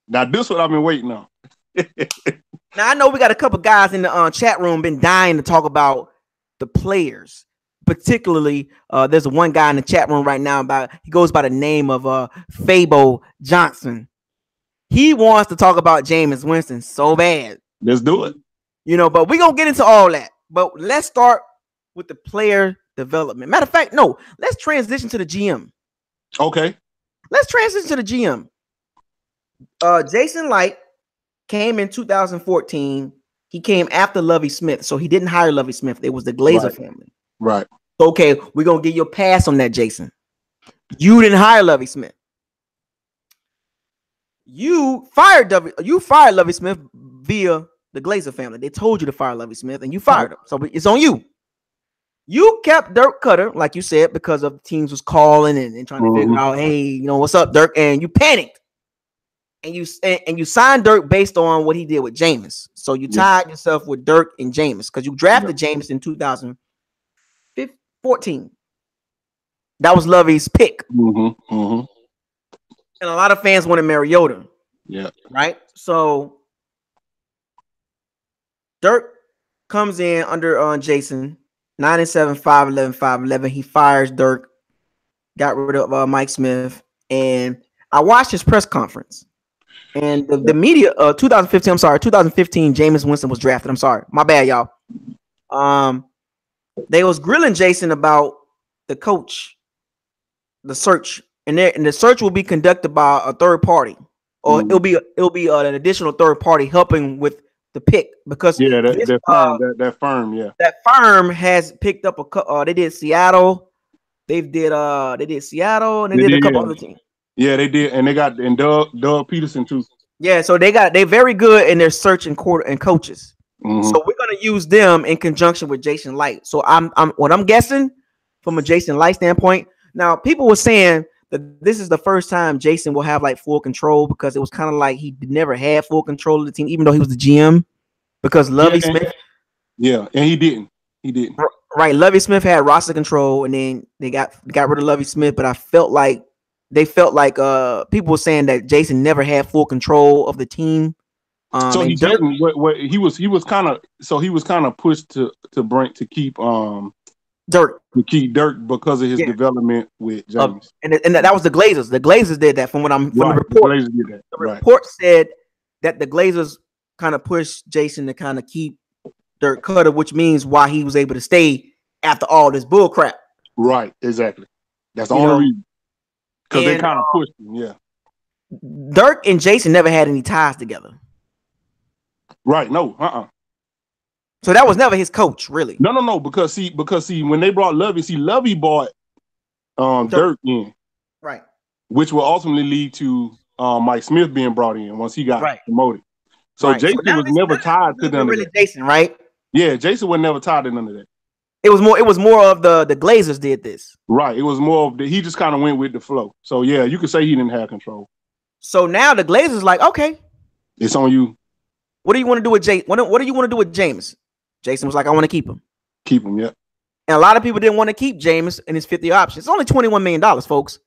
Now this is what I've been waiting on. Now I know we got a couple guys in the chat room been dying to talk about the players. Particularly, there's one guy in the chat room right now he goes by the name of Fabo Johnson. He wants to talk about Jameis Winston so bad. Let's do it. But we're gonna get into all that. But let's start with the player development. Matter of fact, no, let's transition to the GM. Okay. Let's transition to the GM. Jason Light came in 2014. He came after Lovie Smith, so he didn't hire Lovie Smith. It was the Glazer family. Right. Okay, we're gonna give you a pass on that, Jason. You didn't hire Lovie Smith. You fired Lovie Smith via the Glazer family. They told you to fire Lovie Smith, and you fired him. So it's on you. You kept Dirk Cutter, like you said, because of the teams was calling and trying to figure out, hey, what's up, Dirk? And you panicked, and you signed Dirk based on what he did with Jameis. So you tied yourself with Dirk and Jameis because you drafted Jameis in 2014. That was Lovie's pick. And a lot of fans wanted Mariota. Yeah. Right? So Dirk comes in under Jason, 9-7, 5-11, 5-11. He fires Dirk, got rid of Mike Smith. And I watched his press conference. And the media, 2015, Jameis Winston was drafted. I'm sorry. My bad, y'all. They was grilling Jason about the coach, the search, and the search will be conducted by a third party, or it'll be an additional third party helping with the pick because that firm has picked up they did Seattle, they did Seattle, and they did a couple other teams. Yeah, they did, and they got Doug Peterson too. Yeah, so they're very good in their search and coaches. So we're gonna use them in conjunction with Jason Light. So I'm guessing from a Jason Light standpoint. Now, people were saying that this is the first time Jason will have like full control because it was kind of like he never had full control of the team, even though he was the GM. Because Lovie Smith, and he didn't. Right, Lovie Smith had roster control, and then they got rid of Lovie Smith. But they felt like people were saying that Jason never had full control of the team. So he didn't. What he was kind of pushed to keep Dirk because of his development with James. And that was the Glazers. The Glazers did that from what I'm from the report. The report said that the Glazers kind of pushed Jason to kind of keep Dirk Cutter, which means why he was able to stay after all this bull crap. Right, exactly. That's the only reason. Because they kind of pushed him, yeah. Dirk and Jason never had any ties together. Right, no, So that was never his coach, really. No, because see, when they brought Lovie, Lovie bought Dirk in, right, which will ultimately lead to Mike Smith being brought in once he got promoted. So Jason was never tied to them. Really, Jason, right? Yeah, Jason was never tied to none of that. It was more of the Glazers did this. Right. It was more of he just kind of went with the flow. So yeah, you could say he didn't have control. So now the Glazers like, okay, it's on you. What do you want to do with James? What do you want to do with James? Jason was like, I want to keep him. Keep him, yeah. And a lot of people didn't want to keep James in his 50 option. It's only $21 million, folks.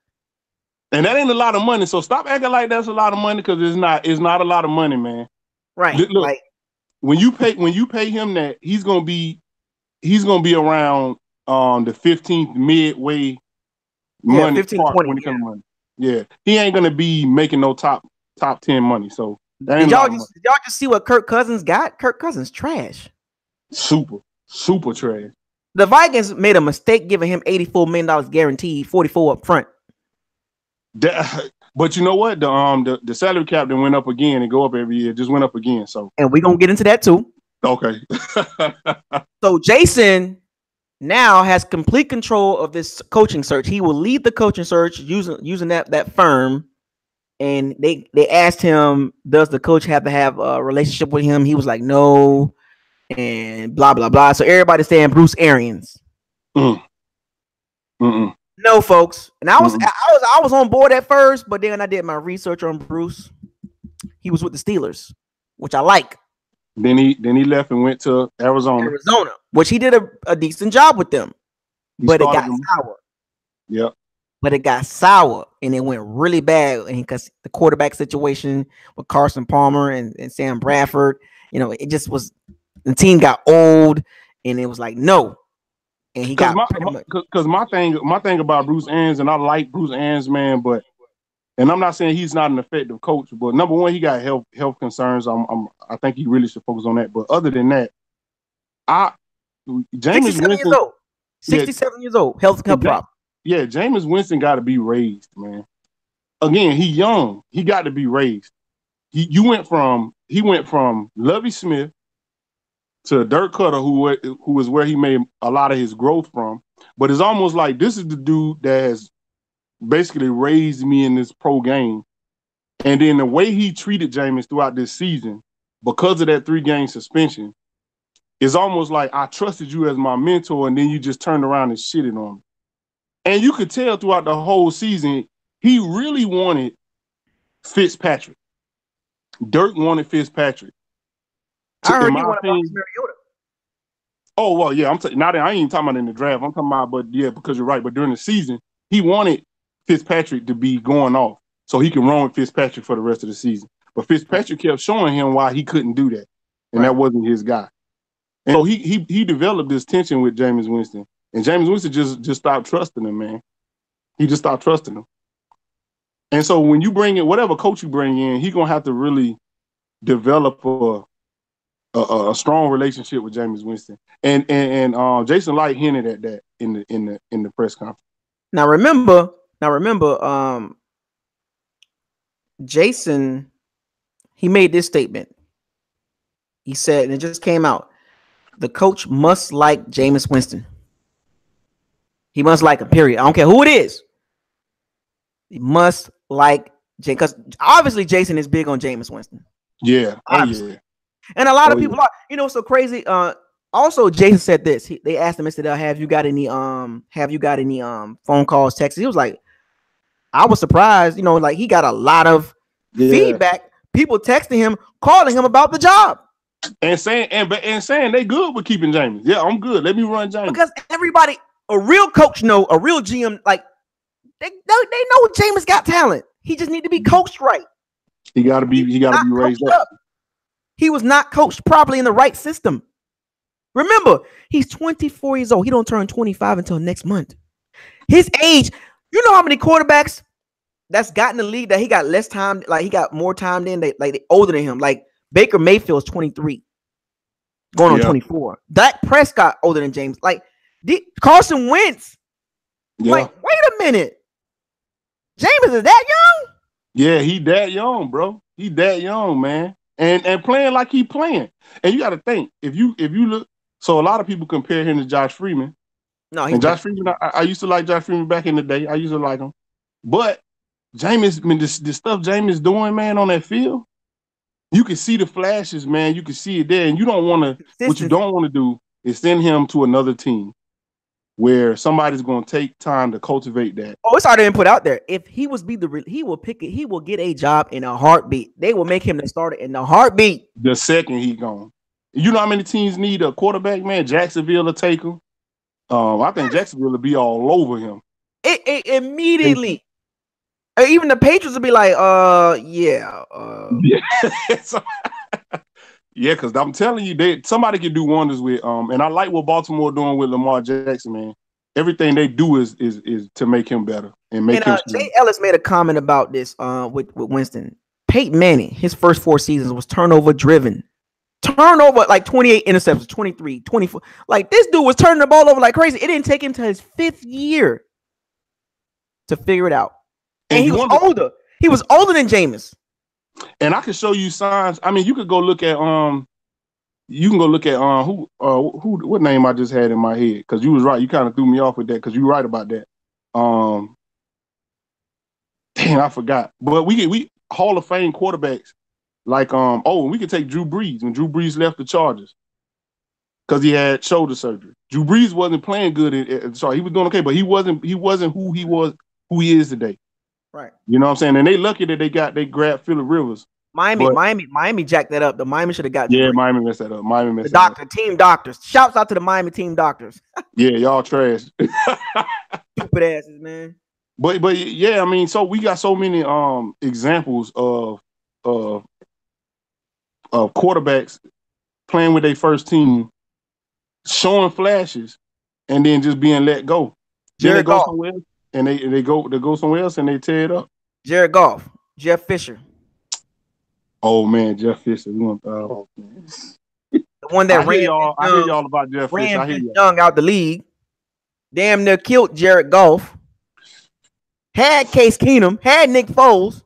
And that ain't a lot of money. So stop acting like that's a lot of money because it's not a lot of money, man. Right. Look, when you pay him that, he's gonna be around the 15th midway money 15, part 20, when it comes to money. Yeah. He ain't gonna be making no top 10 money. So did y'all just see what Kirk Cousins got? Kirk Cousins trash. Super trash. The Vikings made a mistake giving him $84 million guaranteed, 44 up front. But you know what? The salary cap that went up again and go up every year, just went up again. So and we're gonna get into that too. Okay. So Jason now has complete control of this coaching search. He will lead the coaching search using that firm. And they asked him, does the coach have to have a relationship with him? He was like, no, and blah, blah, blah. So everybody's saying Bruce Arians. Mm-mm. No, folks. And I was Mm-mm. I was on board at first, but then I did my research on Bruce. He was with the Steelers, which I like. Then he left and went to Arizona. Arizona, which he did a decent job with them, He but it started got them. sour. Yep. But it got sour, and it went really bad. And because the quarterback situation with Carson Palmer and Sam Bradford, it just was. The team got old, and it was like no. And he got because my thing about Bruce Arians, and I like Bruce Arians, man, but and I'm not saying he's not an effective coach, but number one, he got health concerns. I think he really should focus on that. But other than that, Jameis 67 Winston, years old. 67 years old. Health problem. Yeah, Jameis Winston got to be raised, man. Again, he young. He got to be raised. He went from Lovie Smith to Dirk Cutter, who is where he made a lot of his growth from. But it's almost like this is the dude that has basically raised me in this pro game. And then the way he treated Jameis throughout this season, because of that 3-game suspension, it's almost like I trusted you as my mentor, and then you just turned around and shitted on me. And you could tell throughout the whole season, he really wanted Fitzpatrick. Dirk wanted Fitzpatrick. I heard he wanted Marcus Mariota. Oh, well, yeah. I ain't even talking about in the draft. I'm talking about, but yeah, because you're right. But during the season, he wanted Fitzpatrick to be going off so he can run with Fitzpatrick for the rest of the season. But Fitzpatrick kept showing him why he couldn't do that. And that wasn't his guy. And so he developed this tension with Jameis Winston. And Jameis Winston just stopped trusting him, man. He just stopped trusting him. And so when you bring in whatever coach you bring in, he's gonna have to really develop a strong relationship with Jameis Winston. And Jason Light hinted at that in the press conference. Now remember, Jason, he made this statement. He said, and it just came out, the coach must like Jameis Winston. He must like him, period. I don't care who it is. He must like Jameis, because obviously Jason is big on Jameis Winston. Yeah. Obviously. Yeah. And a lot of people are, it's so crazy. Also, Jason said this. They asked him, they said, have you got any phone calls, texts? He was like, I was surprised, like he got a lot of feedback, people texting him, calling him about the job. And saying they good with keeping Jameis. Yeah, I'm good. Let me run Jameis. Because everybody, a real coach know, a real GM, like they know Jameis got talent. He just need to be coached right. He gotta be raised up. He was not coached properly in the right system. Remember, he's 24 years old. He don't turn 25 until next month. His age, you know how many quarterbacks that's got in the league that he got less time, like he got more time than they older than him. Like Baker Mayfield's 23, going on 24. Dak Prescott older than James. Like Carson Wentz. Yeah. Like, wait a minute. Jameis is that young? Yeah, he that young, bro. He that young, man. And playing like he playing. And you got to think, if you look, so a lot of people compare him to Josh Freeman. No, and Josh Freeman, I used to like Josh Freeman back in the day. I used to like him. But Jameis, the stuff Jameis doing, man, on that field, you can see the flashes, man. You can see it there. And you don't want to, what you don't want to do is send him to another team where somebody's going to take time to cultivate that. Oh, it's already been put out there. If he was he will pick it. He will get a job in a heartbeat. They will make him the starter in a heartbeat. The second he gone. You know how many teams need a quarterback, man? Jacksonville will take him. I think Jacksonville will be all over him. It immediately. Even the Patriots will be like, yeah. Yeah, because I'm telling you, somebody can do wonders with and I like what Baltimore doing with Lamar Jackson, man. Everything they do is to make him better and make him. Jay Ellis made a comment about this with Winston. Peyton Manning, his first 4 seasons was turnover driven. Turnover, like 28 interceptions, 23, 24. Like this dude was turning the ball over like crazy. It didn't take him to his 5th year to figure it out. And he was older. He was older than Jameis. And I can show you signs. I mean, you could go look at what name I just had in my head, because you was right. You kind of threw me off with that because you were right about that. Dang, I forgot. But we Hall of Fame quarterbacks like we could take Drew Brees when Drew Brees left the Chargers. because he had shoulder surgery. Drew Brees wasn't playing good. Sorry, he was doing okay, but he wasn't who he is today. Right. You know what I'm saying? And they lucky that they grabbed Phillip Rivers. Miami jacked that up. The Miami should have got Drew Brees. Miami messed that up. Team doctors. Shouts out to the Miami team doctors. Yeah, y'all trash. Stupid asses, man. But yeah, I mean, so we got so many examples of quarterbacks playing with their first team, showing flashes, and then just being let go. Then they go somewhere else, and they go somewhere else and they tear it up. Jared Goff, Jeff Fisher. Oh man, Jeff Fisher. The one that I hear y'all about Jeff Fisher. I hear Young out the league. Damn near killed Jared Goff. Had Case Keenum. Had Nick Foles.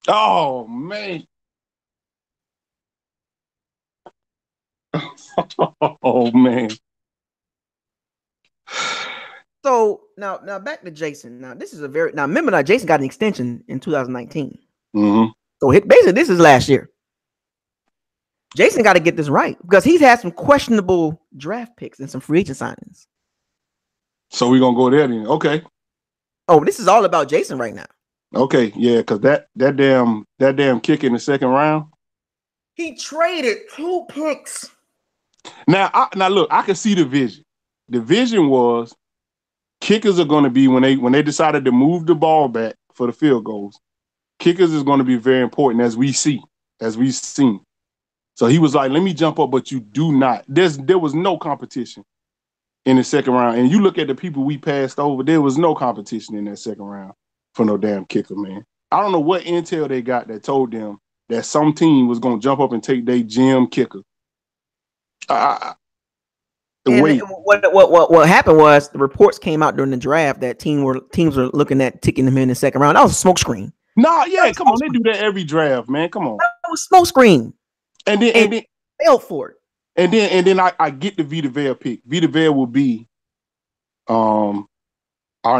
Oh man. Oh man. So now back to Jason. Now this is remember now Jason got an extension in 2019. Mm-hmm. So basically this is last year. Jason got to get this right because he's had some questionable draft picks and some free agent signings. So we're gonna go there then. Okay. Oh, this is all about Jason right now. Okay, yeah, because that damn kick in the second round. He traded 2 picks. Now look, I can see the vision. The vision was kickers are going to be when they decided to move the ball back for the field goals. Kickers is going to be very important as we've seen. So he was like, "Let me jump up," but you do not. There was no competition in the second round, and you look at the people we passed over. There was no competition in that second round for no damn kicker, man. I don't know what intel they got that told them that some team was going to jump up and take their gym kicker. Wait. What happened was the reports came out during the draft that teams were looking at ticking him in the second round. That was a smoke screen. Nah, yeah, come on. They do that every draft, man. Come on. That was smoke screen. And then failed for it. And then I get the Vita Vea pick. Vita Vea will be our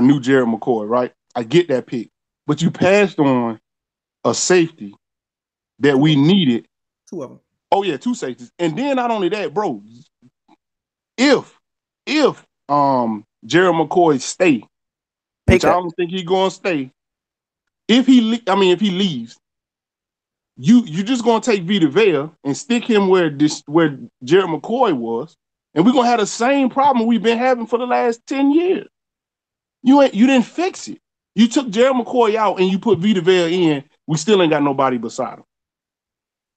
new Jared McCoy, right? I get that pick. But you passed on a safety that we needed. 2 of them. Oh, yeah, 2 safeties. And then not only that, bro, if Jared McCoy stay, which I don't think he's going to stay, if he leaves, you just going to take Vita Vea and stick him where Jared McCoy was, and we're going to have the same problem we've been having for the last 10 years. You didn't fix it. You took Jared McCoy out and you put Vita Vea in. We still ain't got nobody beside him.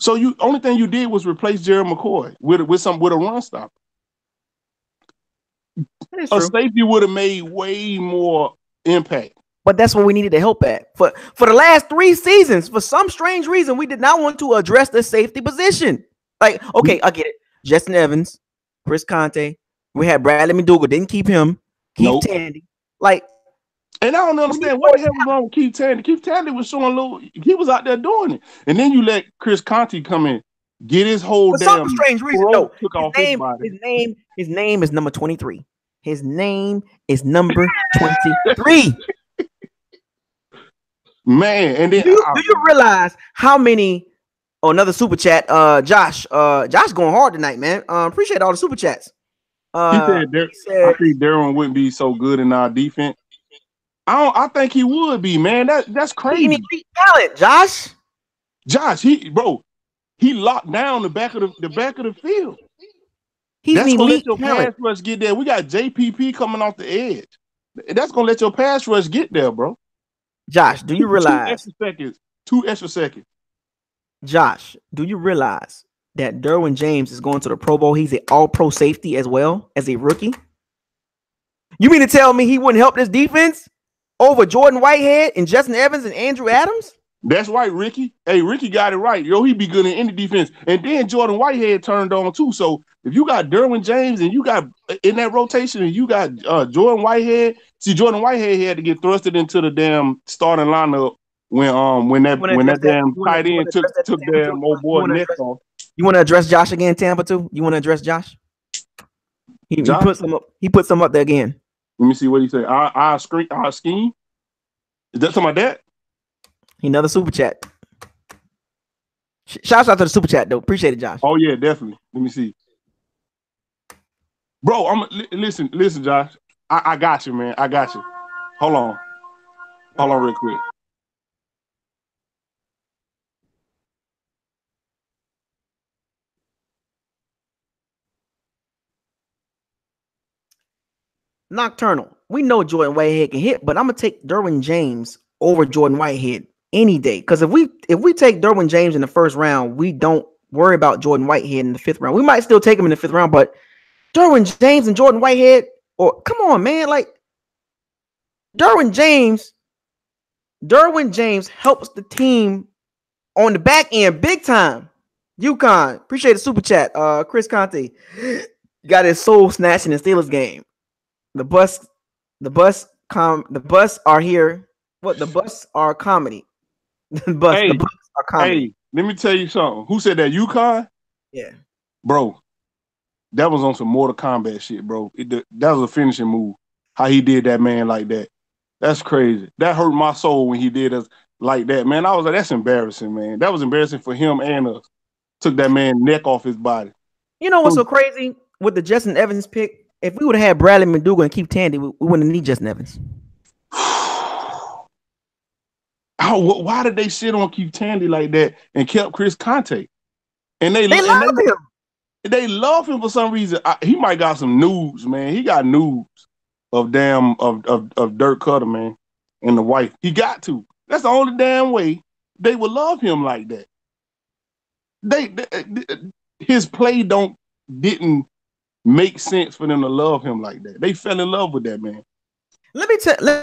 So only thing you did was replace Jared McCoy with a run stopper. A safety would have made way more impact. But that's what we needed to help at. For the last 3 seasons, for some strange reason, we did not want to address the safety position. Like, okay, I get it. Justin Evans, Chris Conte, we had Bradley McDougal, didn't keep him. Keith Tandy. Like, and I don't understand what the hell was wrong with Keith Tandy. Keith Tandy was showing he was out there doing it. And then you let Chris Conte come in, get his whole for damn some strange reason. No, his name is number 23. His name is number 23. Man, and then do you realize how many? Oh, another super chat. Josh going hard tonight, man. Appreciate all the super chats. He said, I think Darren wouldn't be so good in our defense. I think he would be, man. That's crazy. He needs talent, Josh. Josh, he locked down the back of the field. That's gonna let your pass rush get there. We got JPP coming off the edge. That's gonna let your pass rush get there, bro. Josh, do you realize 2 extra seconds? Josh, do you realize that Derwin James is going to the Pro Bowl? He's an all-pro safety as well as a rookie. You mean to tell me he wouldn't help this defense over Jordan Whitehead and Justin Evans and Andrew Adams? That's right, Ricky. Hey, Ricky got it right. Yo, he'd be good in any defense. And then Jordan Whitehead turned on too. So if you got Derwin James and you got in that rotation and you got Jordan Whitehead, see, Jordan Whitehead had to get thrusted into the damn starting lineup when that damn tight end took damn old boy neck off. You want to address Josh again, Tampa too? You want to address Josh? He put some up. He put some up there again. Let me see what he said. Our scheme. Is that something like that? Another super chat. Shouts out to the super chat though. Appreciate it, Josh. Oh yeah, definitely. Let me see. Bro, listen, Josh. I got you, man. I got you. Hold on. Hold on real quick. Nocturnal. We know Jordan Whitehead can hit, but I'm gonna take Derwin James over Jordan Whitehead any day. Because if we take Derwin James in the first round, we don't worry about Jordan Whitehead in the fifth round. We might still take him in the fifth round, but Derwin James and Jordan Whitehead, or come on, man, like Derwin James, Derwin James helps the team on the back end big time. UConn, appreciate the super chat. Chris Conte got his soul snatched in the Steelers game. The bus are here. What the bus are comedy. The bus are comedy. Hey, let me tell you something. Who said that? UConn? Yeah. Bro, that was on some Mortal Kombat shit, bro. That was a finishing move. How he did that man like that. That's crazy. That hurt my soul when he did us like that, man. I was like, that's embarrassing, man. That was embarrassing for him and us. Took that man's neck off his body. You know what's so crazy with the Justin Evans pick? If we would have had Bradley McDougal and Keith Tandy, we wouldn't need Justin Evans. Why did they sit on Keith Tandy like that and kept Chris Conte? And they love him. They love him for some reason. He might got some news, man. He got news of Dirk Cutter, man, and the wife. He got to. That's the only damn way they would love him like that. His play didn't make sense for them to love him like that. They fell in love with that man. Let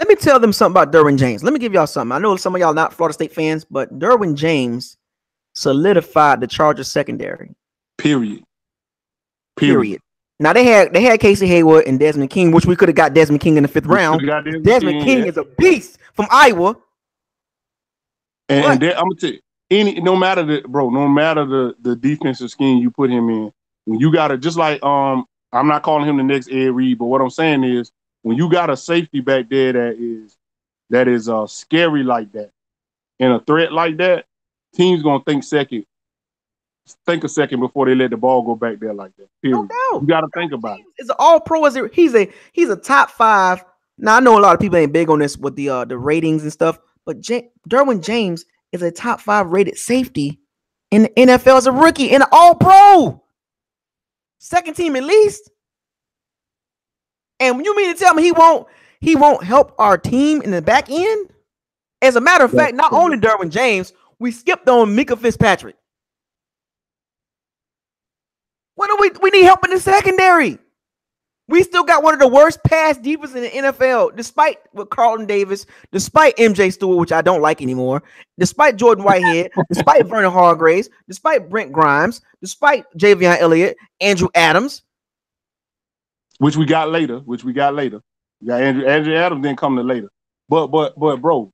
me tell them something about Derwin James. Let me give y'all something. I know some of y'all not Florida State fans, but Derwin James solidified the Chargers secondary. Period. Now they had Casey Hayward and Desmond King, which we could have got Desmond King in the fifth round. Desmond King is a beast from Iowa. And I'm gonna tell you, no matter the defensive scheme you put him in, when you got just like I'm not calling him the next Ed Reed, but what I'm saying is when you got a safety back there that is scary like that and a threat like that, teams gonna think a second before they let the ball go back there like that. Period. No doubt. You got to think about it. It's an all-pro. He's a top 5. Now I know a lot of people ain't big on this with the ratings and stuff, but Derwin James is a top 5 rated safety in the NFL as a rookie in an all-pro. Second team at least. And you mean to tell me he won't help our team in the back end? As a matter of fact, not only Derwin James, we skipped on Minkah Fitzpatrick. What do we need help in the secondary? We still got one of the worst pass defenses in the NFL, despite with Carlton Davis, despite MJ Stewart, which I don't like anymore, despite Jordan Whitehead, despite Vernon Hargreaves, despite Brent Grimes, despite Javion Elliott, Andrew Adams. Which we got later. We got Andrew Adams didn't come to later. But bro,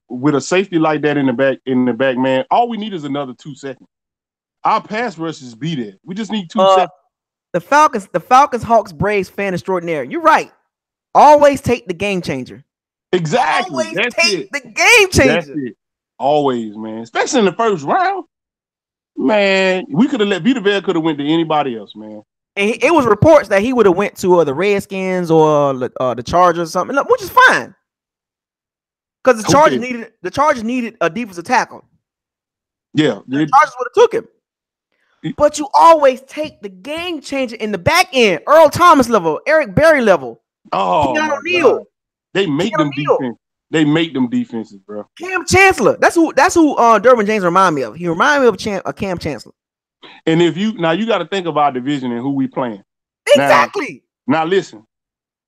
with a safety like that in the back, man, all we need is another 2 seconds. Our pass rushes be there. We just need 2 seconds. The Falcons, Hawks, Braves fan extraordinaire. You're right. Always take the game changer. Exactly. Always take the game changer. That's it. Always, man. Especially in the first round. Man, we could have let Vita Vea could have went to anybody else, man. And it was reports that he would have went to the Redskins or the Chargers or something, which is fine. Because the Chargers needed a defensive tackle. Yeah. The Chargers would have took him. But you always take the game changer in the back end. Earl Thomas level, Eric Berry level. Oh, Keanu Neal. They make them defense. They make them defenses, bro. Cam Chancellor. That's who Derwin James remind me of. He remind me of Cam Chancellor. And you got to think of our division and who we playing. Exactly. Now listen,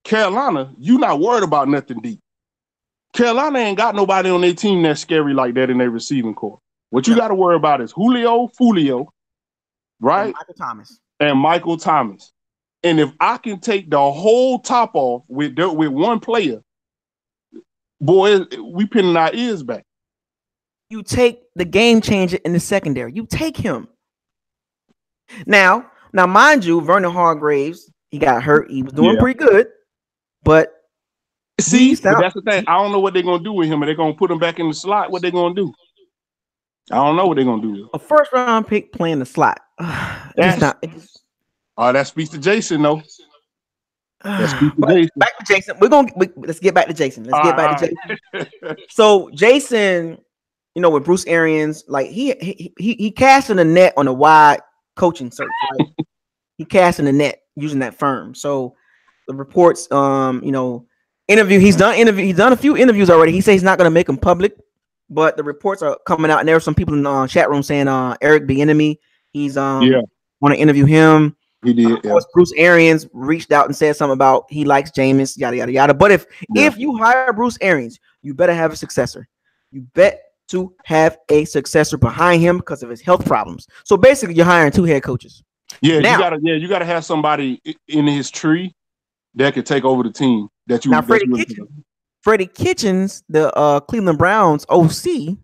Carolina, you not worried about nothing deep. Carolina ain't got nobody on their team that's scary like that in their receiving corps. What you got to worry about is Fulio, right? And Michael Thomas. And if I can take the whole top off with one player, boy, we pinning our ears back. You take the game changer in the secondary. You take him. Now, mind you, Vernon Hargreaves, he got hurt. He was doing pretty good. But that's the thing. I don't know what they're going to do with him. Are they going to put him back in the slot? What they going to do? I don't know what they're going to do. A first-round pick playing the slot. That speaks to Jason, though. Let's speak to But Jason. back to Jason. Let's get back to Jason. Let's get back to Jason. Right. So Jason, with Bruce Arians, like he casting the net on a wide coaching search, right? He casting the net using that firm. So the reports, interview. He's done a few interviews already. He says he's not going to make them public, but the reports are coming out, and there are some people in the chat room saying Eric Bieniemy, he's want to interview him. He did. Of course, Bruce Arians reached out and said something about he likes Jameis, yada yada yada. But if you hire Bruce Arians, you better have a successor. You bet to have a successor behind him because of his health problems. So basically, you're hiring 2 head coaches. Yeah, you gotta have somebody in his tree that could take over the team. Now, Freddie Kitchens, the Cleveland Browns OC,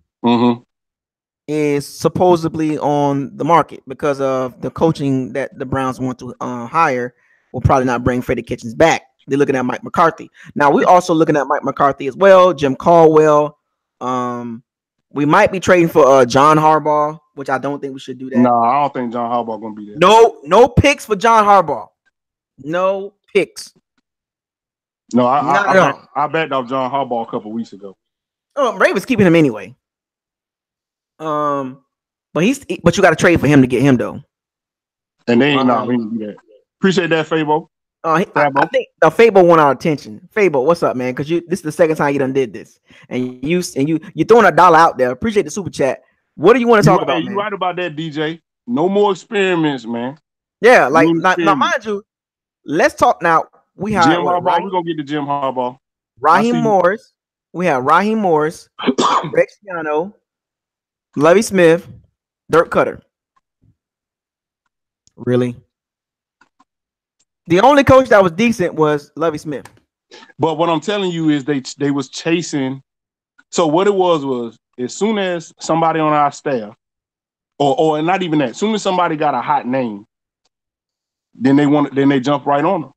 is supposedly on the market because of the coaching that the Browns want to hire. Will probably not bring Freddie Kitchens back. They're looking at Mike McCarthy. Now, we're also looking at Mike McCarthy as well, Jim Caldwell. We might be trading for John Harbaugh, which I don't think we should do that. No, I don't think John Harbaugh going to be there. No picks for John Harbaugh. No picks. No, I backed off John Harbaugh a couple weeks ago. Oh, Ravens keeping him anyway. But you got to trade for him to get him though. And they ain't we didn't do that. Appreciate that, Fabo. I think Fabo want our attention. Fabo, what's up, man? Because this is the second time you done did this, and you throwing $1 out there. Appreciate the super chat. What do you want to talk about? You right about that, DJ. No more experiments, man. Yeah, like now, mind you, let's talk now. We have Jim Harbaugh. We're gonna get to Jim Harbaugh. Raheem Morris. We have Raheem Morris, Rex Piano, Lovie Smith, Dirk Cutter. Really? The only coach that was decent was Lovie Smith. But what I'm telling you is they was chasing. So what it was as soon as somebody on our staff, or not even that, as soon as somebody got a hot name, then they jump right on them.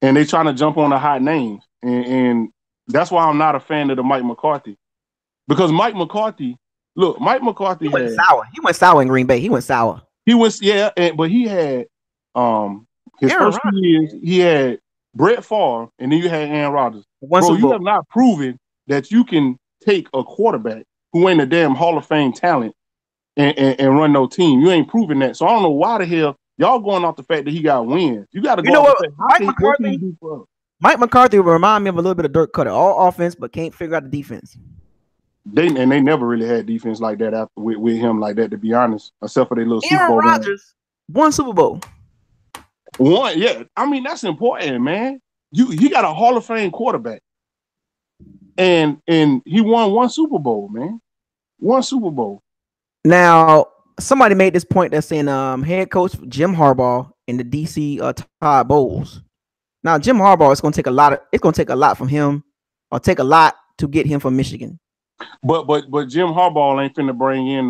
And they trying to jump on a hot name. And that's why I'm not a fan of the Mike McCarthy. Because Mike McCarthy he went sour. He went sour in Green Bay. He went sour. But he had his first 2 years, he had Brett Favre, and then you had Aaron Rodgers. You have not proven that you can take a quarterback who ain't a damn Hall of Fame talent and run no team. You ain't proven that. So I don't know why the hell y'all going off the fact that he got wins. You got to go. You know what? Mike McCarthy remind me of a little bit of Dirk Cutter, all offense, but can't figure out the defense. They never really had defense like that with him like that, to be honest, except for their little Super Bowl. Aaron Rodgers won Super Bowl. One, yeah. I mean, that's important, man. He got a Hall of Fame quarterback. And he won 1 Super Bowl, man. 1 Super Bowl. Now, somebody made this point that's saying head coach Jim Harbaugh in the DC Todd Bowles. Now, Jim Harbaugh is going to take a lot from him, or take a lot to get him from Michigan. But Jim Harbaugh ain't finna bring in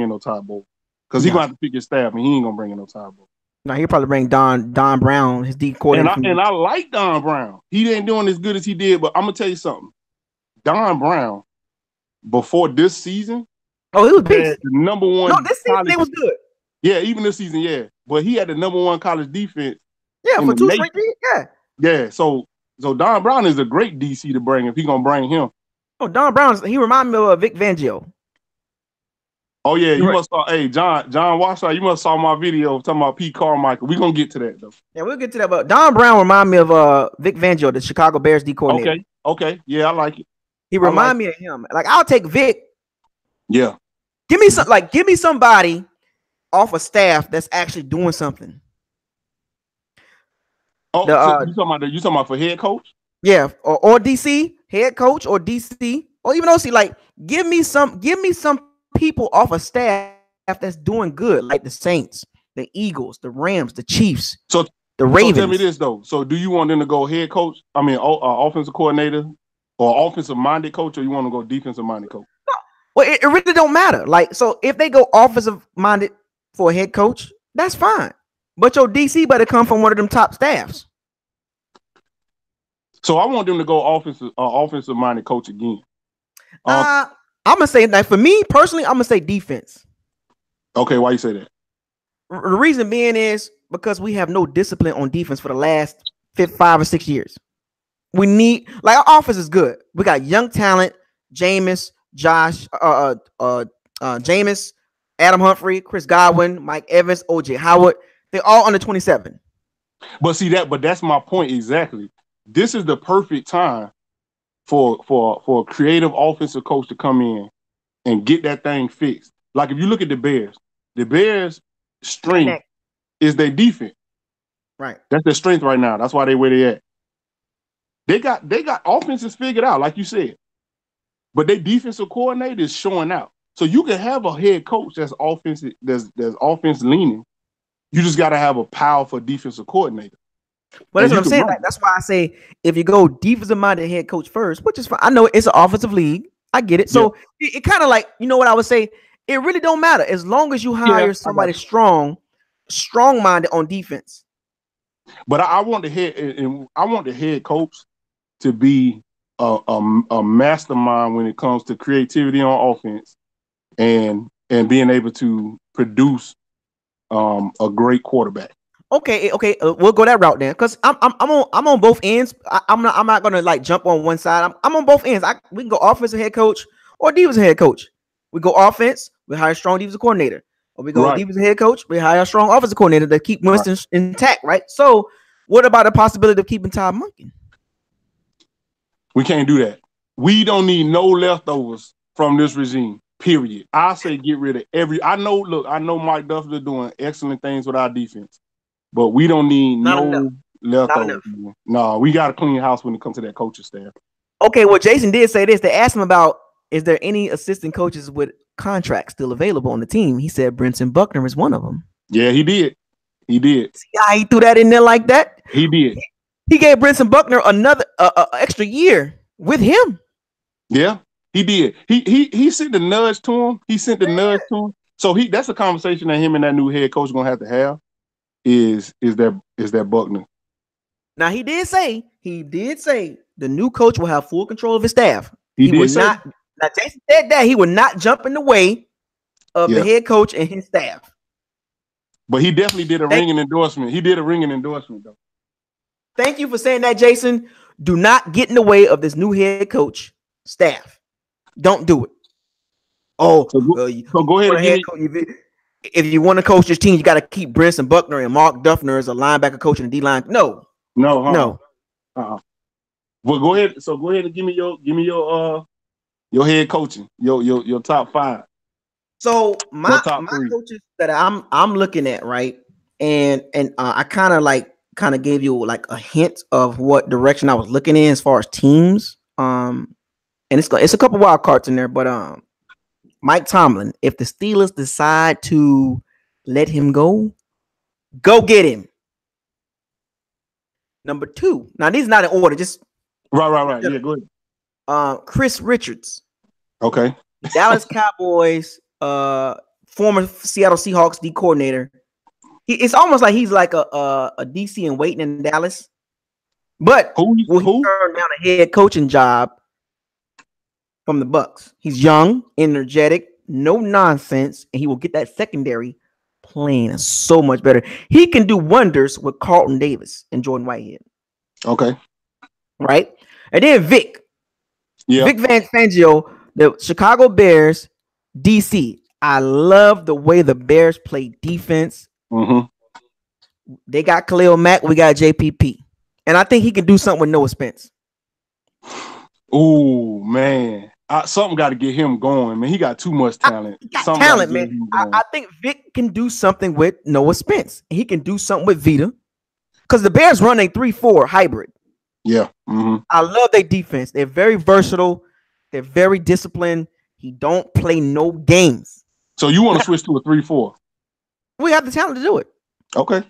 no Todd Bowles. Because he's gonna have to pick his staff, and he ain't gonna bring in no Todd Bowles. Now he'll probably bring Don Brown, his D coordinator. And I like Don Brown. He ain't doing as good as he did, but I'm gonna tell you something. Don Brown, before this season, he was big. The number one. No, this season he was good. Yeah, even this season, yeah. But he had the number 1 college defense. Yeah, for 2 straight years. Yeah. Yeah. So Don Brown is a great DC to bring if he gonna bring him. Oh, Don Brown, he reminds me of Vic Fangio. Oh yeah, you must saw. Hey, John Washout, you must saw my video talking about Pete Carmichael. We're gonna get to that though. Yeah, we'll get to that. But Don Brown remind me of Vic Fangio, the Chicago Bears D coordinator. Okay, yeah, I like it. He remind me of him. Like, I'll take Vic. Yeah. Give me somebody off a staff that's actually doing something. Oh, you talking about for head coach? Yeah, or DC head coach, or DC, or even OC. Like, give me some people off a staff that's doing good, like the Saints, the Eagles, the Rams, the Chiefs, the Ravens. So tell me this though. So do you want them to go head coach? I mean, offensive coordinator, or offensive minded coach, or you want to go defensive minded coach? No. Well, it really don't matter. Like, so if they go offensive minded for a head coach, that's fine. But your DC better come from one of them top staffs. So I want them to go offensive minded coach again. I'm gonna say that for me personally, I'm gonna say defense. Okay, why you say that? The reason being is because we have no discipline on defense for the last 5 or 6 years. We need, like, our offense is good. We got young talent, Jameis, Jameis, Adam Humphrey, Chris Godwin, Mike Evans, OJ Howard. They're all under 27. But that's my point exactly. This is the perfect time for a creative offensive coach to come in and get that thing fixed. Like if you look at the Bears' strength is their defense. Right. That's their strength right now. That's why they where they at. They got offenses figured out, like you said. But their defensive coordinator is showing out. So you can have a head coach that's offensive, that's offense leaning. You just got to have a powerful defensive coordinator. But that's what I'm saying. Like, that's why I say if you go defensive minded head coach first, which is fine. I know it's an offensive league. I get it. So it kind of like, you know what I would say? It really don't matter as long as you hire somebody strong minded on defense. But I want the head coach to be a mastermind when it comes to creativity on offense and being able to produce a great quarterback. Okay, we'll go that route then, because I'm on both ends. I'm not gonna like jump on one side. I'm on both ends. We can go offensive head coach or defensive head coach. We go offense, we hire a strong defensive coordinator, or we go defensive head coach, we hire a strong offensive coordinator to keep Winston intact, right? So, what about the possibility of keeping Todd Monken? We can't do that. We don't need no leftovers from this regime. Period. I say get rid of I know Mike Duffler doing excellent things with our defense, but we don't need no leftovers. No, we got a clean house when it comes to that coaching staff. Okay, well, Jason did say this. They asked him about, is there any assistant coaches with contracts still available on the team? He said Brenton Buckner is one of them. Yeah, he did. See how he threw that in there like that? He did. He gave Brenton Buckner another extra year with him. Yeah. He did. He sent the nudge to him. So that's a conversation that him and that new head coach are gonna have to have. Is that Buckner? Now he did say the new coach will have full control of his staff. He would not. Now Jason said that he would not jump in the way of the head coach and his staff. But he definitely did a ringing endorsement. He did a ringing endorsement though. Thank you for saying that, Jason. Do not get in the way of this new head coach staff. Don't do it. So go ahead. If you want to coach this team, you got to keep Brenton Buckner and Mark Duffner as a linebacker coach in the D-line. No. Well, go ahead. So go ahead and give me your head coaching, your top 5. So my coaches that I'm looking at, right, and I kind of gave you like a hint of what direction I was looking in as far as teams. And it's a couple wild cards in there, but Mike Tomlin, if the Steelers decide to let him go get him. Number 2. Now these are not in order, just right. Yeah, go ahead. Chris Richards. Okay. Dallas Cowboys, former Seattle Seahawks D coordinator. It's almost like he's like a DC in waiting in Dallas. But he turned down a head coaching job from the Bucs. He's young, energetic, no nonsense, and he will get that secondary playing so much better. He can do wonders with Carlton Davis and Jordan Whitehead. Okay. Right? And then Vic. Yeah. Vic Fangio, the Chicago Bears, DC. I love the way the Bears play defense. Mm-hmm. They got Khalil Mack. We got JPP. And I think he can do something with Noah Spence. Oh, man. Something got to get him going, man. He got too much talent. Man. I think Vic can do something with Noah Spence. He can do something with Vita. Because the Bears run a 3-4 hybrid. Yeah. Mm-hmm. I love their defense. They're very versatile. They're very disciplined. He don't play no games. So you want to switch to a 3-4? We have the talent to do it. Okay.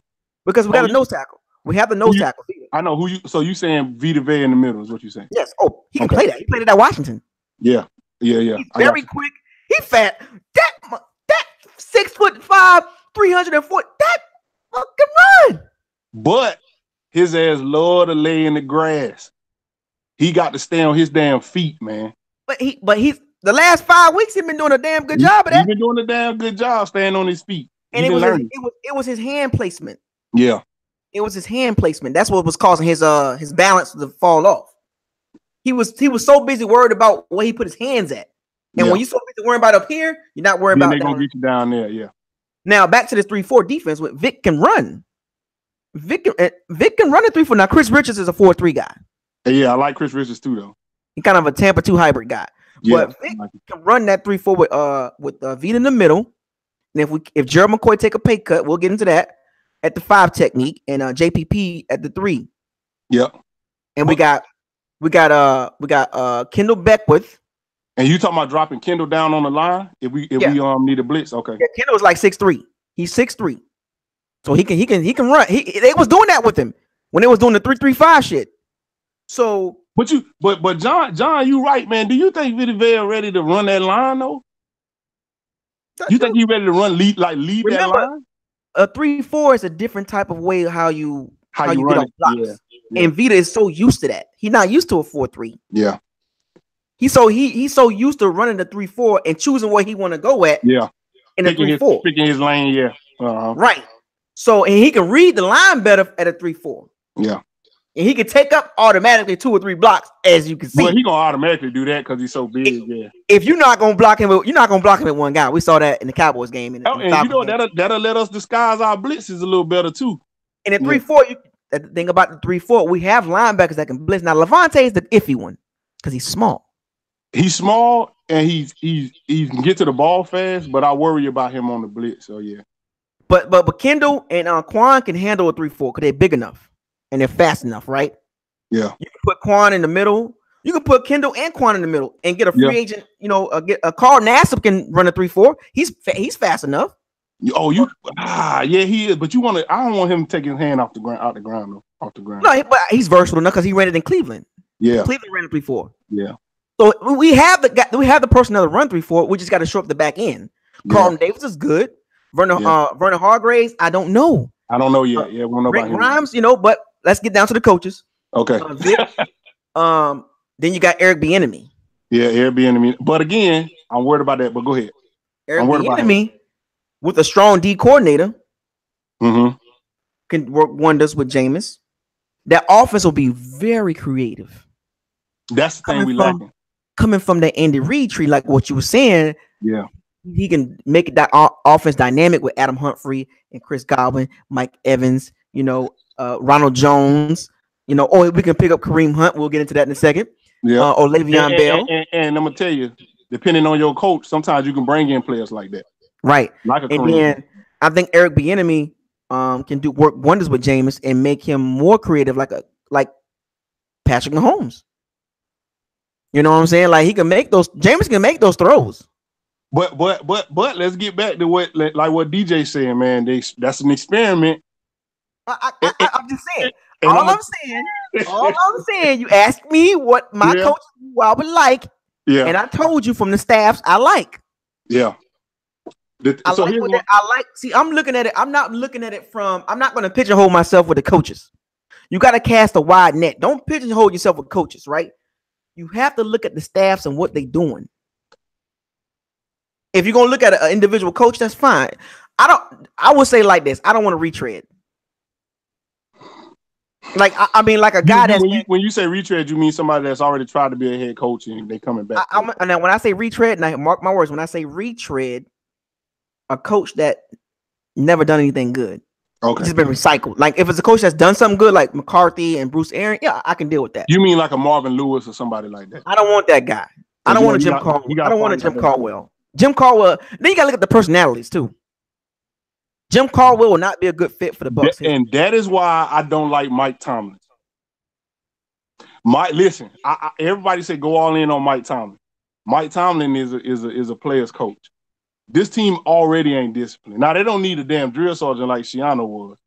Because we got a nose tackle. We have the nose tackle. I know who you. So you saying Vita Vea in the middle is what you're saying? Yes. Oh, he can play that. He played it at Washington. Yeah. He's very quick. He fat. That 6'5", 340. That fucking run. But his ass love to lay in the grass. He got to stay on his damn feet, man. But he's the last 5 weeks he's been doing a damn good job of that. He's been doing a damn good job staying on his feet. And it was his hand placement. Yeah. It was his hand placement. That's what was causing his balance to fall off. He was so busy worried about where he put his hands at. And when you're so busy worrying about up here, you're not worrying about they're gonna get you down there. Yeah. Now back to this 3-4 defense with Vic can run. Vic can run a 3-4. Now Chris Richards is a 4-3 guy. Yeah, I like Chris Richards too, though. He's kind of a Tampa 2 hybrid guy. Yeah, but Vic can run that 3-4 with Vita in the middle. And if Gerald McCoy take a pay cut, we'll get into that at the 5 technique, and JPP at the 3. Yep. And we got Kendall Beckwith. And you talking about dropping Kendall down on the line if we need a blitz? Okay. Yeah, Kendall is like 6'3". He's 6'3", so he can run. They was doing that with him when they was doing the 3-3-5 shit. So, but John, you right, man. Do you think Vita Vea ready to run that line though? You think he ready to run lead that line? A 3-4 is a different type of way how you run get off blocks. Yeah. And Vita is so used to that. He's not used to a 4-3. Yeah. He's so used to running the 3-4 and choosing where he want to go at. Yeah. In the 3-4. Picking his lane, yeah. Right. So, and he can read the line better at a 3-4. Yeah. And he can take up automatically 2 or 3 blocks, as you can see. Well, he gonna automatically do that because he's so big. Yeah. If you're not gonna block him, you're not gonna block him at one guy. We saw that in the Cowboys game. And you know that'll let us disguise our blitzes a little better too. And at 3-4, the thing about the 3-4, we have linebackers that can blitz. Now Levante is the iffy one because he's small. He's small and he can get to the ball fast, but I worry about him on the blitz. So yeah. But Kendall and Quan can handle a 3-4 because they're big enough and they're fast enough, right? Yeah. You can put Quan in the middle. You can put Kendall and Quan in the middle and get a free agent. Get a Carl Nassib can run a 3-4. He's fast enough. Yeah, he is. But I don't want him to take his hand off the ground. No, but he's versatile enough because he ran it in Cleveland. Yeah, Cleveland ran a 3-4. Yeah. So we have the personnel to run 3-4. We just got to show up the back end. Carlton Davis is good. Vernon Hargraves, I don't know. I don't know yet. Yeah, we don't know Rick about him. Grimes, but let's get down to the coaches. Okay. Then you got Eric Bieniemy. Yeah, Eric Bieniemy. But again, I'm worried about that. But go ahead. Eric Bieniemy, with a strong D coordinator, can work wonders with Jameis. That offense will be very creative. That's the thing we lacking. Coming from the Andy Reid tree, like what you were saying. Yeah. He can make that offense dynamic with Adam Humphrey and Chris Godwin, Mike Evans, Ronald Jones, or we can pick up Kareem Hunt. We'll get into that in a second. Yeah. Or Le'Veon Bell. And I'm going to tell you, depending on your coach, sometimes you can bring in players like that. Right. Like a Kareem. And then I think Eric Bieniemy can work wonders with Jameis and make him more creative, like Patrick Mahomes. You know what I'm saying? Like Jameis can make those throws. But let's get back to what DJ saying, man. That's an experiment. I'm just saying. All I'm saying, you asked me what my coach who I would like, and I told you from the staffs I like. Yeah. I'm looking at it. I'm not looking at it from. I'm not going to pigeonhole myself with the coaches. You got to cast a wide net. Don't pigeonhole yourself with coaches, right? You have to look at the staffs and what they're doing. If you're gonna look at an individual coach, that's fine. I would say like this. I don't want to retread. Like I mean, like a guy when you say retread, you mean somebody that's already tried to be a head coach and they coming back. Now, when I say retread, now mark my words. When I say retread, a coach that never done anything good. Okay, just been recycled. Like if it's a coach that's done something good, like McCarthy and Bruce Aaron, yeah, I can deal with that. You mean like a Marvin Lewis or somebody like that? I don't want that guy. I don't want a Jim Caldwell. I don't want a Jim Caldwell. Jim Caldwell. Then you gotta look at the personalities too. Jim Caldwell will not be a good fit for the Bucs. And that is why I don't like Mike Tomlin. Listen, everybody say go all in on Mike Tomlin. Mike Tomlin is a player's coach. This team already ain't disciplined. Now they don't need a damn drill sergeant like Shiano was,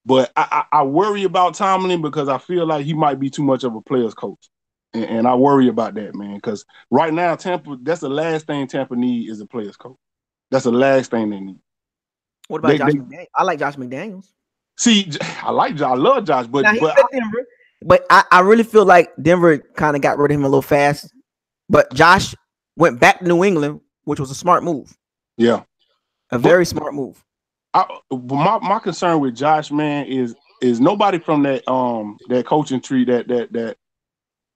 but I worry about Tomlin because I feel like he might be too much of a player's coach, and I worry about that, man. Because right now Tampa, that's the last thing Tampa need is a player's coach. That's the last thing they need. What about Josh McDaniels? I like Josh McDaniels. See, I love Josh, but Denver. But I really feel like Denver kind of got rid of him a little fast. But Josh went back to New England, which was a smart move. Yeah. A very smart move. My concern with Josh, man, is nobody from that coaching tree that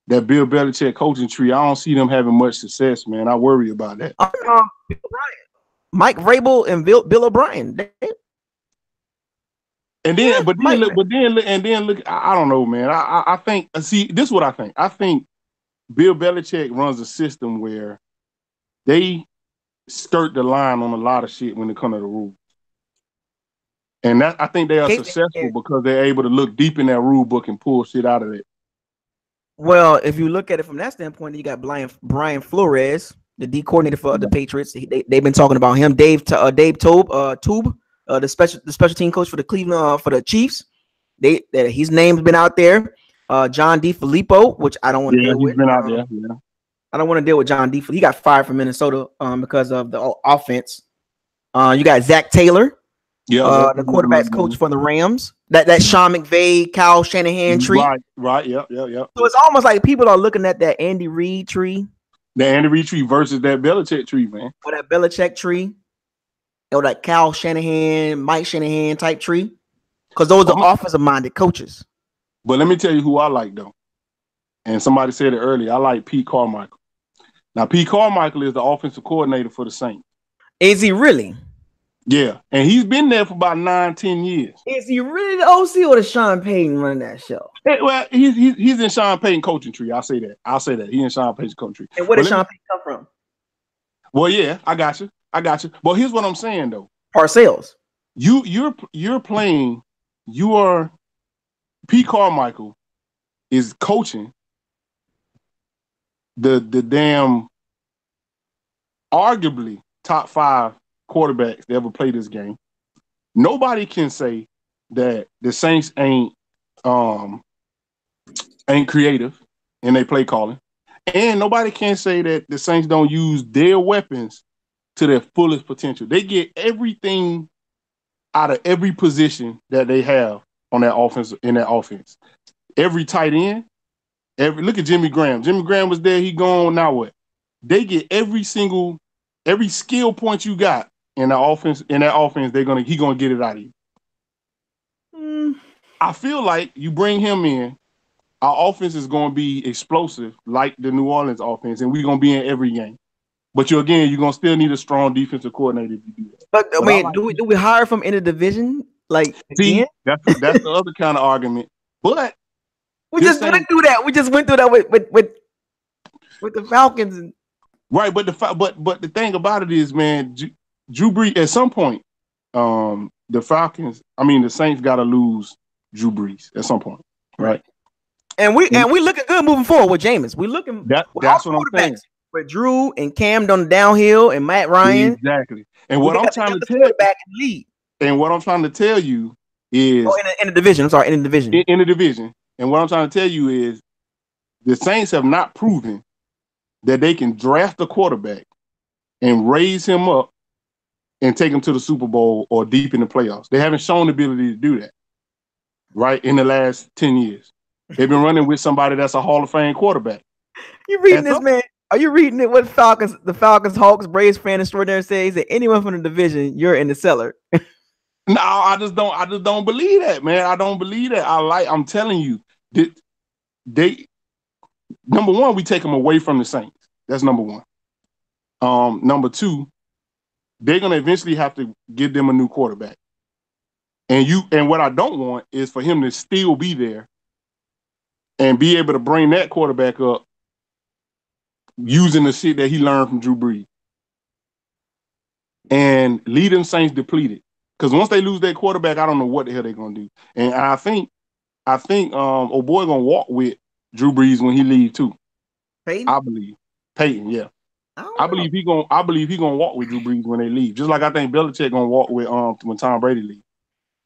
Bill Belichick coaching tree. I don't see them having much success, man. I worry about that. Mike Vrabel and Bill O'Brien. And then, look. I don't know, man. I think. See, this is what I think. I think Bill Belichick runs a system where they skirt the line on a lot of shit when it comes to the rules. And I think they are successful because they're able to look deep in that rule book and pull shit out of it. Well, if you look at it from that standpoint, you got Brian Flores, the D coordinator for the Patriots. They've been talking about him. Dave Toub, the special team coach for the Cleveland for the Chiefs. His name's been out there. John DeFilippo, which I don't want to deal with. He's been out there. Yeah. I don't want to deal with John DeFilippo. He got fired from Minnesota because of the offense. You got Zach Taylor, the quarterback's coach for the Rams. That Sean McVay, Kyle Shanahan tree. Right. Yeah. So it's almost like people are looking at that Andy Reid tree. The Andy Reid tree versus that Belichick tree, man. Or that Belichick tree. Or that Kyle Shanahan, Mike Shanahan type tree. Because those are offensive-minded coaches. But let me tell you who I like, though. And somebody said it earlier. I like Pete Carmichael. Now, Pete Carmichael is the offensive coordinator for the Saints. Is he really? Yeah. And he's been there for about 9-10 years. Is he really the OC or the Sean Payton running that show? Well, he's in Sean Payton coaching tree. I'll say that. He's in Sean Payton's coaching tree. And where did Sean Payton come from? Well, yeah, I got you. But here's what I'm saying, though. Parcells. You're playing. Pete Carmichael is coaching the damn arguably top 5 quarterbacks that ever played this game. Nobody can say that the Saints ain't creative in their play calling. And nobody can say that the Saints don't use their weapons to their fullest potential. They get everything out of every position that they have on that offense, in that offense. Every tight end, look at Jimmy Graham. Jimmy Graham was there, he gone, now what? They get every skill point you got in that offense, he gonna get it out of you. I feel like you bring him in, our offense is gonna be explosive like the New Orleans offense, and we're gonna be in every game. But you're gonna still need a strong defensive coordinator if you do that. But I mean, do we hire from in the division? Like, see, that's the other kind of argument. But we just went through that. We just went through that with the Falcons. Right, but the thing about it is, man, Drew Brees at some point, the Saints got to lose Drew Brees at some point, right? And we looking good moving forward with Jameis. We looking that's what I'm saying. With Drew and Cam on the downhill and Matt Ryan. Exactly. And what I'm trying to tell you back in the lead. And what I'm trying to tell you is in the division. I'm sorry, in the division. In the division. And what I'm trying to tell you is the Saints have not proven that they can draft a quarterback and raise him up and take him to the Super Bowl or deep in the playoffs. They haven't shown the ability to do that, right, in the last 10 years. They've been running with somebody that's a Hall of Fame quarterback. You reading this, man? Are you reading it? What the Falcons, Hawks, Braves fan extraordinary says that anyone from the division, you're in the cellar. No, I just don't believe that, man. I don't believe that. I'm telling you, they number one, we take them away from the Saints. That's number one. Number two, they're gonna eventually have to give them a new quarterback. And what I don't want is for him to still be there and be able to bring that quarterback up using the shit that he learned from Drew Brees and lead them Saints depleted. Because once they lose that quarterback, I don't know what the hell they're gonna do. And I think old boy gonna walk with Drew Brees when he leaves too. Peyton? I believe Peyton, yeah. I believe he gonna walk with Drew Brees when they leave. Just like I think Belichick gonna walk with when Tom Brady leaves.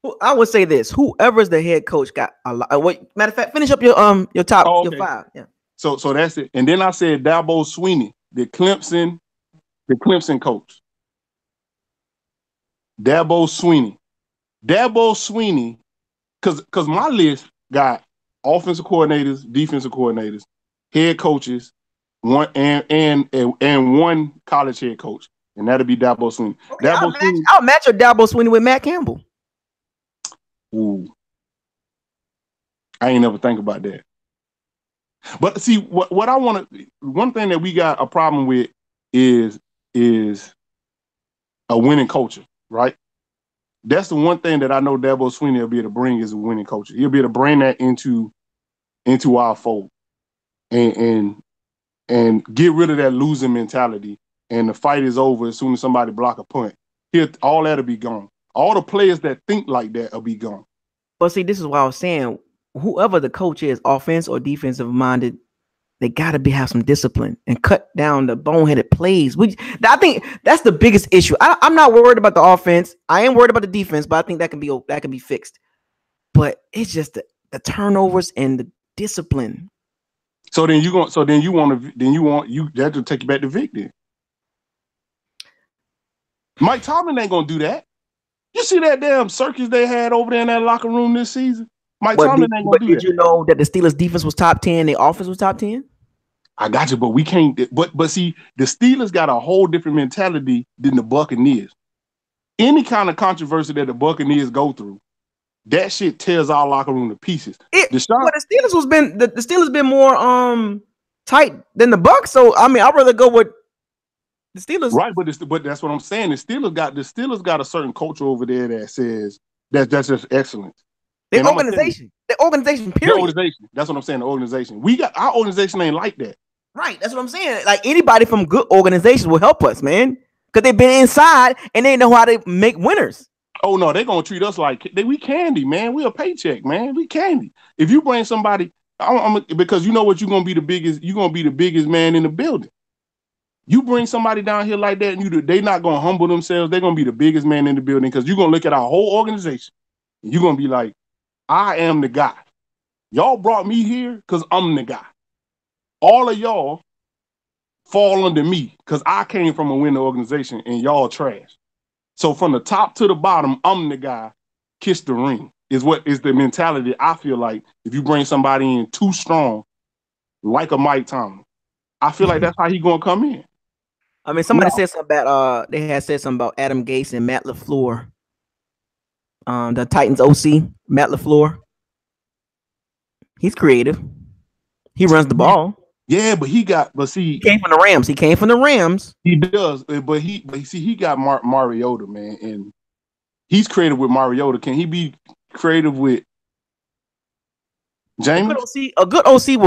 Well, I would say this: whoever's the head coach got a lot. Matter of fact, finish up your top your 5. Yeah. So that's it. And then I said Dabo Swinney, the Clemson coach. Dabo Swinney, because my list got offensive coordinators, defensive coordinators, head coaches, one and one college head coach. and that'll be Dabo Swinney. Okay, Dabo Swinney. I'll match your Dabo Swinney with Matt Campbell. Ooh, I ain't never think about that. But see, what I want to, one thing that we got a problem with is a winning culture, right? That's the one thing that I know Dabo Swinney will be able to bring is a winning culture. He'll be able to bring that into our fold and get rid of that losing mentality. And the fight is over as soon as somebody block a punt. All that'll be gone. All the players that think like that will be gone. But see, this is what I was saying. Whoever the coach is, offense or defensive minded, they gotta have some discipline and cut down the boneheaded plays. I think that's the biggest issue. I'm not worried about the offense. I am worried about the defense, but I think that can be fixed. But it's just the turnovers and the discipline. So then you have to take you back to Vic then. Mike Tomlin ain't gonna do that. You see that damn circus they had over there in that locker room this season? Mike Tomlin ain't gonna do that. Did you know that the Steelers defense was top 10, their offense was top 10? I got you, but we can't. But see, the Steelers got a whole different mentality than the Buccaneers. Any kind of controversy that the Buccaneers go through, that shit tears our locker room to pieces. The Steelers been more tight than the Bucs. So I mean, I'd rather go with the Steelers. Right, but that's what I'm saying. The Steelers got a certain culture over there that says that's just excellence. The organization, period. The organization. That's what I'm saying. The organization. Our organization ain't like that. Right. That's what I'm saying. Like anybody from good organizations will help us, man, because they've been inside and they know how to make winners. Oh no, they're gonna treat us like we candy, man. We a paycheck, man. We candy. If you bring somebody, because you know what, you're gonna be the biggest man in the building. You bring somebody down here like that, and they not gonna humble themselves. They're gonna be the biggest man in the building because you're gonna look at our whole organization. And you're gonna be like, I am the guy. Y'all brought me here because I'm the guy. All of y'all fall under me because I came from a winning organization and y'all trash. So from the top to the bottom, I'm the guy. Kiss the ring is the mentality. I feel like if you bring somebody in too strong, like a Mike Tomlin, I feel like that's how he gonna come in. I mean, somebody said something about they had said something about Adam Gase and Matt LaFleur. The Titans OC, Matt LaFleur. He's creative. He runs the ball. Yeah, but he came from the Rams. He does, but he got Mariota, man, and he's creative with Mariota. Can he be creative with James? A good OC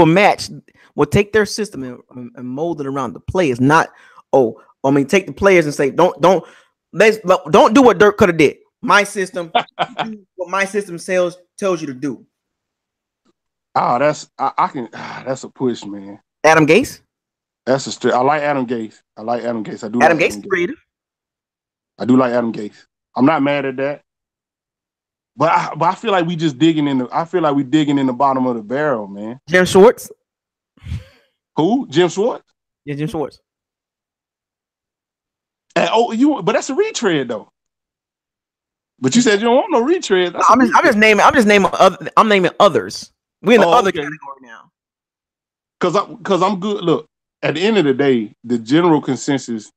will take their system and mold it around the players. Not take the players and say don't do what Dirk could have did. My system, do what my system tells you to do. Oh, that's a push, man. Adam Gase? I like Adam Gase. I do. Adam Gase is creative. I do like Adam Gase. I'm not mad at that. But I feel like we just digging in the bottom of the barrel, man. Jim Schwartz? Who? Jim Schwartz? Yeah, Jim Schwartz. But that's a retread though. But you said you don't want no retread. I'm naming others. We're in the other category now. Because I'm good. Look, at the end of the day, the general consensus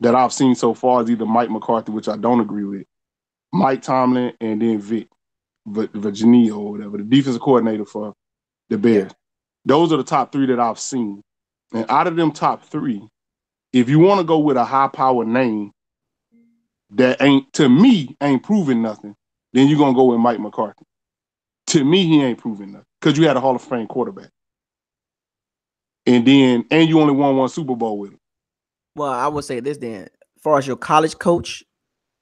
that I've seen so far is either Mike McCarthy, which I don't agree with, Mike Tomlin, and then Vic Virginia or whatever, the defensive coordinator for the Bears. Those are the top three that I've seen. And out of them top three, if you want to go with a high-powered name that ain't proving nothing, then you're going to go with Mike McCarthy. To me, he ain't proving nothing because you had a Hall of Fame quarterback. And you only won one Super Bowl with him. Well, I would say this then. As far as your college coach,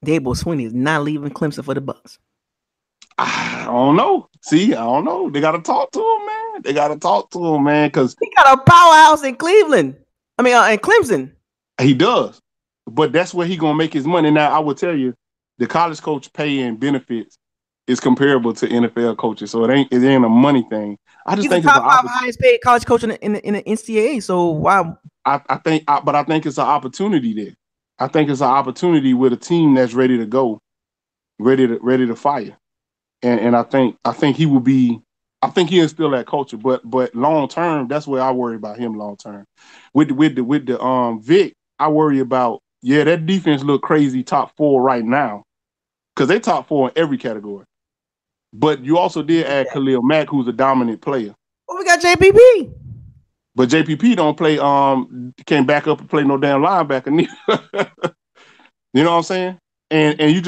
Dabo Swinney is not leaving Clemson for the Bucs. I don't know. See, I don't know. They got to talk to him, man. Because he got a powerhouse in Cleveland. In Clemson. He does. But that's where he going to make his money. Now, I will tell you, the college coach pay and benefits is comparable to NFL coaches. So it ain't a money thing. He's think the top five highest paid college coach in the NCAA. So why? I think it's an opportunity there. I think it's an opportunity with a team that's ready to go, ready to fire. And I think he will be. I think he instill that culture. But long term, that's where I worry about him. Long term, with the Vic, I worry about Yeah, that defense look crazy top 4 right now because they top 4 in every category. But you also did add Khalil Mack, who's a dominant player. Well, we got JPP. But JPP don't play. Can't back up and play no damn linebacker neither. You know what I'm saying? And you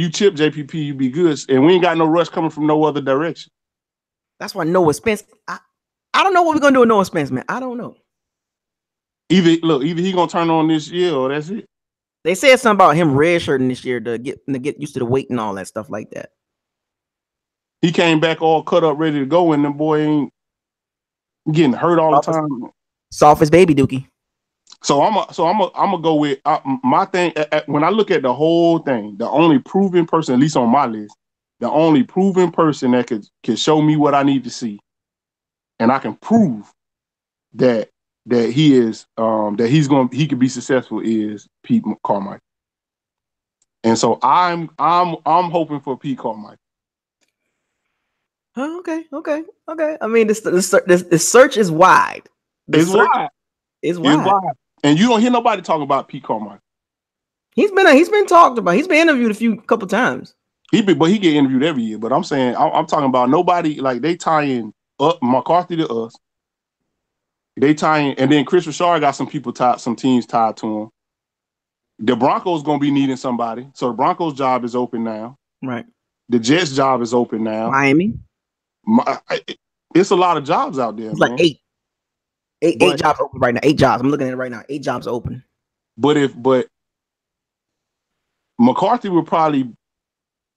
chip JPP, you be good. And we ain't got no rush coming from no other direction. That's why Noah Spence. I don't know what we're gonna do with Noah Spence, man. I don't know. Either he gonna turn on this year or that's it. They said something about him redshirting this year to get used to the weight and all that stuff like that. He came back all cut up, ready to go, and the boy ain't getting hurt all the time. Soft as baby Dookie. So I'm gonna go with my thing. When I look at the whole thing, the only proven person, at least on my list, the only proven person that could show me what I need to see, and I can prove that he is he could be successful is Pete Carmichael. And so I'm hoping for Pete Carmichael. Oh, okay. I mean, the search is wide. It's wide. It's wide. And you don't hear nobody talking about Pete Carmichael. He's been talked about. He's been interviewed a couple times. He get interviewed every year. But I'm saying I'm talking about nobody, like they tying up McCarthy to us. They tying, and then Chris Richard got some teams tied to him. The Broncos gonna be needing somebody, so the Broncos job is open now. Right. The Jets job is open now. Miami. It's a lot of jobs out there. It's like eight jobs open right now. 8 jobs. I'm looking at it right now. 8 jobs open. But McCarthy would probably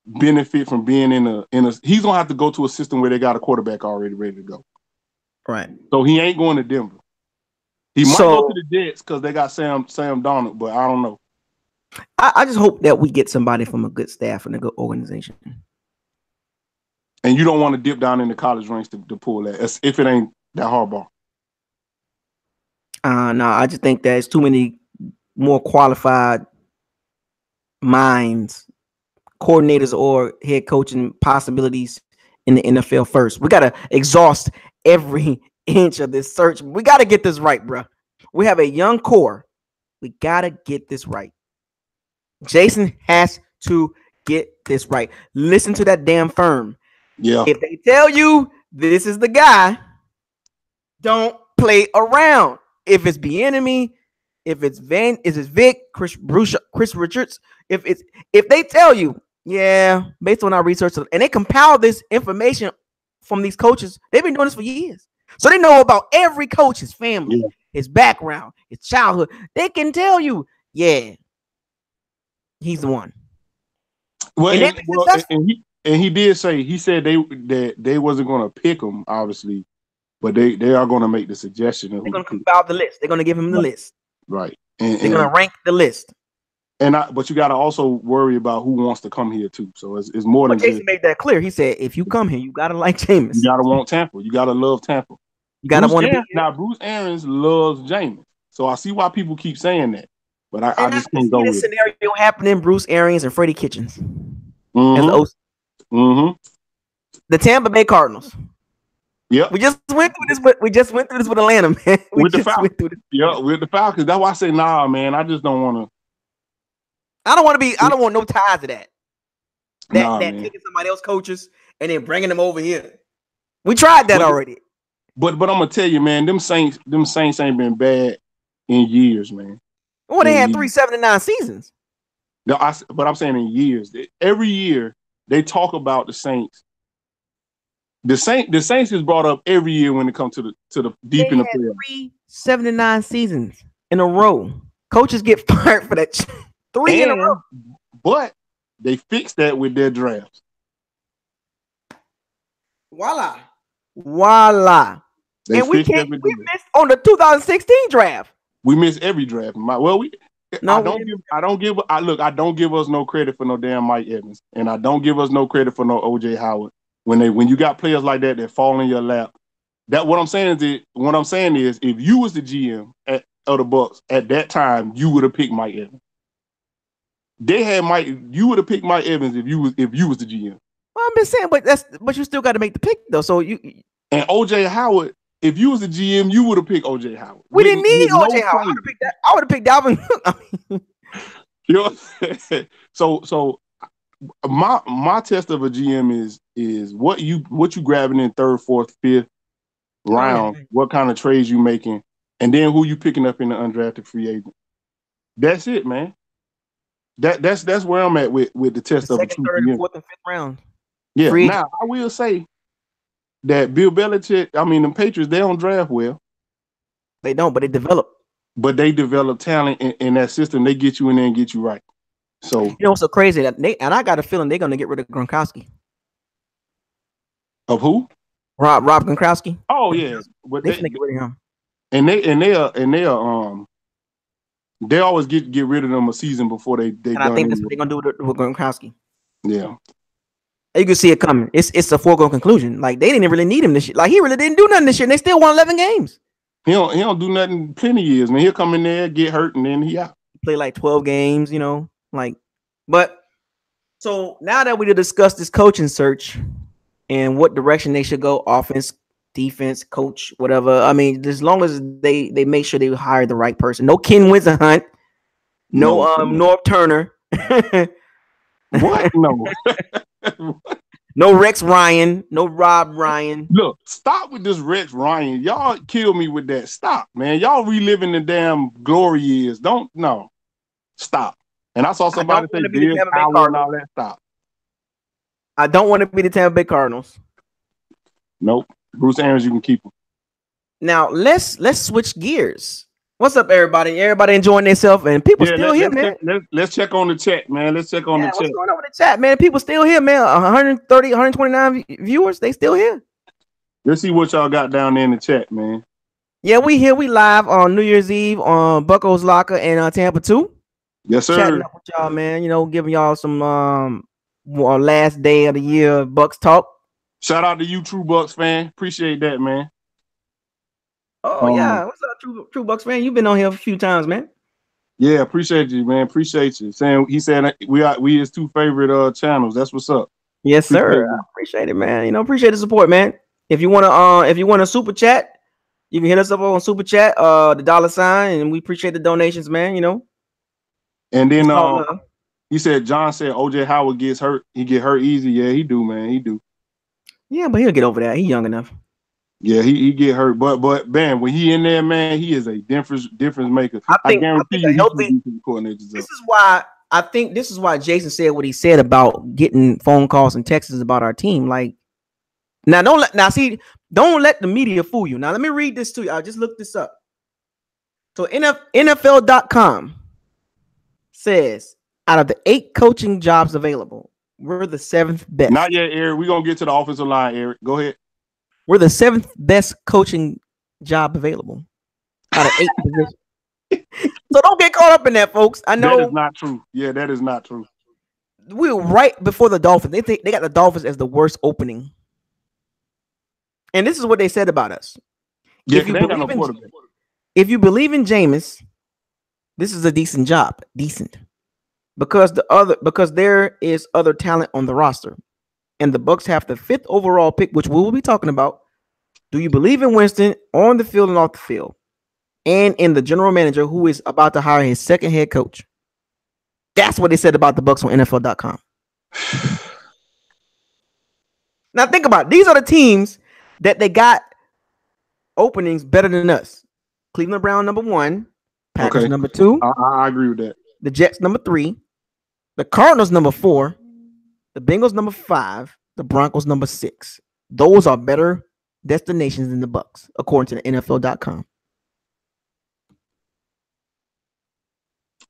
benefit from being in a. He's gonna have to go to a system where they got a quarterback already ready to go. Right. So he ain't going to Denver. He might go to the Jets because they got Sam Darnold, but I don't know. I just hope that we get somebody from a good staff and a good organization. And you don't want to dip down in the college ranks to pull that, if it ain't that hardball. No, I just think there's too many more qualified minds, coordinators, or head coaching possibilities in the NFL first. We got to exhaust every inch of this search. We got to get this right, bro. We have a young core. We got to get this right. Jason has to get this right. Listen to that damn firm. Yeah. If they tell you this is the guy, don't play around. If it's Bieniemy, if it's Vic, Chris Richards, if they tell you, yeah, based on our research, and they compile this information from these coaches, they've been doing this for years. So they know about every coach, his family, his background, his childhood. They can tell you, yeah, he's the one. Well, and he did say, he said they wasn't going to pick him, obviously, but they are going to make the suggestion. They're going to compile the list. They're going to give him the list. Right. They're going to rank the list. But you got to also worry about who wants to come here too. So it's more than Jason made that clear. He said, if you come here, you got to like Jameis. You got to want Tampa. You got to love Tampa. You got to want to be. Now, Bruce Arians loves Jameis. So I see why people keep saying that. But I just can't go with it. Scenario happening, Bruce Arians and Freddie Kitchens. Mm-hmm. The Tampa Bay Cardinals. Yeah, we just went through this. But we just went through this with Atlanta, man. With the Falcons. Yeah, with the Falcons. That's why I say, nah, man. I just don't want to. I don't want no ties to that. That taking somebody else coaches and then bringing them over here. We tried that already. But I'm gonna tell you, man. Them Saints ain't been bad in years, man. Well, they had 3 7-9 seasons. No, but I'm saying in years. Every year they talk about the Saints. The Saints is brought up every year when it comes to the deep in the playoffs. 3 7-9 seasons in a row. Coaches get fired for that. 3 in a row. But they fixed that with their drafts. Voila. And we missed on the 2016 draft. We missed every draft. I don't give us no credit for no damn Mike Evans, and I don't give us no credit for no OJ Howard. When you got players like that fall in your lap, what I'm saying is if you was the GM of the Bucs at that time, you would have picked Mike Evans. You would have picked Mike Evans if you was the GM. Well, I'm just saying, but you still got to make the pick though. So you and OJ Howard. If you was the GM, you would have picked OJ Howard. We didn't need OJ Howard. I would have picked Dalvin Cook. You know, so my test of a GM is what you grabbing in third, fourth, fifth Oh yeah. round, what kind of trades you making, and then who you picking up in the undrafted free agent. That's it, man. That's where I'm at with the The test of a second, true third, and GM. fourth and fifth round. Yeah. Free agent. Now I will say that Bill Belichick, I mean, the Patriots, they don't draft well, They don't, but they develop. but they develop talent in that system. They get you in there and get you right. So You know what's so crazy that and I got a feeling they're gonna get rid of Gronkowski. of who? Rob Gronkowski. Oh yeah, but They finna get rid of him. they always get rid of them a season before they And I done think that's what anyway. they're gonna do with Gronkowski. Yeah. You can see it coming. It's a foregone conclusion. Like they didn't really need him this year. Like he really didn't do nothing this year, and they still won 11 games. He don't do nothing plenty years, man. He'll come in there, get hurt, and then he out. Play like 12 games, you know. Like, but so now that we discussed this coaching search and what direction they should go, offense, defense, coach, whatever. I mean, as long as they make sure they hire the right person. No Ken Winston, no North Turner. What? No. No Rex Ryan, no Rob Ryan. Look, stop with this Rex Ryan. Y'all kill me with that. Stop, man. Y'all reliving the damn glory years. Don't no. Stop. And I saw somebody say Bill Cowell and all that. Stop. I don't want to be the Tampa Bay Cardinals. Nope. Bruce Arians, you can keep him. Now let's switch gears. What's up, everybody? Everybody enjoying themselves, and people still here, man. Let's check on the chat, man. Let's check on the chat. What's going on with the chat, man? People still here, man. 130, 129 viewers. They still here. Let's see what y'all got down there in the chat, man. Yeah, we here. We live on New Year's Eve on Bucos Locker and Tampa 2. Yes, sir. Chatting up with y'all, man. You know, giving y'all some last day of the year Bucs talk. Shout out to you, True Bucs fan. Appreciate that, man. Oh yeah, what's up, True Bucs fan? You've been on here a few times, man. Yeah, appreciate you, man. Appreciate you. He said we his two favorite channels. That's what's up. Yes, sir. I appreciate it, man. You know, appreciate the support, man. If you wanna super chat, you can hit us up on super chat, the $, and we appreciate the donations, man. You know. And then he said John said OJ Howard gets hurt. He get hurt easy. Yeah, he do, man. He do. Yeah, but he'll get over that. He's young enough. Yeah, he get hurt, but man, when he in there, man, he is a difference maker. I guarantee you, this is why Jason said what he said about getting phone calls and texts about our team. Like, don't let the media fool you. Now, let me read this to you. I just looked this up. So NFL.com says out of the 8 coaching jobs available, we're the 7th best. Not yet, Eric. We're gonna get to the offensive line, Eric. Go ahead. We're the 7th best coaching job available out of 8 positions. So don't get caught up in that, folks. I know that is not true. Yeah, that is not true. We were right before the Dolphins. They think they got the Dolphins as the worst opening. And this is what they said about us. Yeah, if you believe in Jameis, this is a decent job. Decent. Because there is other talent on the roster. And the Bucs have the 5th overall pick, which we will be talking about. Do you believe in Winston on the field and off the field? And in the general manager who is about to hire his 2nd head coach? That's what they said about the Bucs on NFL.com. Now think about it. These are the teams that they got openings better than us. Cleveland Brown number 1, Packers number 2. I agree with that. The Jets number 3, the Cardinals number 4, the Bengals number 5, the Broncos number 6. Those are better destinations than the Bucs, according to the NFL.com.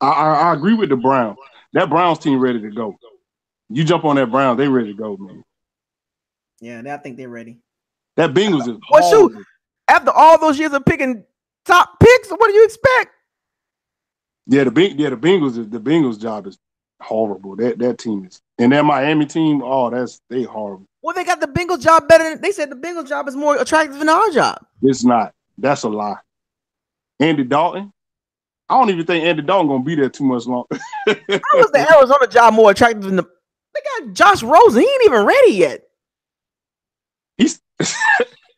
I agree with the Browns. That Browns team ready to go. You jump on that Browns, they ready to go, man. Yeah, I think they're ready. That Bengals is shoot. After all those years of picking top picks, what do you expect? Yeah, the Bengals job is horrible. That team is, and that Miami team, they horrible. Well, they got the Bengals job better than they said. The Bengals job is more attractive than our job. It's not. That's a lie. Andy Dalton. I don't even think Andy Dalton gonna be there too much longer. How was the Arizona job more attractive than they got Josh Rosen? He ain't even ready yet.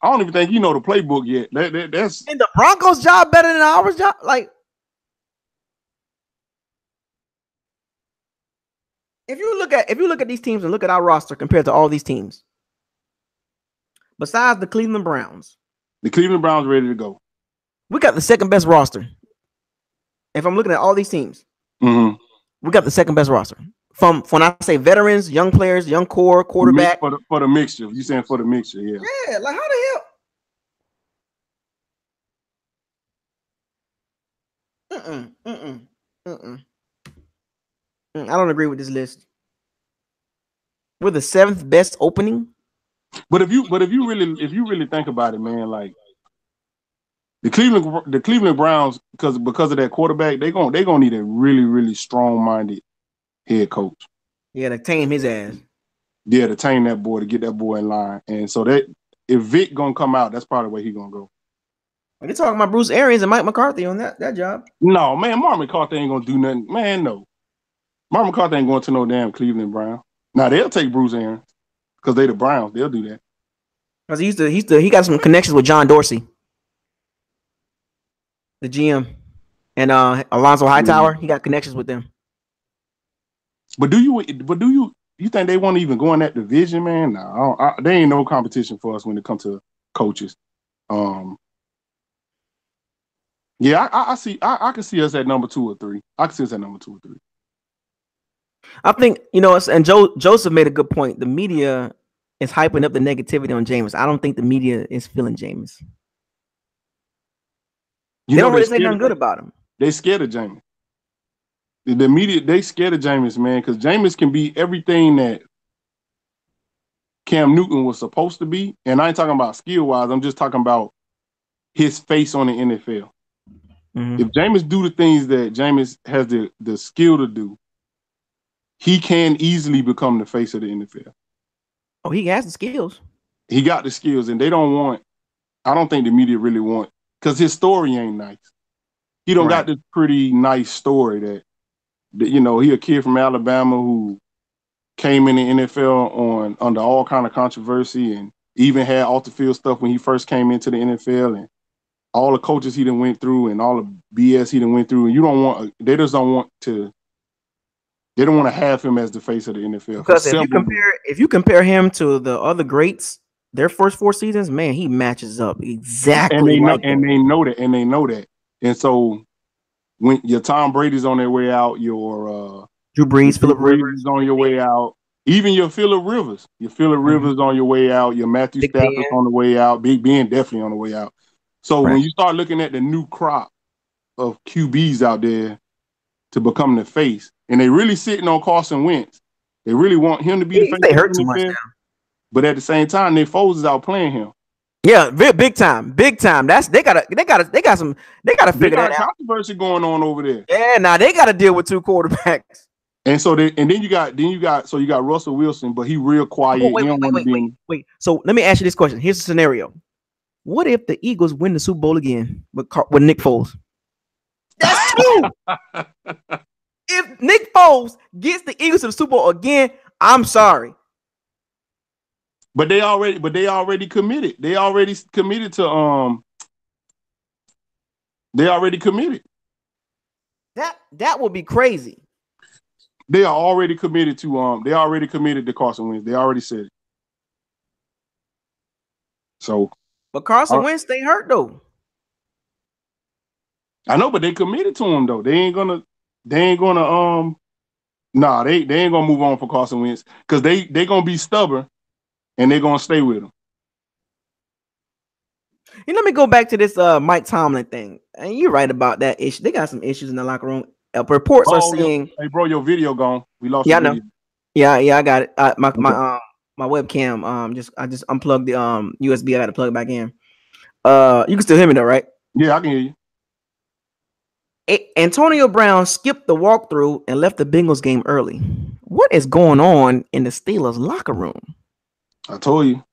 I don't even think you know the playbook yet. That's and the Broncos job better than our job. Like, If you look at these teams and look at our roster compared to all these teams, besides the Cleveland Browns, the Cleveland Browns ready to go. we got the second best roster. If I'm looking at all these teams, we got the second best roster. From when I say veterans, young players, young core, quarterback. For the mixture. You saying for the mixture, yeah. Yeah, like how the hell? I don't agree with this list. We're the seventh best opening. But if you really think about it, man, like the Cleveland Browns, because of that quarterback, they gonna need a really, really strong-minded head coach. Yeah, to tame his ass. Yeah, to tame that boy, to get that boy in line. And so that if Vic gonna come out, that's probably where he gonna go. They're talking about Bruce Arians and Mike McCarthy on that job. No, man, Mark McCarthy ain't gonna do nothing. Man, no. Mark McCarthy ain't going to no damn Cleveland Brown. Now they'll take Bruce Arians because they the Browns. They'll do that. Because he got some connections with John Dorsey, the GM, and Alonzo Hightower. He got connections with them. But do you think they want to even go in that division, man? No, there ain't no competition for us when it comes to coaches. Yeah, I can see us at number 2 or 3. I can see us at number 2 or 3. I think, and Joseph made a good point. The media is hyping up the negativity on Jameis. I don't think the media is feeling Jameis. They don't really say nothing good about him. They scared of Jameis. The media, they scared of Jameis, man, because Jameis can be everything that Cam Newton was supposed to be. And I ain't talking about skill-wise. I'm just talking about his face on the NFL. If Jameis do the things that Jameis has the skill to do, he can easily become the face of the NFL. Oh, he has the skills. He got the skills, and I don't think the media really want, because his story ain't nice. He don't got this pretty nice story that he a kid from Alabama who came in the NFL under all kind of controversy and even had off the field stuff when he first came into the NFL, and all the coaches he done went through and all the BS he done went through. And they don't want to have him as the face of the NFL. Because if you compare him to the other greats, their first 4 seasons, man, he matches up exactly. And they know that. And so when your Tom Brady's on their way out, your Drew Brees, Phillip Rivers on your way out, even your Phillip Rivers, on your way out, your Matthew Stafford's on the way out, Big Ben definitely on the way out. So when you start looking at the new crop of QBs out there to become the face, and they really sitting on Carson Wentz, they really want him to be the face. They hurt too much now. But at the same time, their foes is out playing him. Yeah, big time. They gotta figure that out. Controversy going on over there. Yeah, now they gotta deal with 2 quarterbacks. And so then you got Russell Wilson, but he real quiet. Wait. So let me ask you this question. Here's the scenario. What if the Eagles win the Super Bowl again with Nick Foles? That's 2. If Nick Foles gets the Eagles to the Super Bowl again, I'm sorry. But they already committed. They already committed to They already committed. That would be crazy. They are already committed to They already committed to Carson Wentz. They already said it. So. But Carson Wentz stay hurt though. I know, but they committed to him though. They ain't gonna they ain't gonna move on for Carson Wentz because they gonna be stubborn and they're gonna stay with him. Let me go back to this Mike Tomlin thing. And you're right about that issue. They got some issues in the locker room. Reports are saying, "Hey, bro, your video gone. We lost." Yeah, your I know. video. Yeah, I got it. My webcam. I just unplugged the USB. I got to plug it back in. You can still hear me though, right? Yeah, I can hear you. Antonio Brown skipped the walkthrough and left the Bengals game early. What is going on in the Steelers locker room? I told you,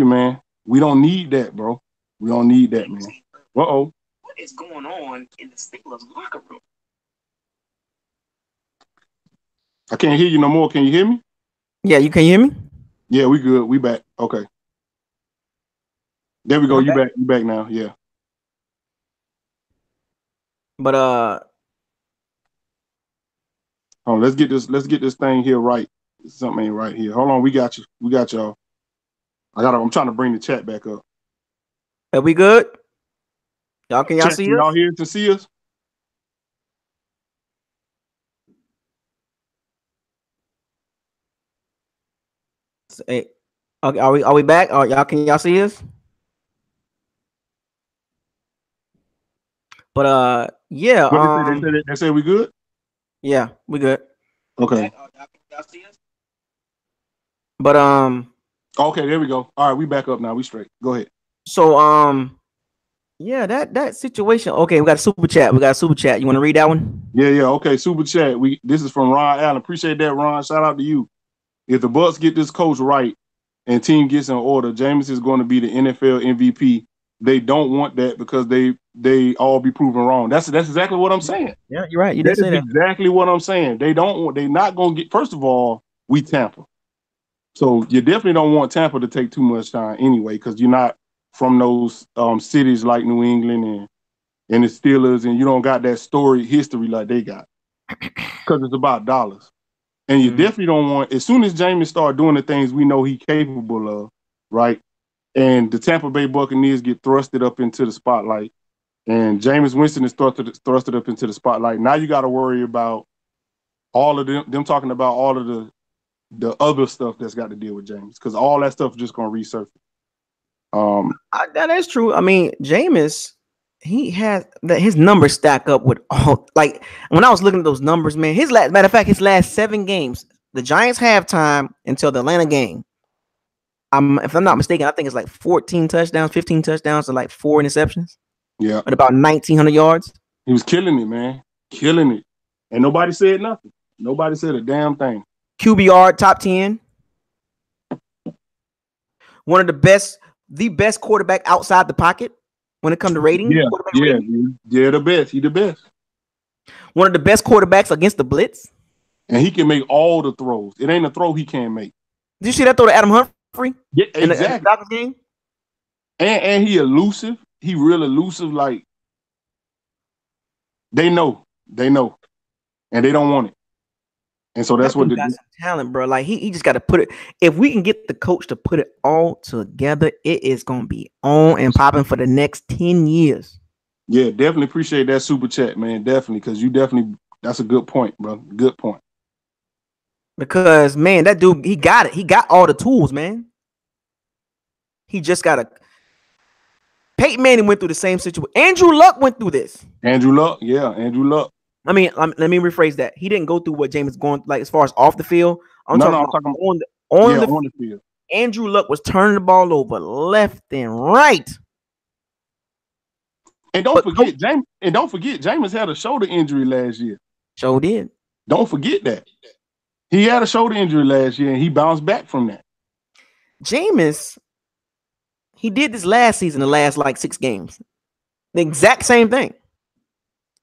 man. We don't need that, bro. We don't need that, man. Uh-oh. What is going on in the Steelers locker room? I can't hear you no more. Can you hear me? Yeah, you can hear me? Yeah, we good. We back. Okay. There we go. You back. You back now. Yeah. But Oh, let's get this thing here right. Something ain't right here. Hold on, we got you. We got y'all. I'm trying to bring the chat back up. Are we good? Y'all Chat, see can us? y'all here to see us? Hey, okay, are we back? Can y'all see us? But yeah, What they say we good? yeah, we good. Okay. But Okay, there we go. All right, we back up now. We straight. Go ahead. so yeah, that situation. Okay, we got a super chat. You want to read that one? Yeah. Okay, super chat. This is from Ron Allen. Appreciate that, Ron. Shout out to you. If the Bucs get this coach right and team gets in order, Jameis is going to be the NFL MVP. They don't want that because they all be proven wrong. That's exactly what I'm saying. Yeah, you're right. You That did is say that. exactly what I'm saying. They not going to get. First of all, we Tampa, so you definitely don't want Tampa to take too much time anyway because you're not from those cities like New England and the Steelers, and you don't got that storied history like they got because it's about dollars. And you definitely don't want, as soon as Jameis start doing the things we know he's capable of, right? And the Tampa Bay Buccaneers get thrusted up into the spotlight, and Jameis Winston is thrusted up into the spotlight. Now you got to worry about all of them talking about all of the other stuff that's got to deal with Jameis, because all that stuff is just going to resurface. That is true. I mean, Jameis, he has that his numbers stack up with all. Like when I was looking at those numbers, man, matter of fact, his last 7 games, the Giants halftime until the Atlanta game. If I'm not mistaken, I think it's like 14 touchdowns, 15 touchdowns, and like 4 interceptions. Yeah, at about 1,900 yards. He was killing it, man, killing it, and nobody said nothing. Nobody said a damn thing. QBR top 10. One of the best quarterback outside the pocket when it comes to rating. Yeah, rating. the best. He the best. One of the best quarterbacks against the blitz. And he can make all the throws. It ain't a throw he can't make. Did you see that throw to Adam Humphrey? Yeah, exactly. In the Falcons game? And he elusive. He real elusive. Like they know, and they don't want it. And so that's what they got some talent, bro. Like he just got to put it. If we can get the coach to put it all together, it is gonna be on and popping for the next 10 years. Yeah, definitely appreciate that super chat, man. Definitely, because that's a good point, bro. Good point. Because man, that dude, he got it. He got all the tools, man. He just gotta. Peyton Manning went through the same situation. Andrew Luck went through this. Andrew Luck. I mean, let me rephrase that. He didn't go through what James going like as far as off the field. I'm talking about on the field. Andrew Luck was turning the ball over left and right. And don't forget, Jameis had a shoulder injury last year. Sure did. Don't forget that. He had a shoulder injury last year, and he bounced back from that. Jameis, he did this last season, the last like 6 games. The exact same thing.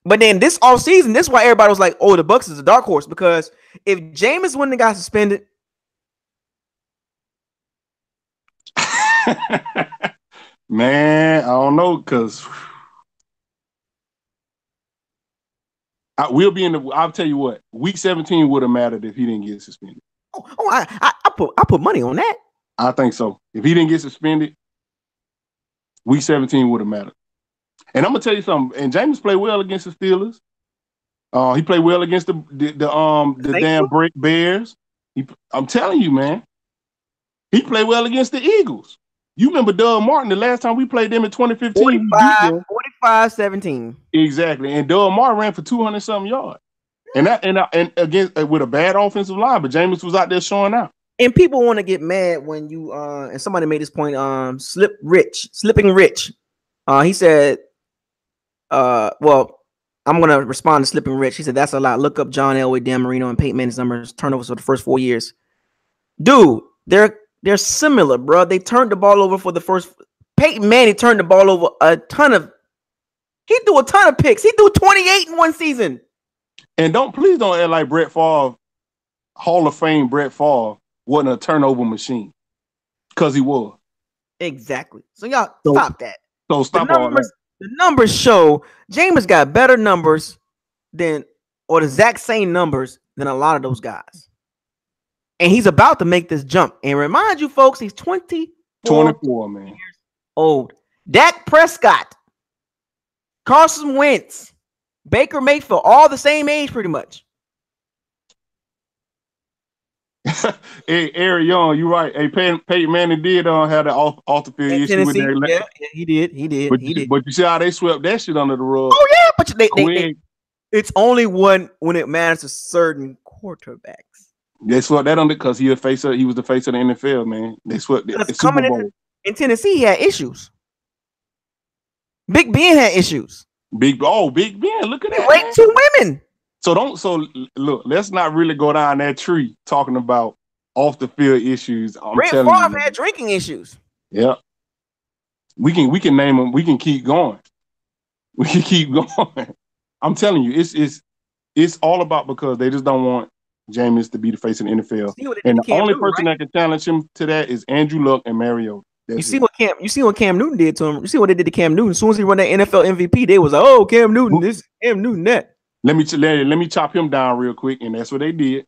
But then this offseason, this is why everybody was like, oh, the Bucs is a dark horse. Because if Jameis wouldn't have got suspended. Man, I don't know, because I'll tell you what, week 17 would have mattered if he didn't get suspended. I put money on that. I think so. If he didn't get suspended, week 17 would have mattered. And I'm gonna tell you something. And James played well against the Steelers. He played well against the damn Bears. I'm telling you, man. He played well against the Eagles. You remember Doug Martin the last time we played them in 2015? 45-17. Exactly. And Doug Martin ran for 200-something yards. And against with a bad offensive line, but Jameis was out there showing out. And people want to get mad when you and somebody made this point, slipping rich. He said, well, I'm gonna respond to Slipping Rich. He said that's a lot. Look up John Elway, Dan Marino, and Peyton Manning's numbers, turnovers for the first 4 years. Dude, they're similar, bro. They turned the ball over for the first. Peyton Manning turned the ball over he threw a ton of picks. He threw 28 in one season. And please don't act like Brett Favre, Hall of Fame Brett Favre, wasn't a turnover machine. Because he was. Exactly. So y'all stop that. So stop all that. The numbers show Jameis got better numbers the exact same numbers than than a lot of those guys. And he's about to make this jump. And remind you, folks, he's 24, man. years old. Dak Prescott, Carson Wentz, Baker Mayfield, all the same age pretty much. Hey, Eric Young, you right. Hey, Peyton Manning did have the off the field issue with that. Yeah, he did. But you see how they swept that shit under the rug. Oh yeah, but it's only one when it matters to certain quarterbacks. They swept that under because he was the face of the NFL, man. They swept the Super Bowl. In Tennessee, he had issues. Big Ben had issues. Big Ben, look at that. Raped 2 women. So look, let's not really go down that tree talking about off the field issues. Brett Favre had drinking issues. Yeah. We can name them, we can keep going. We can keep going. I'm telling you, it's all about because they just don't want Jameis to be the face of the NFL. And the only person that can challenge him to that is Andrew Luck and Mariota. You see what Cam Newton did to him. You see what they did to Cam Newton. As soon as he won that NFL MVP, they was like, "Oh, Cam Newton, this Cam Newton that." Let me chop him down real quick, and that's what they did.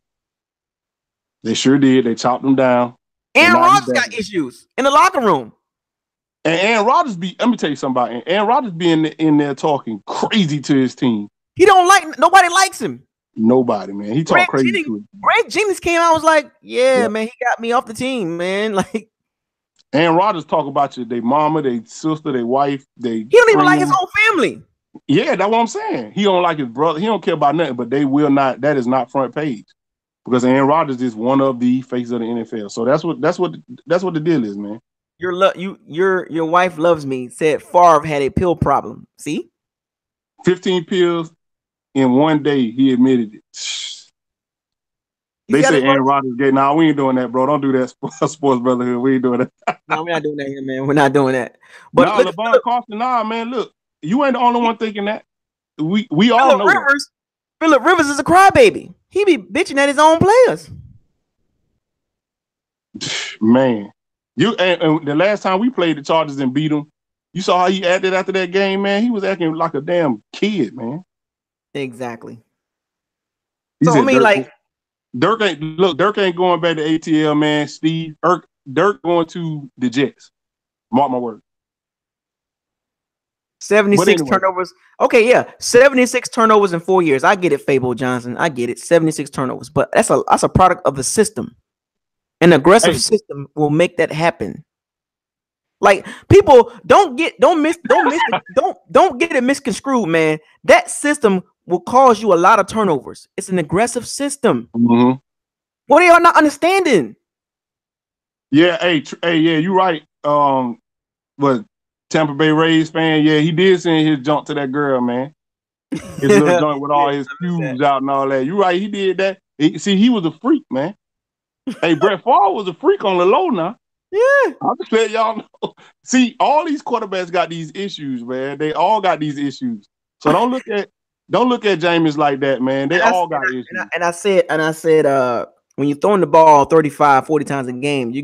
They sure did. They chopped him down. Aaron Rodgers got issues in the locker room. And Aaron Rodgers let me tell you something about Aaron Rodgers being in there talking crazy to his team. Nobody likes him. Nobody, man. He talked crazy to him. Greg Jennings came out and was like, yeah, man, he got me off the team, man. Like, Aaron Rodgers talk about their mama, their sister, their wife. He don't even like his own family. Yeah, that's what I'm saying. He don't like his brother. He don't care about nothing, but they will not. That is not front page because Aaron Rodgers is one of the faces of the NFL. So that's what the deal is, man. Your wife loves me. Said Favre had a pill problem. See, 15 pills in one day. He admitted it. They say Aaron Rodgers gay. Nah, we ain't doing that, bro. Don't do that, sports brotherhood. We ain't doing that. No, we're not doing that here, man. We're not doing that. But LeBron Carson, man. Look, you ain't the only one thinking that. We all know that. Phillip Rivers is a crybaby. He be bitching at his own players. Man, and the last time we played the Chargers and beat them, you saw how he acted after that game, man. He was acting like a damn kid, man. Exactly. So I mean, Dirk ain't going back to ATL, man. Steve, Dirk going to the Jets. Mark my word. 76 turnovers. Okay, yeah. 76 turnovers in 4 years. I get it, Fable Johnson. I get it. 76 turnovers. But that's a product of the system. An aggressive system will make that happen. Like, people don't get it misconstrued, man. That system will cause you a lot of turnovers. It's an aggressive system. Mm-hmm. What are y'all not understanding? Yeah, yeah, you're right. But Tampa Bay Rays fan, yeah, he did send his junk to that girl, man. His little joint with all his fuse out and all that. You're right, he did that. He was a freak, man. Hey, Brett Favre was a freak on the low now. Yeah. I'm just letting y'all know. See, all these quarterbacks got these issues, man. They all got these issues. So don't look at Jameis like that, man. They all got issues. And I said, when you're throwing the ball 35, 40 times a game, you're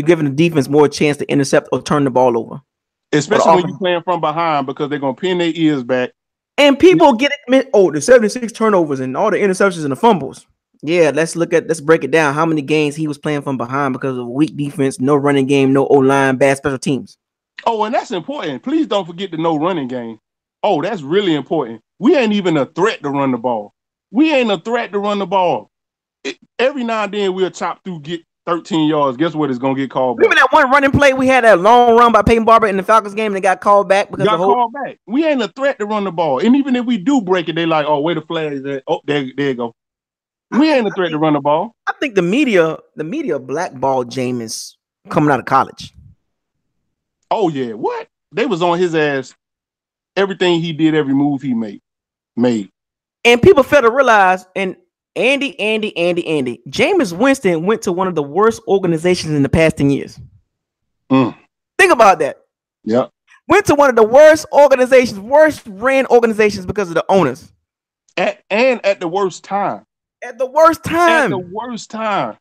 giving the defense more chance to intercept or turn the ball over. Especially when you're playing from behind because they're gonna pin their ears back. And people get it. Oh, the 76 turnovers and all the interceptions and the fumbles. Yeah, let's break it down. How many games he was playing from behind because of weak defense, no running game, no O-line, bad special teams. Oh, and that's important. Please don't forget the no running game. Oh, that's really important. We ain't even a threat to run the ball. Every now and then we'll chop through, get 13 yards. Guess what? It's gonna get called back. Remember that one running play we had, that long run by Peyton Barber in the Falcons game, and it got called back because called back. We ain't a threat to run the ball, and even if we do break it, they like, oh, where the flag is at? Oh, there you go. We ain't a threat to run the ball. I think the media blackballed Jameis coming out of college. Oh yeah, what? They was on his ass. Everything he did, every move he made. And people fail to realize, and Andy. Jameis Winston went to one of the worst organizations in the past 10 years. Think about that. Yeah. Went to one of the worst organizations, worst ran organizations because of the owners. At the worst time. At the worst time.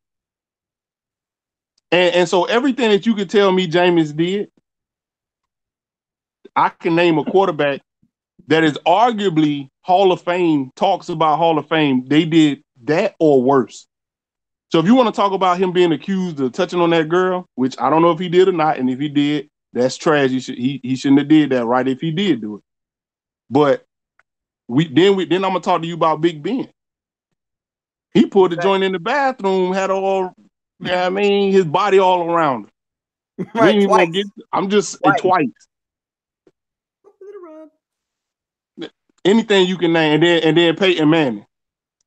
And so everything that you could tell me Jameis did, I can name a quarterback that is arguably Hall of Fame, talks about Hall of Fame. They did that or worse. So if you want to talk about him being accused of touching on that girl, which I don't know if he did or not, and if he did, that's trash. He shouldn't have did that, right? If he did do it. But then I'm gonna talk to you about Big Ben. He pulled the joint in the bathroom, had all, I mean, his body all around. We Right, ain't even twice. gonna get. I'm just Twice. Anything you can name, and then Peyton Manning.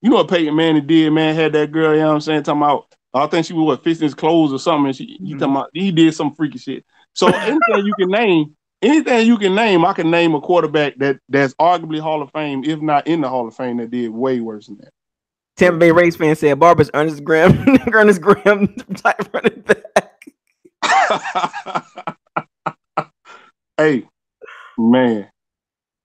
You know what Peyton Manning did, man? Had that girl, you know what I'm saying? Talking about, I think she was fixing his clothes or something. And he talking about, he did some freaky shit. So anything you can name, I can name a quarterback that's arguably Hall of Fame, if not in the Hall of Fame, that did way worse than that. Tampa Bay Rays fan said Barber's Ernest Graham type running back. Hey, man.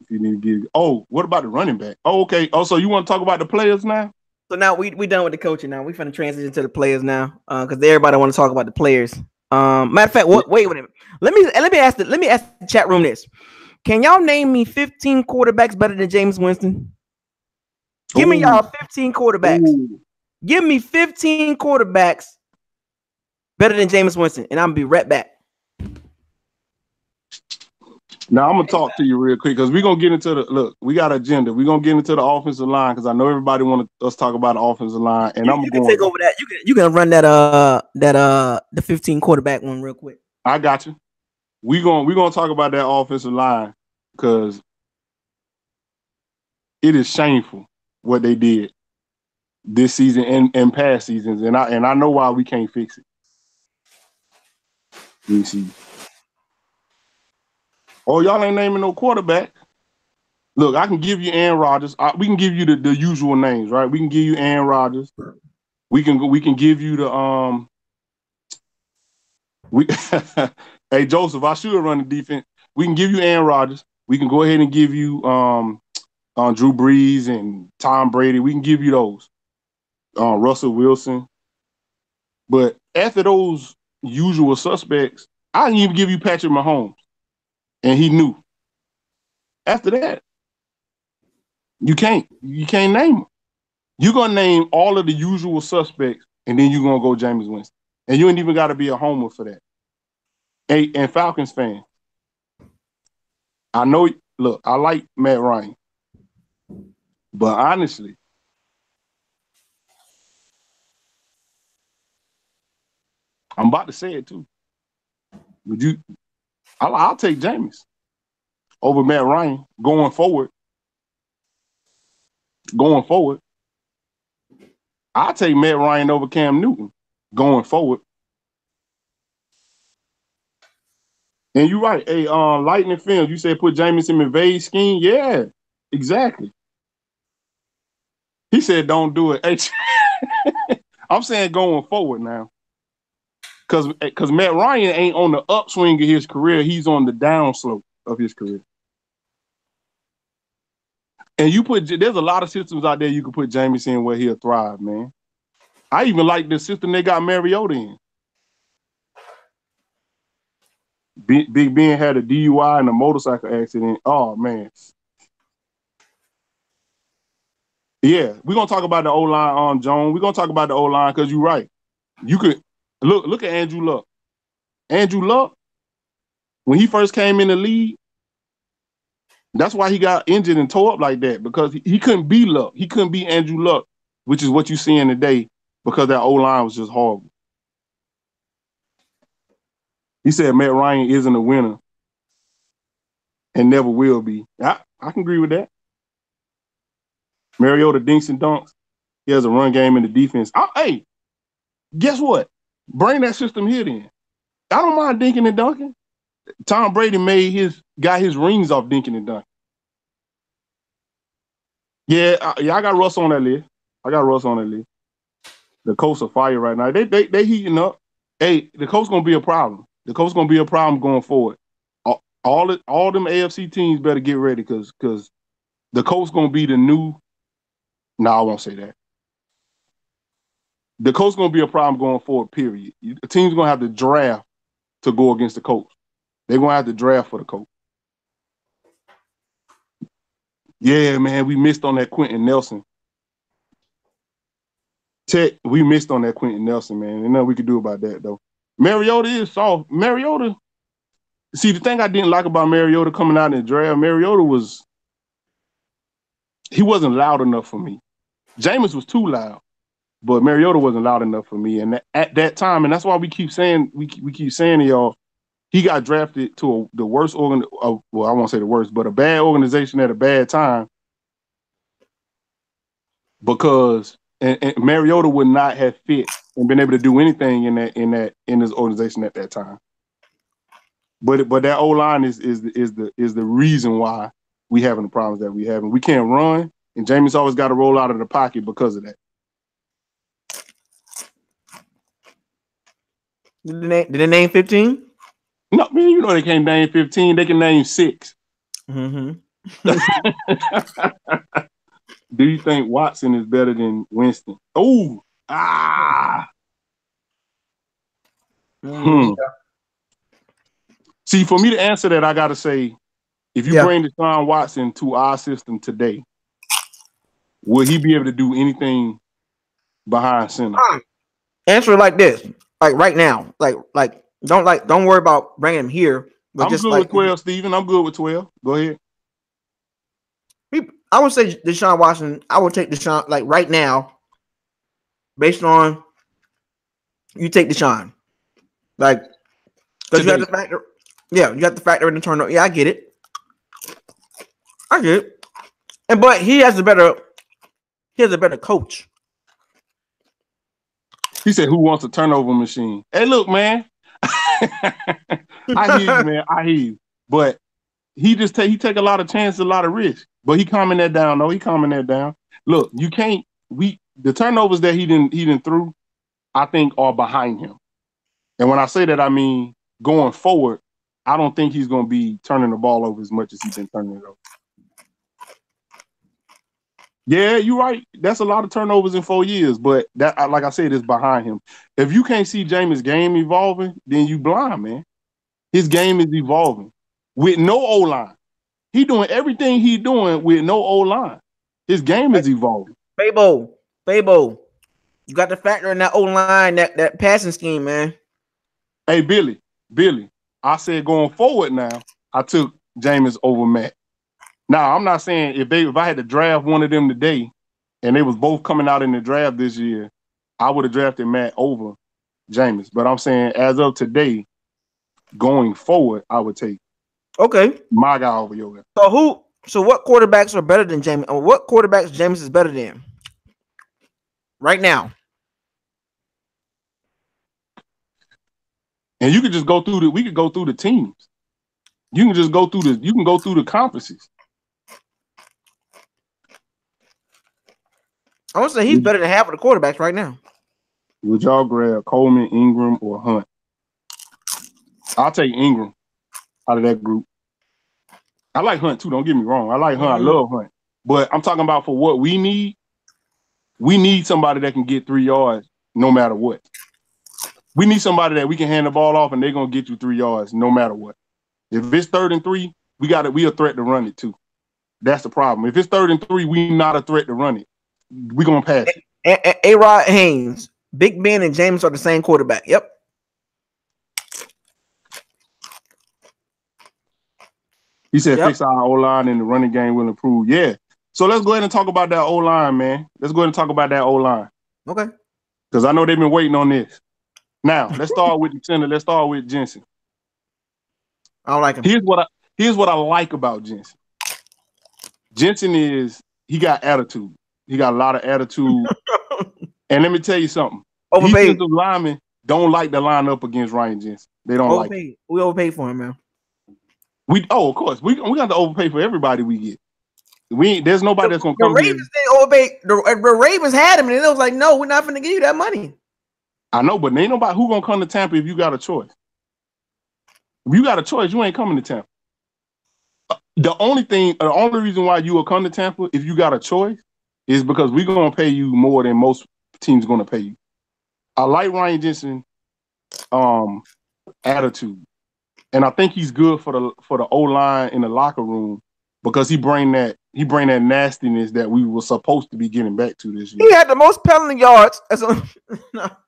You need to get. Oh, what about the running back? Oh, okay. Oh, so you want to talk about the players now? So now we done with the coaching. Now we finna transition to the players now, because everybody want to talk about the players. Matter of fact, wait a minute. Let me ask the chat room this. Can y'all name me 15 quarterbacks better than James Winston? Give me y'all 15 quarterbacks. Ooh. Give me 15 quarterbacks better than James Winston, and I'm gonna be right back. Now I'm gonna talk to you real quick because we're gonna get into we got an agenda. We're gonna get into the offensive line because I know everybody wants us to talk about the offensive line, and I'm going to take over that. You can run the 15 quarterback one real quick. I got you. We're gonna talk about that offensive line because it is shameful what they did this season and past seasons, and I know why we can't fix it. Let me see. Oh, y'all ain't naming no quarterback. Look, I can give you Aaron Rodgers. We can give you the usual names, right? We can give you Aaron Rodgers. We can give you the Hey Joseph, I should run the defense. We can give you Aaron Rodgers. We can go ahead and give you Drew Brees and Tom Brady. We can give you those. Russell Wilson. But after those usual suspects, I didn't even give you Patrick Mahomes. And he knew. After that, you can't name them. You're gonna name all of the usual suspects, and then you're gonna go Jameis Winston. And you ain't even gotta be a homer for that. Hey, and Falcons fan. I know, look, I like Matt Ryan. But honestly, I'm about to say it too. Would I'll take Jameis over Matt Ryan going forward. Going forward. I'll take Matt Ryan over Cam Newton going forward. And you're right. Hey, Lightning Films, you said put Jameis in McVay's scheme? Yeah, exactly. He said don't do it. Hey, I'm saying going forward now. Because Matt Ryan ain't on the upswing of his career. He's on the downslope of his career. And there's a lot of systems out there you can put Jameis in where he'll thrive, man. I even like the system they got Mariota in. Big Ben had a DUI and a motorcycle accident. Oh, man. Yeah, we're going to talk about the O-line, Joan. We're going to talk about the O-line because you're right. You could look at Andrew Luck. Andrew Luck, when he first came in the league, that's why he got injured and tore up like that, because he couldn't be Luck. He couldn't be Andrew Luck, which is what you're seeing today, because that O-line was just horrible. He said Matt Ryan isn't a winner and never will be. I can agree with that. Mariota dinks and dunks. He has a run game in the defense. Hey, guess what? Bring that system here then. I don't mind dinking and dunking. Tom Brady got his rings off dinking and dunking. Yeah, I got Russ on that list. The Colts are fire right now. They heating up. Hey, the Colts gonna be a problem. The Colts gonna be a problem going forward. All them AFC teams better get ready because the Colts gonna be the new. No, I won't say that. The Colts gonna be a problem going forward. Period. The team's gonna have to draft to go against the Colts. They're gonna have to draft for the Colts. Yeah, man, we missed on that Quentin Nelson. Tech, we missed on that Quentin Nelson, man. Ain't nothing we could do about that, though. Mariota is soft. Mariota, see, the thing I didn't like about Mariota coming out in the draft, he wasn't loud enough for me. Jameis was too loud, but Mariota wasn't loud enough for me. And at that time, and that's why we keep saying to y'all, he got drafted to the worst well, I won't say the worst, but a bad organization at a bad time, because and Mariota would not have fit and been able to do anything in this organization at that time. But that O-line is the reason why we having the problems that we having. We can't run, and Jameis always got to roll out of the pocket because of that. Did they name 15? No, man, you know they can't name 15. They can name 6. Mm-hmm. Do you think Watson is better than Winston? Oh, See, for me to answer that, I got to say, if you bring Deshaun Watson to our system today, will he be able to do anything behind center? Answer it like this, like right now, like don't worry about bringing him here. But I'm just good like, with 12, Steven. I'm good with 12. Go ahead. I would say Deshaun Watson. I would take Deshaun like right now, based on you take Deshaun, like because you have to factor. Yeah, you have to factor in the turnover. Yeah, I get it. But he has a better coach. He said, "Who wants a turnover machine?" Hey, look, man. I hear you, man. I hear you. But he take a lot of chances, a lot of risks. But he calming that down. No, he calming that down. Look, you can't. The turnovers that he didn't threw, I think, are behind him. And when I say that, I mean going forward, I don't think he's going to be turning the ball over as much as he's been turning it over. Yeah, you're right. That's a lot of turnovers in 4 years, but that, like I said, is behind him. If you can't see Jameis' game evolving, then you blind, man. His game is evolving with no O-line. He doing everything he doing with no O-line. His game is evolving. Fabo, you got to factor in that O-line, that passing scheme, man. Hey, Billy, I said going forward now, I took Jameis over Matt. Now, I'm not saying if I had to draft one of them today and they was both coming out in the draft this year, I would have drafted Matt over Jameis. But I'm saying as of today, going forward, I would take my guy over your guy. So what quarterbacks are better than Jameis? Or what quarterbacks Jameis is better than right now? And you could just go through we could go through the teams. You can just go through the conferences. I want to say he's better than half of the quarterbacks right now. Would y'all grab Coleman, Ingram, or Hunt? I'll take Ingram out of that group. I like Hunt too, don't get me wrong. I like Hunt. I love Hunt. But I'm talking about for what we need somebody that can get 3 yards no matter what. We need somebody that we can hand the ball off and they're going to get you 3 yards no matter what. If it's 3rd and 3, we a threat to run it too. That's the problem. If it's 3rd and 3, we not a threat to run it. We're going to pass it. A-Rod Haynes, Big Ben, and James are the same quarterback. Yep. He said, fix our O-line and the running game will improve. Yeah. So let's go ahead and talk about that O-line, man. Let's go ahead and talk about that O-line. Okay. Because I know they've been waiting on this. Now, let's start with the center. Let's start with Jensen. I don't like him. Here's what I like about Jensen. Jensen he got attitude. He got a lot of attitude. And let me tell you something. Overpaid. Defensive linemen don't like to line up against Ryan Jensen. They don't like it. We overpaid for him, man. Of course. We got to overpay for everybody we get. There's nobody that's gonna come here. The Ravens didn't overpay. The Ravens had him, and it was like, no, we're not gonna give you that money. I know, but ain't nobody who gonna come to Tampa if you got a choice. If you got a choice, you ain't coming to Tampa. The only reason why you will come to Tampa if you got a choice is because we're gonna pay you more than most teams gonna pay you. I like Ryan Jensen attitude. And I think he's good for the O-line in the locker room because he bring that he bring that nastiness that we were supposed to be getting back to this year. He had the most penalty yards.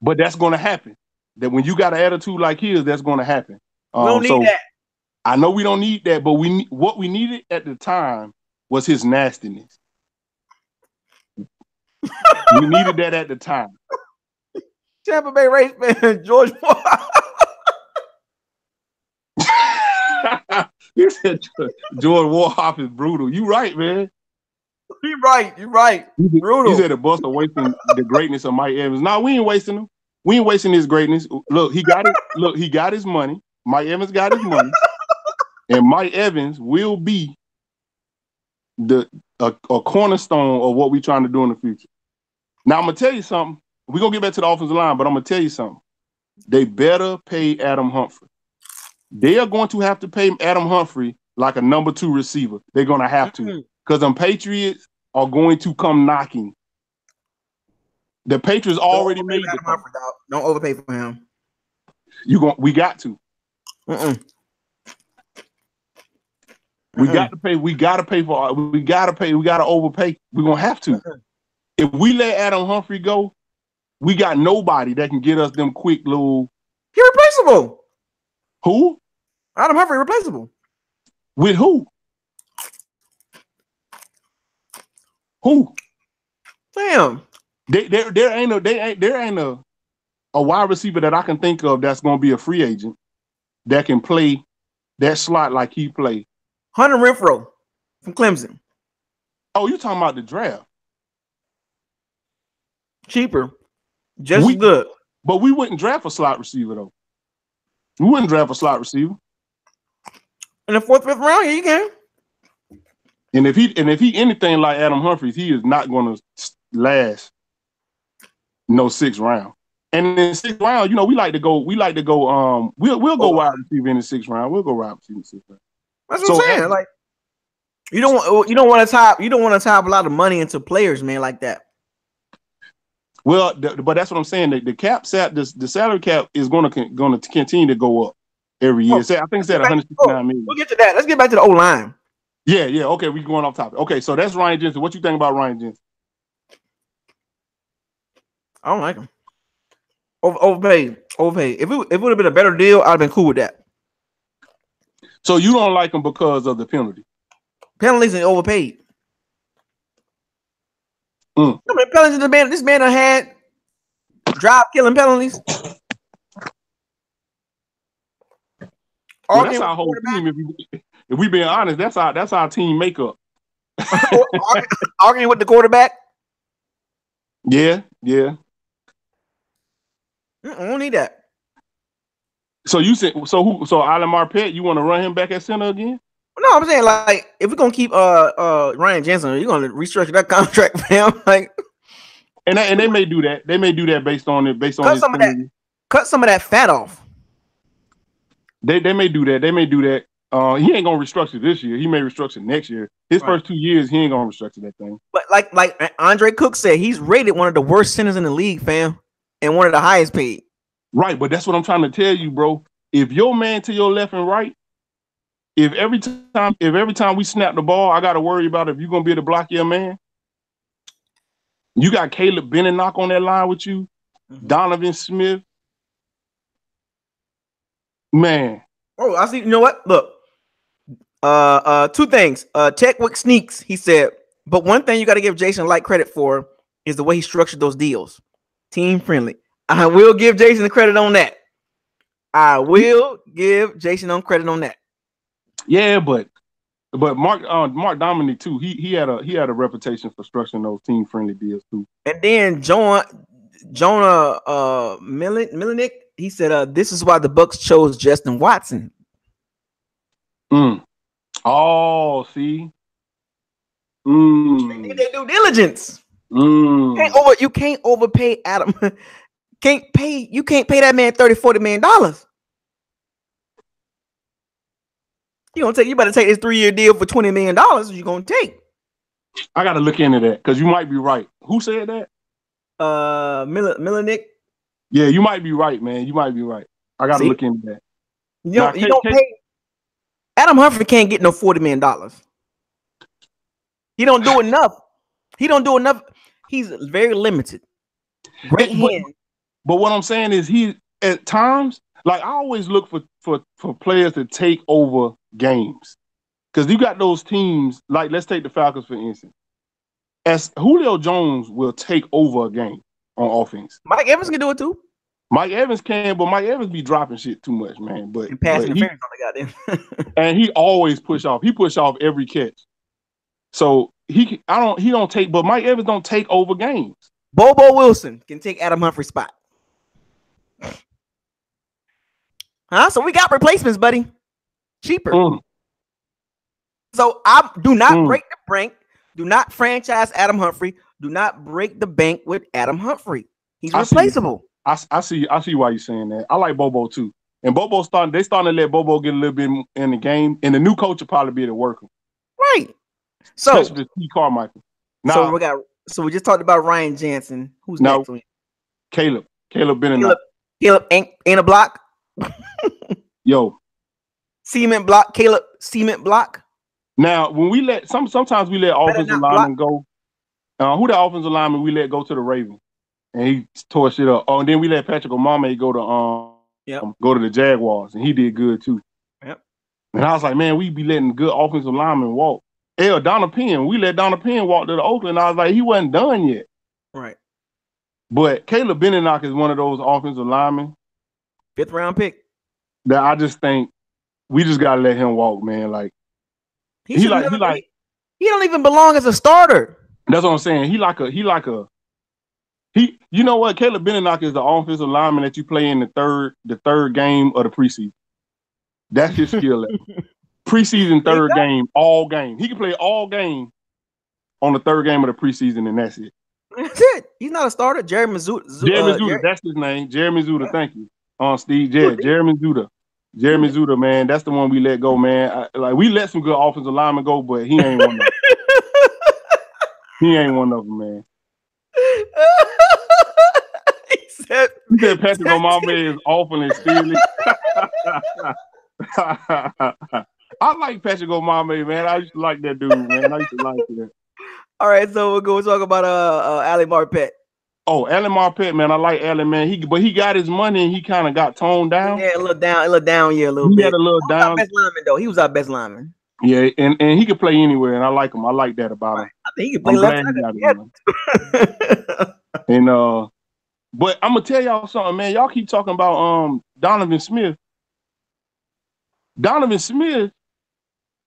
But that's going to happen. That when you got an attitude like his, that's going to happen. We don't need that. I know we don't need that, but what we needed at the time was his nastiness. We needed that at the time. Tampa Bay Rays fan George. You said George Warhop is brutal. You right, man. You're right. Brutal. He said the Bucs are wasting the greatness of Mike Evans. No, we ain't wasting him. We ain't wasting his greatness. Look, he got it. Look, he got his money. Mike Evans got his money. And Mike Evans will be a cornerstone of what we're trying to do in the future. Now, I'm going to tell you something. We're going to get back to the offensive line, but I'm going to tell you something. They better pay Adam Humphrey. They are going to have to pay Adam Humphrey like a number 2 receiver. They're going to have to. Because them Patriots are going to come knocking. The Patriots already made it. Don't overpay for him. We got to. We got to pay. We got to pay for. We got to pay. We got to overpay. We're gonna have to. If we let Adam Humphrey go, we got nobody that can get us them quick little. He replaceable. Who? Adam Humphrey replaceable. With who? Who? Damn. There ain't a wide receiver that I can think of that's gonna be a free agent that can play that slot like he played. Hunter Renfrow from Clemson. Oh, you talking about the draft? Cheaper, just as good. But we wouldn't draft a slot receiver though. We wouldn't draft a slot receiver. In the 4th, 5th round, yeah, you can. And if he anything like Adam Humphries, he is not going to last no 6th round. And in the 6th round, you know, we like to go. We'll go wide receiver in the 6th round. We'll go wide receiver in the 6th round. That's what I'm saying. Like you don't want to tie a lot of money into players, man, like that. Well, but that's what I'm saying. The salary cap is going to continue to go up every year. I think it's at 169 million. We'll get to that. Let's get back to the O-line. Yeah. Okay, we're going off topic. Okay, so that's Ryan Jensen. What you think about Ryan Jensen? I don't like him. Overpaid. If it would have been a better deal, I'd have been cool with that. So you don't like him because of the penalty? Penalties and overpaid. I mean, penalties. This man done had drive killing penalties. Well, that's our whole team. If we being honest, that's our team makeup. Arguing with the quarterback. Yeah. I don't need that. So you said so Alan Marpet, you want to run him back at center again? No, I'm saying like if we're gonna keep Ryan Jensen, you're gonna restructure that contract for him. Like, and they may do that. They may do that based on cut some of that fat off. They may do that. They may do that. He ain't gonna restructure this year. He may restructure next year. His first 2 years, he ain't gonna restructure that thing. But like Andre Cook said, he's rated one of the worst centers in the league, fam, and one of the highest paid. Right, but that's what I'm trying to tell you, bro. If your man to your left and right, if every time we snap the ball, I got to worry about if you're gonna be able to block your man. You got Caleb Benenoch on that line with you, Donovan Smith. Man. Oh, I see. You know what? Look. 2 things. Techwick Sneaks, he said, but one thing you got to give Jason Light credit for is the way he structured those deals. Team friendly. I will give Jason the credit on that. Yeah, but Mark Dominic too. He had a reputation for structuring those team friendly deals too. And then Jonah Milinick, he said, "This is why the Bucs chose Justin Watson." Oh, see. They did their due diligence. You can't overpay Adam. You can't pay that man $30-40 million. You better take this 3-year deal for $20 million. You're gonna take. I gotta look into that because you might be right. Who said that? Milinick. Yeah, you might be right, man. You might be right. I gotta look into that. You don't pay. Adam Humphrey can't get no $40 million. He don't do enough. He don't do enough. He's very limited. Great hand. But what I'm saying is he at times, like I always look for players to take over games. Because you got those teams, like let's take the Falcons for instance. As Julio Jones will take over a game on offense. Mike Evans can do it too. Mike Evans can, but Mike Evans be dropping shit too much, man. But and pass interference on the goddamn. And he always push off. He push off every catch. So he don't take, but Mike Evans don't take over games. Bobo Wilson can take Adam Humphrey's spot. Huh? So we got replacements, buddy. Cheaper. So I do not break the bank. Do not franchise Adam Humphrey. Do not break the bank with Adam Humphrey. He's replaceable. I see why you're saying that. I like Bobo too. And Bobo starting to let Bobo get a little bit in the game. And the new coach will probably be able to work him. Right. So especially T. Carmichael. Now, so we just talked about Ryan Jansen. Who's next? Caleb Benedict. Caleb ain't a block. Yo. Cement block. Caleb cement block. Now, when we let sometimes we let offensive linemen go. Who the offensive lineman we let go to the Ravens, and he tore shit up. Oh, and then we let Patrick Omameh go to the Jaguars, and he did good too. Yep. And I was like, man, we be letting good offensive linemen walk. Donna Penn, we let Donna Penn walk to the Oakland. I was like, he wasn't done yet. Right. But Caleb Benedict is one of those offensive linemen, 5th round pick, that I just think we just gotta let him walk, man. Like he don't even belong as a starter. That's what I'm saying. You know what? Caleb Benedict is the offensive lineman that you play in the third game of the preseason. That's his skill level. Preseason third game, all game. He can play all game on the third game of the preseason, and that's it. That's it. He's not a starter. Jeremy Zuda, that's his name. Jeremy Zuda, thank you. Steve, Jeremy Zuda. Jeremy Zuda, man, that's the one we let go, man. We let some good offensive linemen go, but he ain't one of them. He ain't one of them, man. He said Patrick Omameh is awful and steely. I like Patrick Omameh, man. I used to like that dude, man. I used to like that. All right, so we'll go talk about Ali Marpet. Oh, Alan Marpet, man. I like Alan, man. But he got his money and he kind of got toned down. Yeah, a little down, yeah, a little bit. He had a little down. Best lineman, though. He was our best lineman. Yeah, and he could play anywhere, and I like him. I like that about him. I think he could play left tackle. And but I'm gonna tell y'all something, man. Y'all keep talking about Donovan Smith. Donovan Smith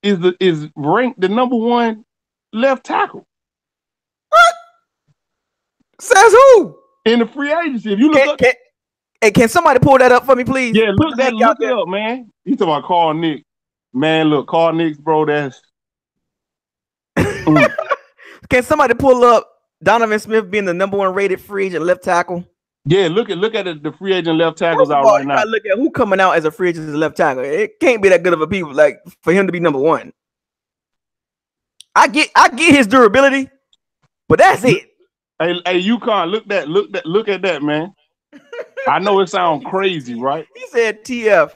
is ranked the #1 left tackle. What? Says who? In the free agency. If you look can somebody pull that up for me, please? Yeah, look it up, man. He's talking about Carl Nix. Man, look, Carl Nix, bro, that's Can somebody pull up Donovan Smith being the #1 rated free agent left tackle? Yeah, look at the free agent left tackles out right now. Look at who coming out as a free agent as a left tackle. It can't be that good of a people like for him to be #1. I get his durability, but that's it. Hey, UConn, look at that, man. I know it sounds crazy, right? He said TF.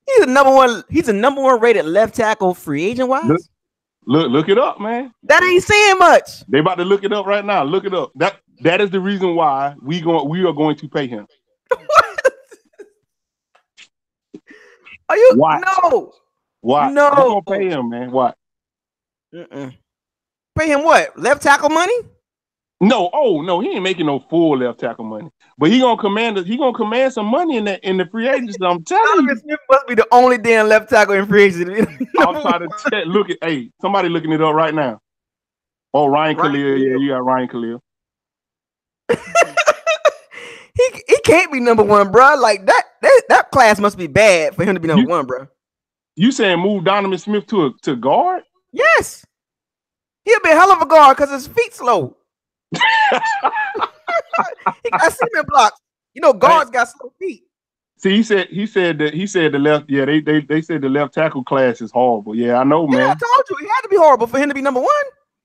He's a #1 rated left tackle free agent wise. Look it up, man. That ain't saying much. They about to look it up right now. Look it up. That is the reason why we are going to pay him. Are you? What? No. What? No. We're gonna pay him, man. What? Pay him what? Left tackle money? No. Oh no, he ain't making no full left tackle money. But he gonna command some money in the free agency. I'm telling you. Smith must be the only damn left tackle in free agency. I'm trying to check. Somebody looking it up right now. Oh, Ryan Khalil. Yeah, you got Ryan Khalil. he can't be #1, bro. Like that class must be bad for him to be #1, bro. You saying move Donovan Smith to guard? Yes. He'll be a hell of a guard because his feet slow. He got cement blocks. You know, guards got slow feet. See, he said the left. Yeah, they said the left tackle class is horrible. Yeah, I know, man. Yeah, I told you it had to be horrible for him to be #1.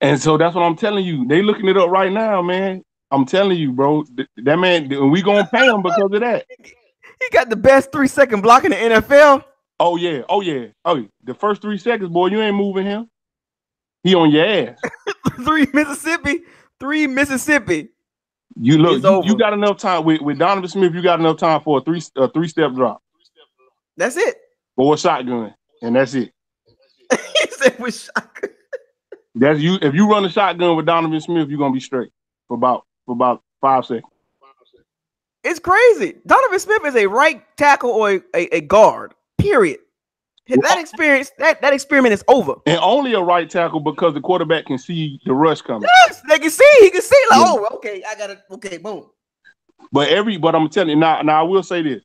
And so that's what I'm telling you. They looking it up right now, man. I'm telling you, bro. That man, we gonna pay him because of that. He got the best 3-second block in the NFL. Oh yeah. The first 3 seconds, boy, you ain't moving him. He on your ass. Three Mississippi. You look, It's you over. got enough time with Donovan Smith. You got enough time for a three-step drop That's it. or a shotgun, and that's it. He said with shotgun. That's you. If you run a shotgun with Donovan Smith, you're gonna be straight for about 5 seconds. It's crazy. Donovan Smith is a right tackle or a guard. Period. That experiment is over. And only a right tackle because the quarterback can see the rush coming. Yes, they can see. He can see. Like, oh, okay, I got it. Okay, boom. But I'm telling you now. I will say this: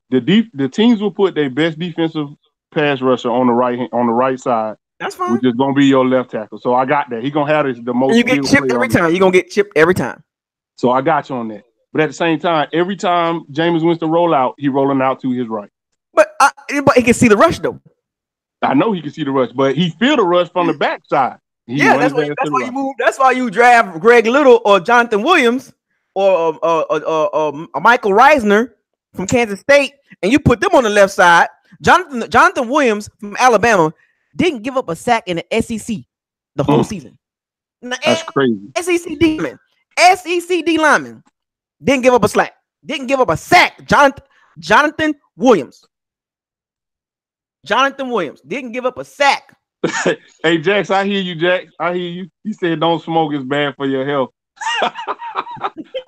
the teams will put their best defensive pass rusher on the right side. That's fine. Which is gonna be your left tackle. So I got that. He gonna have the most. And you get chipped every time. You're gonna get chipped every time. So I got you on that. But at the same time, every time Jameis Winston roll out, he rolling out to his right. But he can see the rush though. I know he can see the rush, but he feel the rush from the backside. That's why you move. That's why you draft Greg Little or Jonathan Williams or Michael Reisner from Kansas State, and you put them on the left side. Jonathan Williams from Alabama didn't give up a sack in the SEC the whole season. Now, that's crazy. SEC D lineman didn't give up a slack. Didn't give up a sack. Jonathan Williams didn't give up a sack. Hey, Jax, I hear you, Jax. I hear you. You said don't smoke is bad for your health.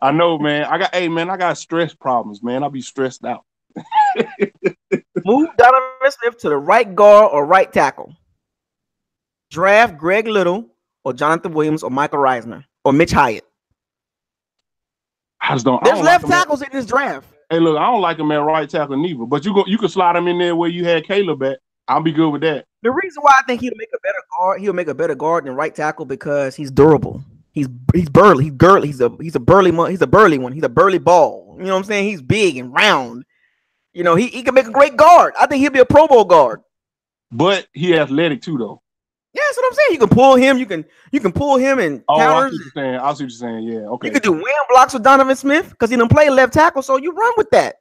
I know, man. I got stress problems, man. I'll be stressed out. Move Donovan Smith to the right guard or right tackle. Draft Greg Little or Jonathan Williams or Michael Reisner or Mitch Hyatt. There's left tackles in this draft. Hey, look, I don't like him at right tackle neither, but you can slide him in there where you had Caleb at. I'll be good with that. The reason why I think he'll make a better guard than right tackle because he's durable. He's burly. He's a burly one. He's a burly ball. You know what I'm saying? He's big and round. You know, he can make a great guard. I think he'll be a Pro Bowl guard. But he athletic too, though. Yeah, that's what I'm saying. You can pull him. You can pull him and counters. I see what you're saying. Yeah, okay. You could do wham blocks with Donovan Smith because he didn't play left tackle, so you run with that.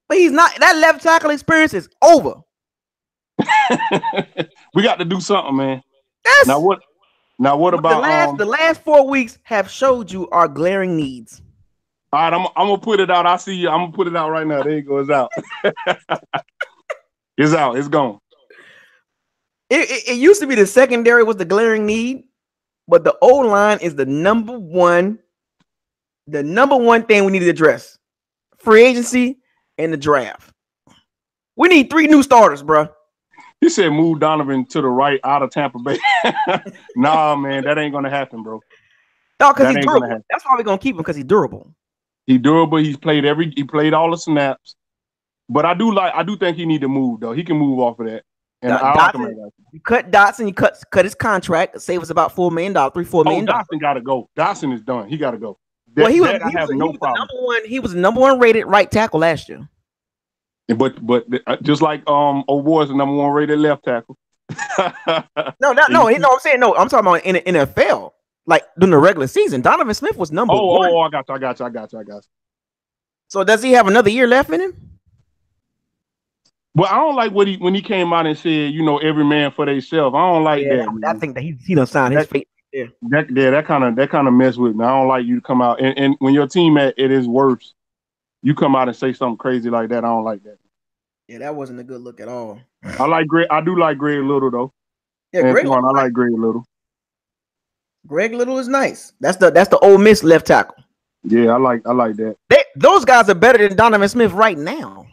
But he's not. That left tackle experience is over. We got to do something, man. Yes. Now what about the last 4 weeks have showed you our glaring needs. All right, I'm gonna put it out. I see you. I'm gonna put it out right now. There you go. It's out. It's out. It's gone. It used to be the secondary was the glaring need, but the O-line is the number one thing we need to address. Free agency and the draft. We need 3 new starters, bro. He said move Donovan to the right out of Tampa Bay. Nah, man, that ain't gonna happen, bro. No, because he's durable. That's why we're gonna keep him because he's durable. He's durable. He played all the snaps. But I do think he need to move though. He can move off of that. And you cut Dotson, you cut his contract, save us about $4 million, $4 million. Dotson gotta go. Dotson is done. He gotta go. He was the number one rated right tackle last year. But just like old boy's the number 1 rated left tackle. No, I'm saying no. I'm talking about in the NFL, like during the regular season. Donovan Smith was number 1. I got you. So does he have another year left in him? Well, I don't like when he came out and said, every man for themselves. I don't like that. I think that he done signed his fate. Yeah. That kind of mess with me. I don't like you to come out and when your team at its worst, you come out and say something crazy like that. I don't like that. Yeah, that wasn't a good look at all. I do like Greg Little though. Yeah, I like Greg Little. Greg Little is nice. That's the Ole Miss left tackle. Yeah, I like that. Those guys are better than Donovan Smith right now.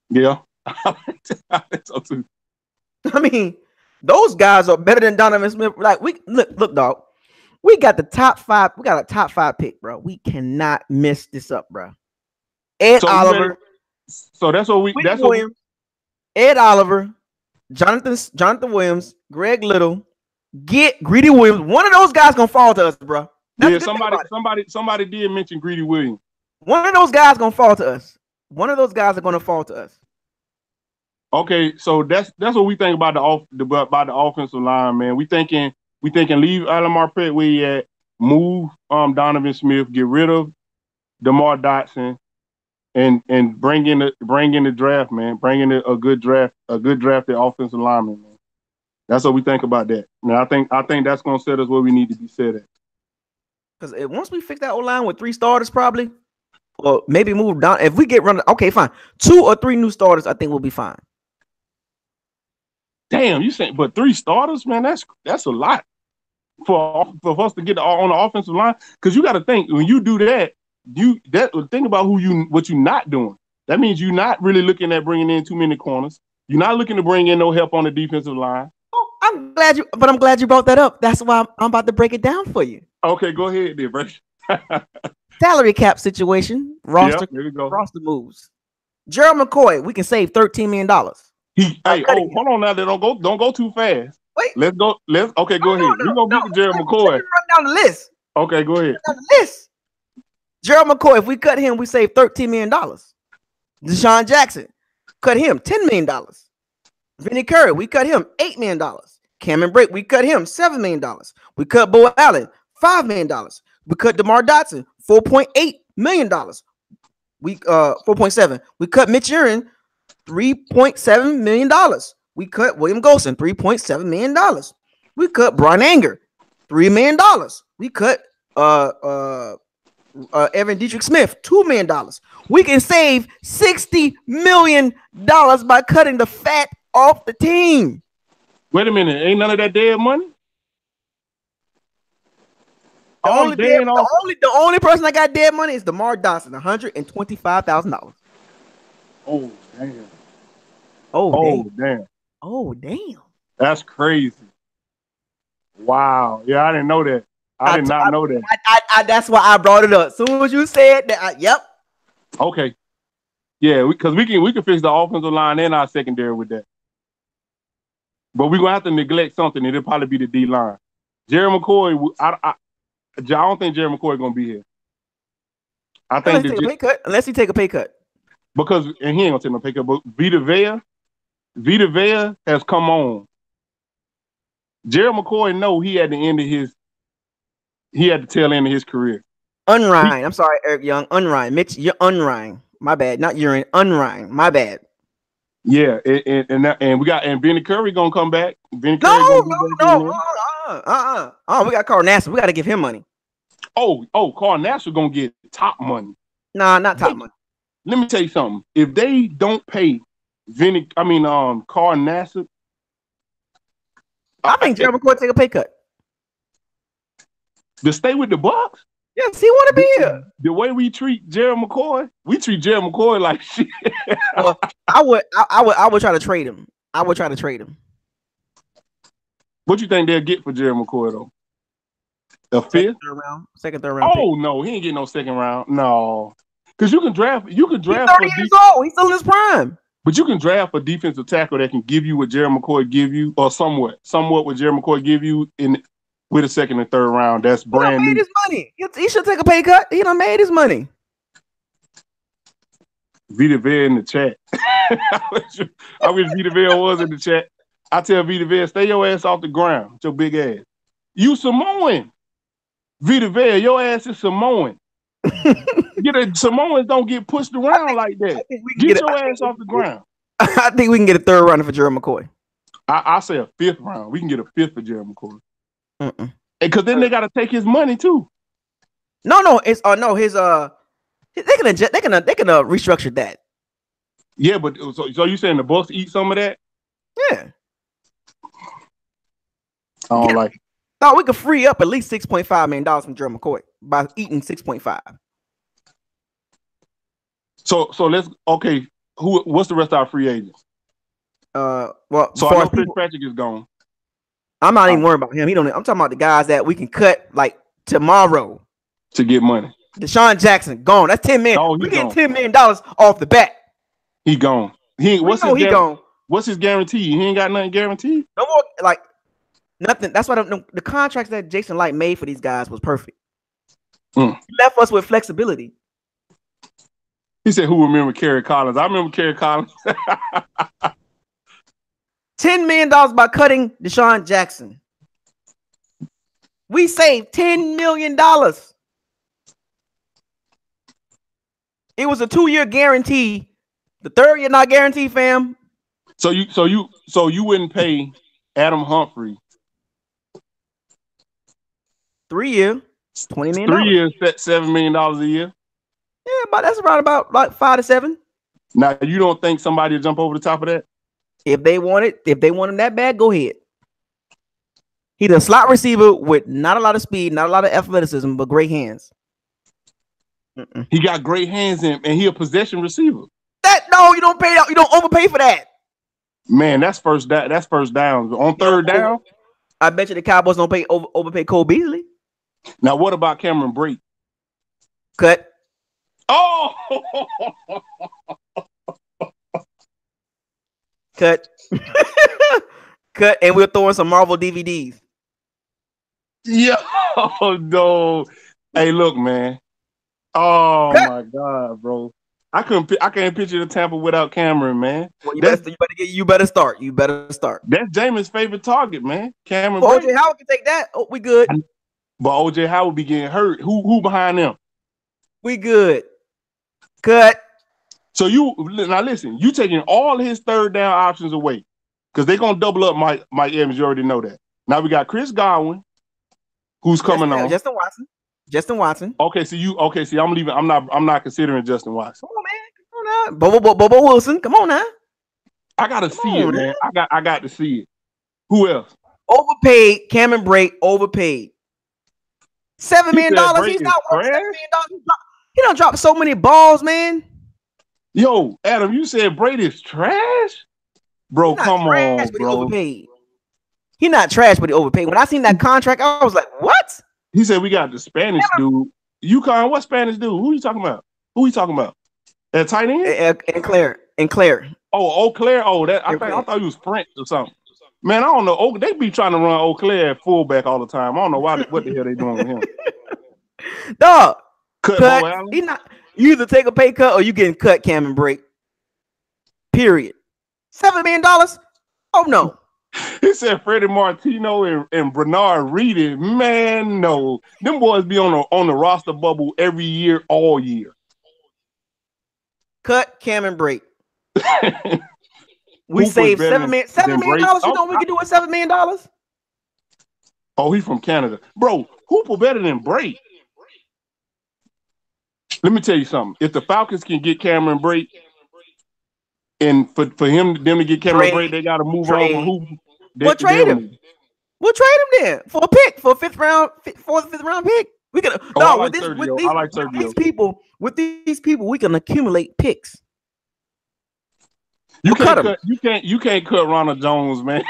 Yeah, I think so too. I mean, those guys are better than Donovan Smith. Like look, dog. We got the top 5. We got a top 5 pick, bro. We cannot mess this up, bro. Oliver. So that's what we. Ed Oliver, Jonathan Williams, Greg Little, get Greedy Williams. One of those guys gonna fall to us, bro. Somebody did mention Greedy Williams. One of those guys gonna fall to us. One of those guys are gonna fall to us. Okay, so that's what we think about the offensive line, man. We thinking leave Alan Marpet where he at, move Donovan Smith, get rid of DeMar Dotson, and bring in the draft, man. Bring in a good drafted offensive lineman, man. That's what we think about that. Now, I think that's gonna set us where we need to be set at. Because once we fix that O line with 3 starters, probably, or maybe move down. If we get run, okay, fine. 2 or 3 new starters, I think we'll be fine. Damn, you saying, but 3 starters, man, that's a lot for us to get on the offensive line. Because you got to think when you do that, think about what you're not doing. That means you're not really looking at bringing in too many corners. You're not looking to bring in no help on the defensive line. Oh, I'm glad you brought that up. That's why I'm about to break it down for you. Okay, go ahead, there, bro. Salary cap situation, roster moves. Gerald McCoy, we can save $13 million. Hold on now. Don't go too fast. Wait. Let's go. Okay, go ahead. We're gonna get to Gerald McCoy. Run down the list. Okay, go ahead. Down the list. Gerald McCoy, if we cut him, we save $13 million. Deshaun Jackson, cut him $10 million. Vinny Curry, we cut him $8 million. Cameron Brake, we cut him $7 million. We cut Bo Allen $5 million. We cut DeMar Dotson $4.8 million. We 4.7. We cut Mitch Urian $3.7 million. We cut William Golson $3.7 million. We cut Brian Anger $3 million. We cut Evan Dietrich Smith $2 million. We can save $60 million by cutting the fat off the team. Wait a minute, ain't none of that dead money? The only person that got dead money is DeMar Dotson, $125,000. Oh damn! Damn! Oh damn! That's crazy. Wow. Yeah, I didn't know that. I did not know that. That's why I brought it up. As soon as you said that, yep. Okay. Yeah, because we can fix the offensive line and our secondary with that. But we're gonna have to neglect something. It'll probably be the D line. Jerry McCoy, I don't think Jerry McCoy is gonna be here. I think unless he take a pay cut. Because he ain't gonna take no pay cut. But Vita Vea has come on. Jerry McCoy know he had the tail end of his career. Unrhyme. I'm sorry, Eric Young. Unrhyme. Mitch, you're unrhyme. My bad. Not urine. Unrhyme. My bad. Yeah, and we got Benny Curry gonna come back. Benny Curry no. We got Carl Nassib. We got to give him money. Oh, Carl Nassib gonna get top money. Nah, not top money. Let me tell you something. If they don't pay Carl Nassib, I think Jerry McCoy take a pay cut to stay with the Bucs. Yes, he want to be here. The way we treat Jerry McCoy, we treat Jerry McCoy like shit. Well, I would try to trade him. I would try to trade him. What you think they'll get for Jerry McCoy though? A fifth? Second, third round. Oh no, he ain't getting no second round. No, because you can draft. He's 30 years old. He's still in his prime. But you can draft a defensive tackle that can give you what Jerry McCoy give you, or somewhat what Jerry McCoy give you with a second and third round. That's brand new. He made his money. He should take a pay cut. He done made his money. Vita Vea in the chat. I wish Vita Vea was in the chat. I tell Vita Vea, stay your ass off the ground with your big ass. You Samoan. Vita Vea, your ass is Samoan. Samoans don't get pushed around like that. Get your ass off the ground. I think we can get a third rounder for Jerry McCoy. I say a fifth round. We can get a fifth for Jerry McCoy. Because then they got to take his money too. No, it's his they can restructure that. Yeah, but so you saying the Bucs eat some of that? Yeah. I don't like it. No, we could free up at least $6.5 million from Jerry McCoy by eating 6.5. So let's what's the rest of our free agents? Well, so I know Fitzpatrick is gone. I'm not even worried about him. I'm talking about the guys that we can cut like tomorrow to get money. Deshaun Jackson gone. That's $10 million. We get $10 million off the bat. He gone. What's gone? What's his guarantee? He ain't got nothing guaranteed. No more nothing. That's why the contracts that Jason Light made for these guys was perfect. He left us with flexibility. He said, "Who remember Kerry Collins?" I remember Kerry Collins. $10 million by cutting Deshaun Jackson. We saved $10 million. It was a 2-year guarantee. The third year not guaranteed, fam. So you wouldn't pay Adam Humphrey. 3 year, $20 million. 3 years, $7 million a year. Yeah, but that's around about like 5 to 7. Now, you don't think somebody will jump over the top of that? If they want him that bad, go ahead. He's a slot receiver with not a lot of speed, not a lot of athleticism, but great hands. He got great hands and he a possession receiver. You don't pay out. You don't overpay for that. Man, that's first down. That's first down. On third down, I bet you the Cowboys don't overpay Cole Beasley. Now, what about Cameron Brate? Cut. Oh, cut. Cut, and we're throwing some Marvel DVDs. Yeah. Oh no. Hey, look, man. Oh cut. My God, bro. I can't picture the Tampa without Cameron, man. Well, you better start. You better start. That's Jameis' favorite target, man. Cameron. Well, OJ Howard can take that. Oh, we good. But OJ Howard be getting hurt. Who behind them? We good. Cut. So now listen, you taking all his third down options away because they're gonna double up Mike Evans. You already know that. Now we got Chris Godwin, who's coming on. Justin Watson. Okay, see, I'm leaving. I'm not considering Justin Watson. Come on, man. Come on now. Bobo Wilson. Come on now. I gotta see it, man. I got to see it. Who else? Overpaid. Cameron Brate overpaid. $7 million. He's not worth $7 million. He don't drop so many balls, man. Yo, Adam, you said Brady's trash, bro. Come on, bro. He overpaid. He not trash, but he overpaid. When I seen that contract, I was like, what? He said we got the Spanish dude. UConn, what Spanish dude? Who you talking about? That tight end? And Claire. Oh, Eau Claire. Oh, I thought he was French or something. Man, I don't know. They be trying to run Eau Claire at fullback all the time. I don't know what the hell they doing with him. Dog. Cut. You either take a pay cut or you getting cut, Cameron Brate. Period. $7 million? Oh no. He said Freddie Martino and Bernard Reed. Man, no. Them boys be on the roster bubble every year, all year. Cut Cameron Brate. We saved $7 million. You know what we can do with $7 million? Oh, he's from Canada. Bro, who put better than Brate? Let me tell you something. If the Falcons can get Cameron Brate, and for them to get Cameron Brate, they got to move over. We'll trade him. We'll trade him then for a pick, for a fifth round pick. We can. With these people, we can accumulate picks. You can't cut Ronald Jones, man.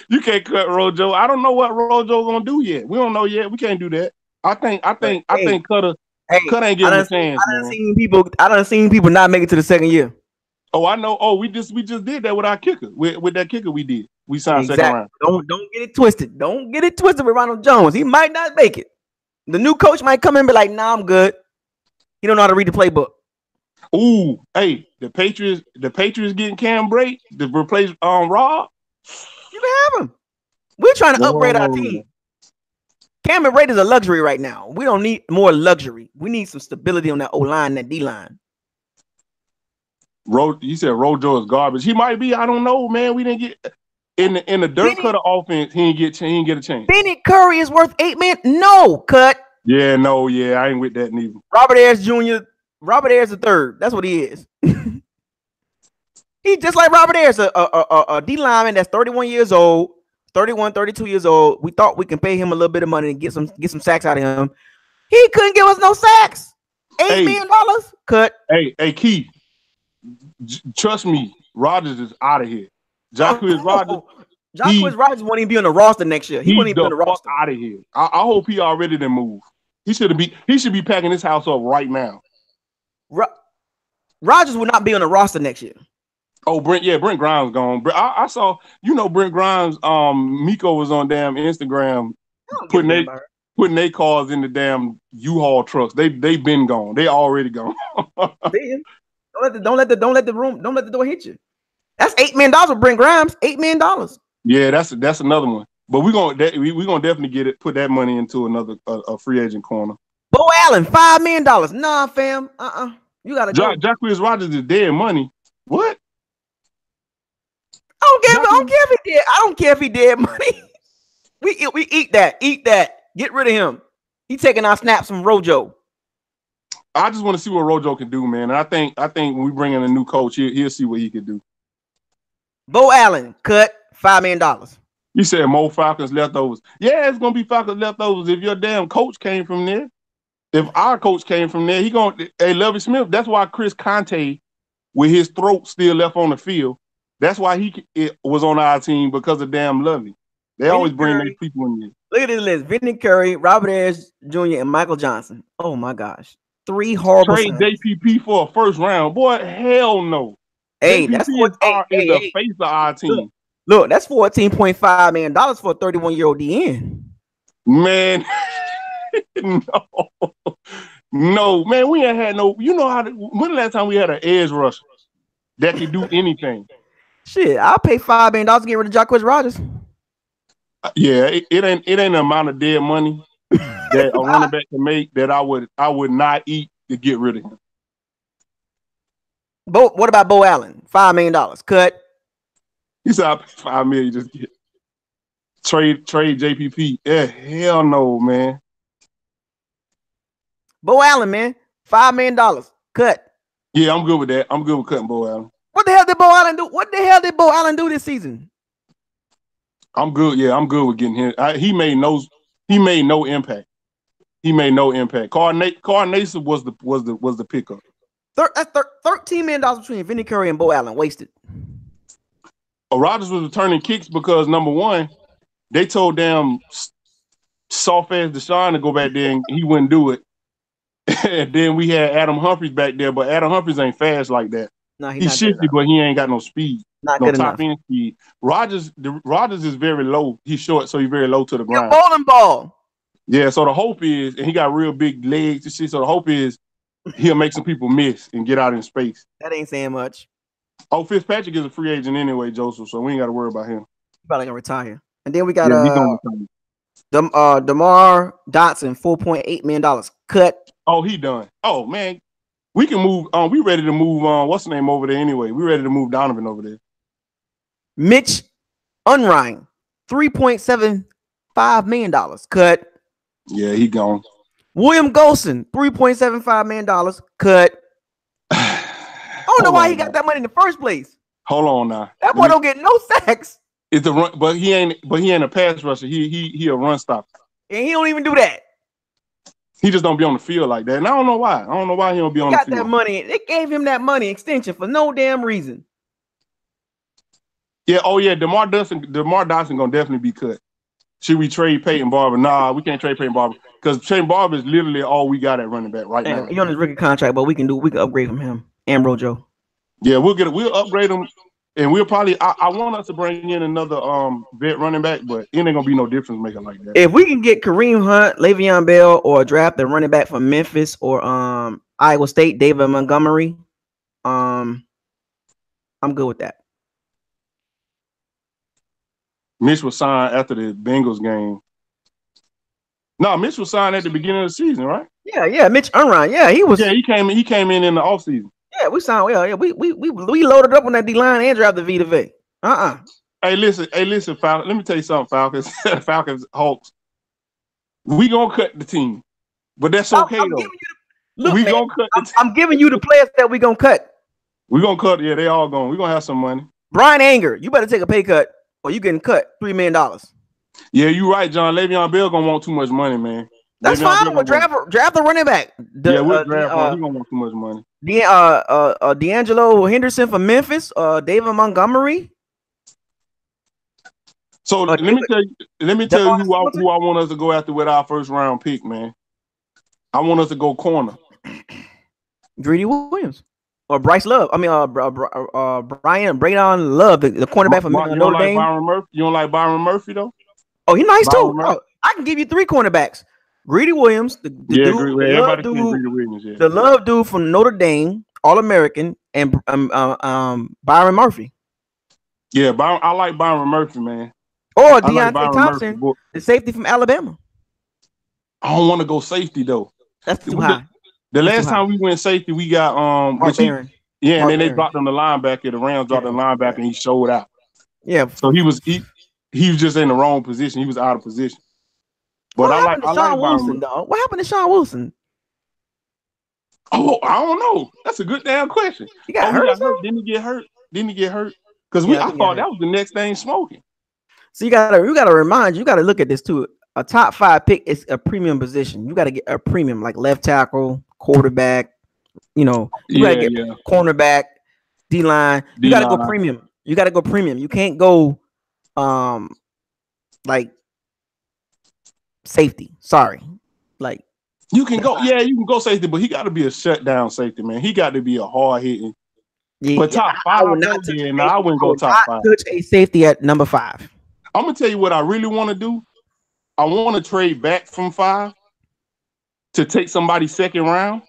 You can't cut Rojo. I don't know what Rojo's gonna do yet. We don't know yet. We can't do that. I think Cutter ain't getting a chance. I done seen people not make it to the second year. Oh, I know. Oh, we just did that with our kicker. With that kicker we did. We signed second round. Don't get it twisted. Don't get it twisted with Ronald Jones. He might not make it. The new coach might come in and be like, nah, I'm good. He don't know how to read the playbook. Ooh, hey, the Patriots getting Cam Brate to replace Rob. You can have him. We're trying to upgrade our team. Cameron Brate is a luxury right now. We don't need more luxury. We need some stability on that O-line, that D-line. You said Rojo is garbage. He might be. I don't know, man. We didn't get in the Dirk Cutter offense. He didn't get a chance. Benny Curry is worth $8 million. No, cut. Yeah, no, yeah, I ain't with that neither. Robert Ayers Jr. Robert Ayers III. That's what he is. He's just like Robert Ayers, a D lineman that's 31 years old, 31, 32 years old. We thought we can pay him a little bit of money and get some sacks out of him. He couldn't give us no sacks. $8 million. Cut. Hey, Keith. Trust me, Rodgers is out of here. Jacquizz Rodgers won't even be on the roster next year. He won't even be on the roster. Out of here. I hope he already done moved. He should be packing his house up right now. Rodgers will not be on the roster next year. Oh, Brent Grimes gone. I saw, Brent Grimes. Miko was on damn Instagram putting their cars in the damn U-Haul trucks. They been gone. They already gone. Don't let the door hit you. That's $8 million with Brent Grimes. $8 million. Yeah, that's another one. But we're gonna definitely get it. Put that money into another a free agent corner. Bo Allen, $5 million. Nah, fam. You gotta go. Jacquizz Rodgers is dead money. What? I don't care if he did. I don't care if he did money. We eat that. Eat that. Get rid of him. He taking our snaps from Rojo. I just want to see what Rojo can do, man. And I think when we bring in a new coach, he'll see what he can do. Bo Allen cut $5 million. You said more Falcons leftovers. Yeah, it's gonna be Falcons leftovers if your damn coach came from there. If our coach came from there, hey, Lovie Smith. That's why Chris Conte, with his throat still left on the field, that's why it was on our team because of damn Lovie. They always bring their people in there. Look at this list: Vinny Curry, Robert Ayers Jr., and Michael Johnson. Oh my gosh, 3 horrible. Trade JPP for a first round, boy. Hell no. Hey, JPP that's the face of our team. Look, that's $14.5 million for a 31-year-old DN. Man, no, man. We ain't had no. You know how? When the last time we had an edge rusher that could do anything? Shit, I'll pay $5 million to get rid of Jacquizz Rodgers. Yeah, it ain't the amount of dead money that a running back can make that I would not eat to get rid of him. What about Bo Allen? $5 million cut. He said I pay $5 million just get trade JPP. Yeah, hell no, man. Bo Allen, man, $5 million cut. Yeah, I'm good with that. I'm good with cutting Bo Allen. What the hell did Bo Allen do? What the hell did Bo Allen do this season? I'm good. Yeah, I'm good with getting him. He made no impact. He made no impact. Carnation was the pickup. That's $13 million between Vinny Curry and Bo Allen wasted. Rodgers was returning kicks because number one, they told damn soft ass Deshaun to go back there and he wouldn't do it. And then we had Adam Humphries back there, but Adam Humphries ain't fast like that. No, he's shifty, but he ain't got no speed. Not no good top enough. end speed. Rodgers is very low. He's short, so he's very low to the ground. Bowling ball. Yeah, so the hope is, and he got real big legs and shit. So the hope is he'll make some people miss and get out in space. That ain't saying much. Oh, Fitzpatrick is a free agent anyway, Joseph. So we ain't got to worry about him. He's probably gonna retire. And then we got DeMar Dotson, $4.8 million cut. Oh, he done. Oh man, we can move. We ready to move. What's the name over there anyway? We ready to move Donovan over there. Mitch Unrein, $3.75 million cut. Yeah, he gone. William Golson, $3.75 million cut. I don't know why he got that money in the first place. Hold on now. That boy don't get no sacks. It's a run, but he ain't a pass rusher. He a run stopper. And he don't even do that. He just don't be on the field like that. And I don't know why. I don't know why he don't be on the field. Got that money. They gave him that money extension for no damn reason. Yeah, oh yeah, DeMar Dotson gonna definitely be cut. Should we trade Peyton Barber? Nah, we can't trade Peyton Barber because Peyton Barber is literally all we got at running back right now. He on his rookie contract, but we can upgrade from him and Rojo. Yeah, we'll upgrade him, and we'll probably. I want us to bring in another vet running back, but it ain't gonna be no difference maker like that. If we can get Kareem Hunt, Le'Veon Bell, or draft a running back from Memphis or Iowa State, David Montgomery, I'm good with that. Mitch was signed after the Bengals game. No, Mitch was signed at the beginning of the season, right? Yeah, Mitch Unrein. Yeah, he was. Yeah, he came in the offseason. Yeah, we signed. Yeah, we loaded up on that D line and drafted Vita Vea. Hey, listen, Falcons. Let me tell you something, Falcons. Falcons, Hawks. We gonna cut the team, but that's okay though. I'm giving you the players that we gonna cut. We gonna cut. Yeah, they all going. We gonna have some money. Brian Anger, you better take a pay cut, or you getting cut $3 million. Yeah, you right, John. Le'Veon Bell gonna want too much money, man. That's fine. We'll draft the running back. We'll draft him. He gonna want too much money. D'Angelo Henderson from Memphis. David Montgomery. So let me tell you who I want us to go after with our first round pick, man. I want us to go corner. Greedy Williams or Bryce Love. I mean, Braydon Love, the cornerback from Notre Dame. You don't like Byron Murphy though? Oh, he's nice too. Oh, I can give you 3 cornerbacks. Greedy Williams, the love dude from Notre Dame, All-American, and Byron Murphy. Yeah, I like Byron Murphy, man. Or Deontay Thompson, the safety from Alabama. I don't want to go safety though. That's too high. The last time we went safety, we got Mark Barron. Then they dropped him the linebacker. The Rams dropped the linebacker, and he showed out. Yeah. So he was just in the wrong position. He was out of position. But What I happened to like Sean Byron. Wilson, dog? What happened to Sean Wilson? Oh, I don't know. That's a good damn question. He got hurt. He got hurt. Didn't he get hurt? Because Yeah, I thought that was the next thing smoking. So you gotta remind you gotta look at this too. A top 5 pick is a premium position. You gotta get a premium like left tackle, quarterback. You gotta get cornerback, D line. You gotta go premium. You gotta go premium. You can't go like safety. Sorry. Like you can go, you can go safety, but he got to be a shutdown safety, man. He got to be a hard hitting. Yeah, but top 5, I wouldn't go top 5. Touch a safety at number 5. I'm gonna tell you what I really want to do. I want to trade back from 5 to take somebody second round.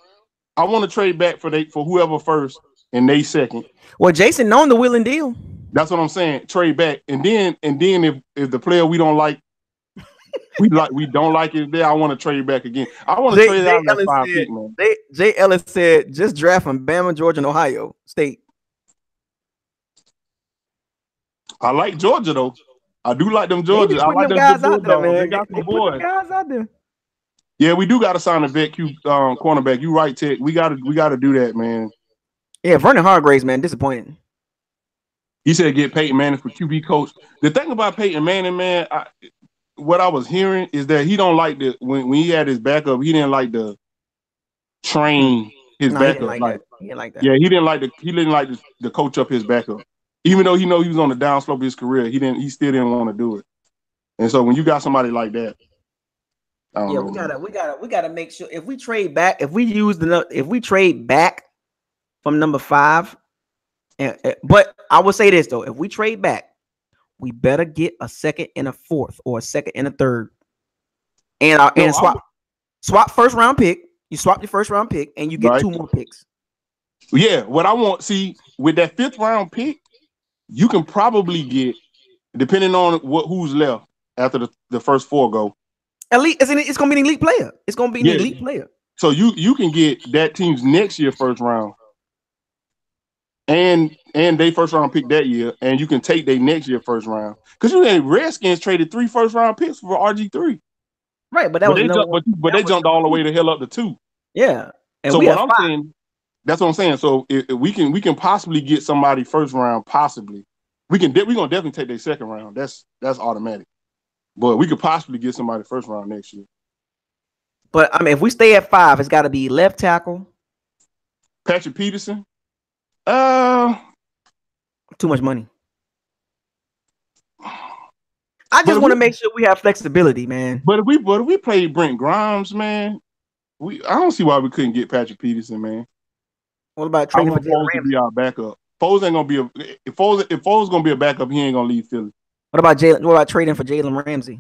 I want to trade back for whoever first and they second. Well, Jason known the will and deal. That's what I'm saying. Trade back, and then if the player we don't like, we don't like it there, I want to trade back again. I want to trade out that 5 pick, man. Jay Ellis said just draft from Bama, Georgia, and Ohio State. I like Georgia though. I do like them Georgia. I like them guys out there, man. They got some boys. Guys out there. Yeah, we do got to sign a vet cornerback. You right, Tech. We got to do that, man. Yeah, Vernon Hargraves, man, disappointing. He said get Peyton Manning for QB coach. The thing about Peyton Manning, man, what I was hearing is that he don't like when he had his backup, he didn't like to train his backup. He didn't like that. Yeah, he didn't like the coach up his backup. Even though he was on the downslope of his career, he still didn't want to do it. And so when you got somebody like that, I don't know. we gotta make sure if we trade back, if we trade back from number 5, but I will say this though, if we trade back, we better get a second and a 4th or a second and a 3rd, and swap first round pick. You swap your first round pick and you get 2 more picks. Yeah, what I want with that 5th round pick, you can probably get, depending on who's left after the first 4 go. Elite, it's gonna be an elite player. It's gonna be an elite player. So you can get that team's next year first round, and they first round pick that year, and you can take their next year first round. Because Redskins traded 3 first round picks for RG3. Right, but they jumped all the way the hell up to 2. Yeah, and so what I'm saying, that's what I'm saying. So if we can possibly get somebody first round, possibly we're gonna definitely take their second round. That's automatic. But we could possibly get somebody first round next year. But I mean, if we stay at 5, it's got to be left tackle. Patrick Peterson. Too much money. I just want to make sure we have flexibility, man. But if we play Brent Grimes, man, I don't see why we couldn't get Patrick Peterson, man. What about trading for Jalen Ramsey? Be our backup. Foles ain't gonna be if Foles gonna be a backup, he ain't gonna leave Philly. What about trading for Jalen Ramsey?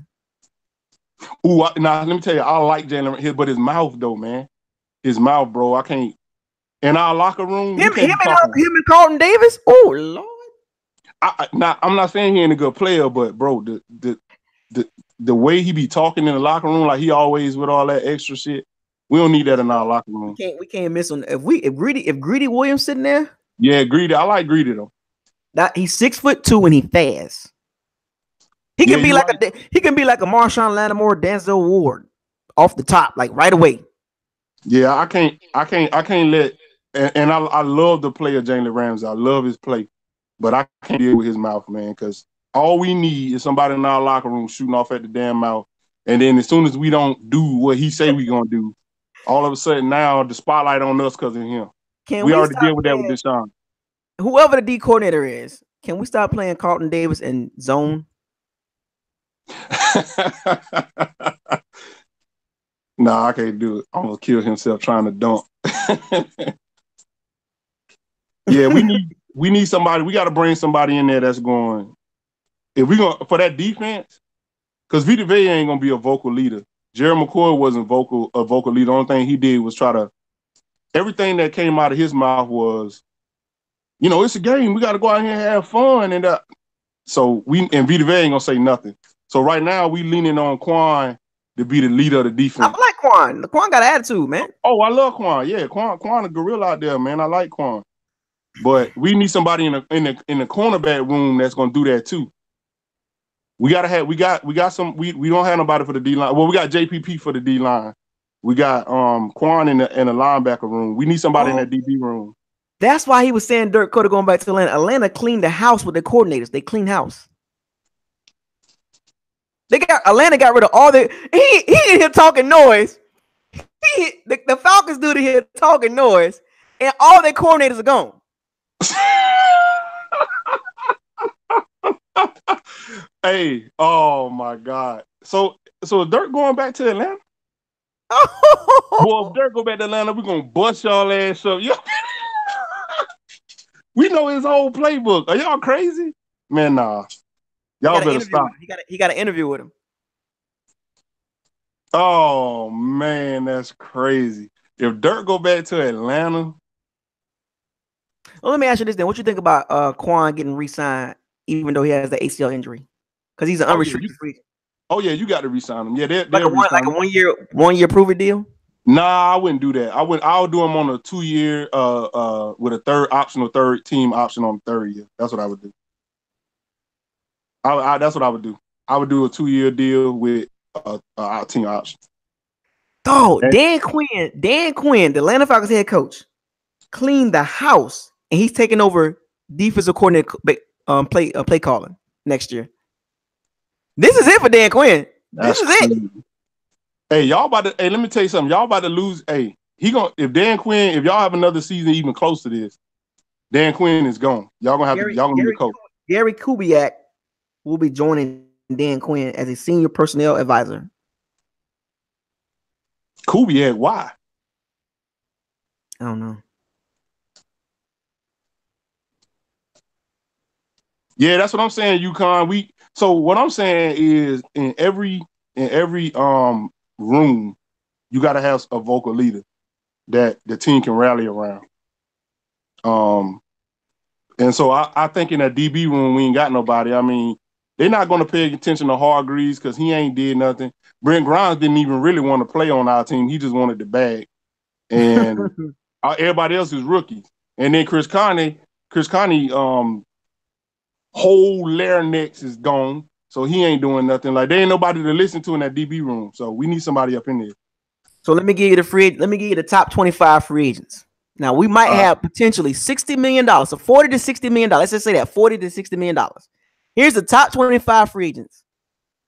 Ooh, let me tell you, I like Jalen, but his mouth though, man. His mouth, bro. I can't. In our locker room, him and Carlton Davis. Oh Lord. I'm not saying he ain't a good player, but bro, the way he be talking in the locker room, like he always with all that extra shit. We don't need that in our locker room. We can't miss on if Greedy Williams sitting there. Yeah, Greedy. I like Greedy though. He's 6'2" and he fast. He can be like a Marshawn Lattimore, Denzel Ward, off the top, like right away. Yeah, I can't let. And I love the player Jalen Ramsey. I love his play, but I can't deal with his mouth, man. Because all we need is somebody in our locker room shooting off at the damn mouth, and then as soon as we don't do what he say we gonna do, all of a sudden now the spotlight on us because of him. We already deal with that with Deshaun. Whoever the D coordinator is, can we start playing Carlton Davis in zone? Nah, I can't do it. I'm gonna kill himself trying to dunk. Yeah, we need somebody. We got to bring somebody in there that's going. If we going for that defense, because Vita Vea ain't gonna be a vocal leader. Jerry McCoy wasn't a vocal leader. The only thing he did was try to. Everything that came out of his mouth was, it's a game. We got to go out here and have fun, and so Vita Vea ain't gonna say nothing. So right now we leaning on Quan to be the leader of the defense. I like Quan. Quan got an attitude, man. Oh, I love Quan. Yeah, Quan a gorilla out there, man. I like Quan. But we need somebody in the cornerback room that's gonna do that too. We don't have nobody for the D line. Well, we got JPP for the D line. We got Quan in the linebacker room. We need somebody in that DB room. That's why he was saying Dirk Cutter going back to Atlanta. Atlanta cleaned the house with their coordinators. They cleaned house. Atlanta got rid of all the he in here talking noise. The Falcons dude in here talking noise, and all their coordinators are gone. Hey, oh my God. So Dirk going back to Atlanta? Well, if Dirk go back to Atlanta, we're gonna bust y'all ass up. We know his whole playbook. Are y'all crazy? Man, nah. Y'all better stop. He got an interview with him. Oh man, that's crazy. If Dirk go back to Atlanta. Well, let me ask you this then. What you think about Quan getting re-signed even though he has the ACL injury? Because he's an unrestricted free. Oh yeah, you got to re-sign him. Yeah, they're like a 1 year prove it deal. Nah, I wouldn't do that. I'll do him on a 2 year with a third team option on the 3rd year. That's what I would do. That's what I would do. I would do a 2 year deal with a team option. Oh, Dan Quinn, the Atlanta Falcons head coach, cleaned the house, and he's taking over defensive coordinator play calling next year. This is it for Dan Quinn. This is it. Hey, y'all about to. Hey, let me tell you something. Y'all about to lose. Hey, if Dan Quinn, if y'all have another season even close to this, Dan Quinn is gone. Y'all gonna be the coach. Gary Kubiak will be joining Dan Quinn as a senior personnel advisor. Kubiak, why? I don't know. Yeah, that's what I'm saying, UConn. So what I'm saying is in every room, you got to have a vocal leader that the team can rally around. And so I think in that DB room, we ain't got nobody. I mean, they're not going to pay attention to Hargreaves because he ain't did nothing. Brent Grimes didn't even really want to play on our team. He just wanted the bag. And everybody else is rookies. And then Chris Conley, whole larynx is gone. So he ain't doing nothing. Like, there ain't nobody to listen to in that DB room. So we need somebody up in there. So let me give you the top 25 free agents. Now we might have potentially $60 million, so $40 to $60 million. Let's just say that $40 to $60 million. Here's the top 25 free agents.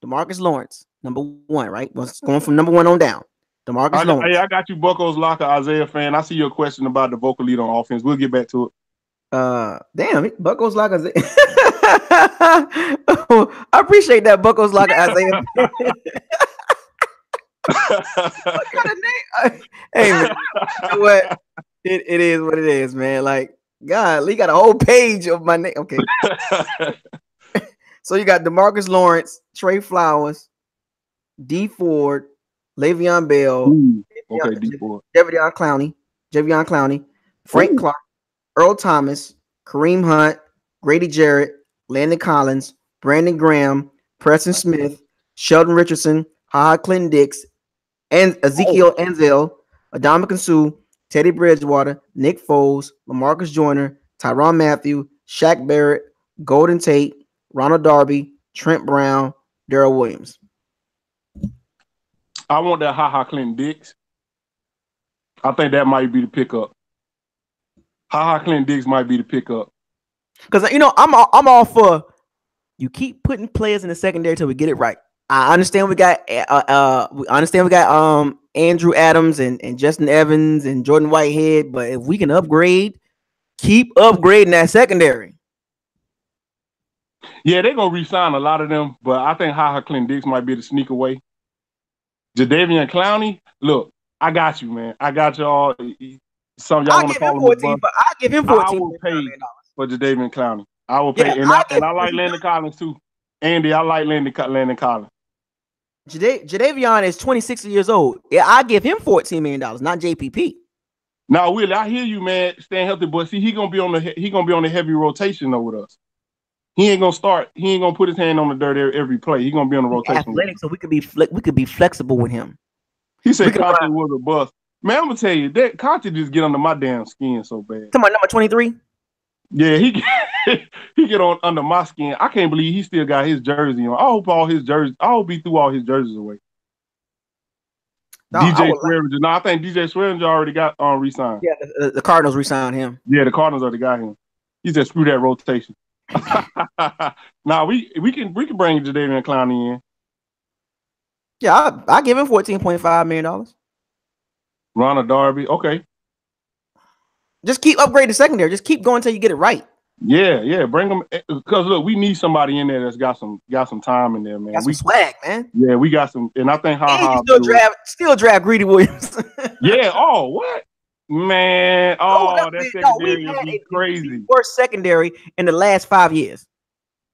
DeMarcus Lawrence, number 1, right? Going from number 1 on down. DeMarcus Lawrence. Hey, I got you, Bucos Locker, Isaiah fan. I see your question about the vocal lead on offense. We'll get back to it. Damn, Bucos Locker. I appreciate that, Bucos Locker, Isaiah. What kind of name? Hey, man, you know what? It is what it is, man. Like, God, Lee got a whole page of my name. Okay. So you got DeMarcus Lawrence, Trey Flowers, D Ford, Le'Veon Bell, D Ford, Javion Clowney, Frank Clark, Earl Thomas, Kareem Hunt, Grady Jarrett, Landon Collins, Brandon Graham, Preston Smith, Sheldon Richardson, Clinton Dix, and Ezekiel Enzel, Adama Suh, Teddy Bridgewater, Nick Foles, LaMarcus Joyner, Tyrann Mathieu, Shaq Barrett, Golden Tate, Ronald Darby, Trent Brown, Darrell Williams. I want that Clinton Dix. I think that might be the pickup. Clinton Dix might be the pickup. Because I'm all for you keep putting players in the secondary till we get it right. I understand we got Andrew Adams and Justin Evans and Jordan Whitehead, but if we can upgrade, keep upgrading that secondary. Yeah, they're gonna re-sign a lot of them, but I think Clinton Dix might be the sneak away. Jadeveon Clowney, look, I got you, man. I got y'all. Some y'all want to call him 14, but I give him 14. I will pay for Jadeveon Clowney. I will pay, and I like Landon Collins too. Andy, I like Landon Collins. Jadeveon is 26 years old. Yeah, I give him $14 million, not JPP. Now, Willie, I hear you, man. Staying healthy, but see, he gonna be on the heavy rotation though with us. He ain't gonna start. He ain't gonna put his hand on the dirt every play. He gonna be on the rotation. Athletic, so we could be flexible with him. He said Conte was a bust. Man, I'm gonna tell you that Conte just get under my damn skin so bad. Come on, number 23. Yeah, he he get on under my skin. I can't believe he still got his jersey on. I hope all his jerseys. I hope he threw all his jerseys away. No, DJ Swearinger. No, I think DJ Swearinger already got re-signed. Yeah, the Cardinals re-signed him. Yeah, the Cardinals already got him. He said, "Screw that rotation." Now we can bring Jadeveon Clowney in. Yeah, I give him $14.5 million. Ronald Darby, okay. Just keep upgrading the secondary. Just keep going until you get it right. Yeah, bring them because look, we need somebody in there that's got some time in there, man. Got some swag, man. Yeah, we got some, and I think still draft Greedy Williams. Yeah. Oh, what? Man, that secondary would be crazy. Worst secondary in the last 5 years.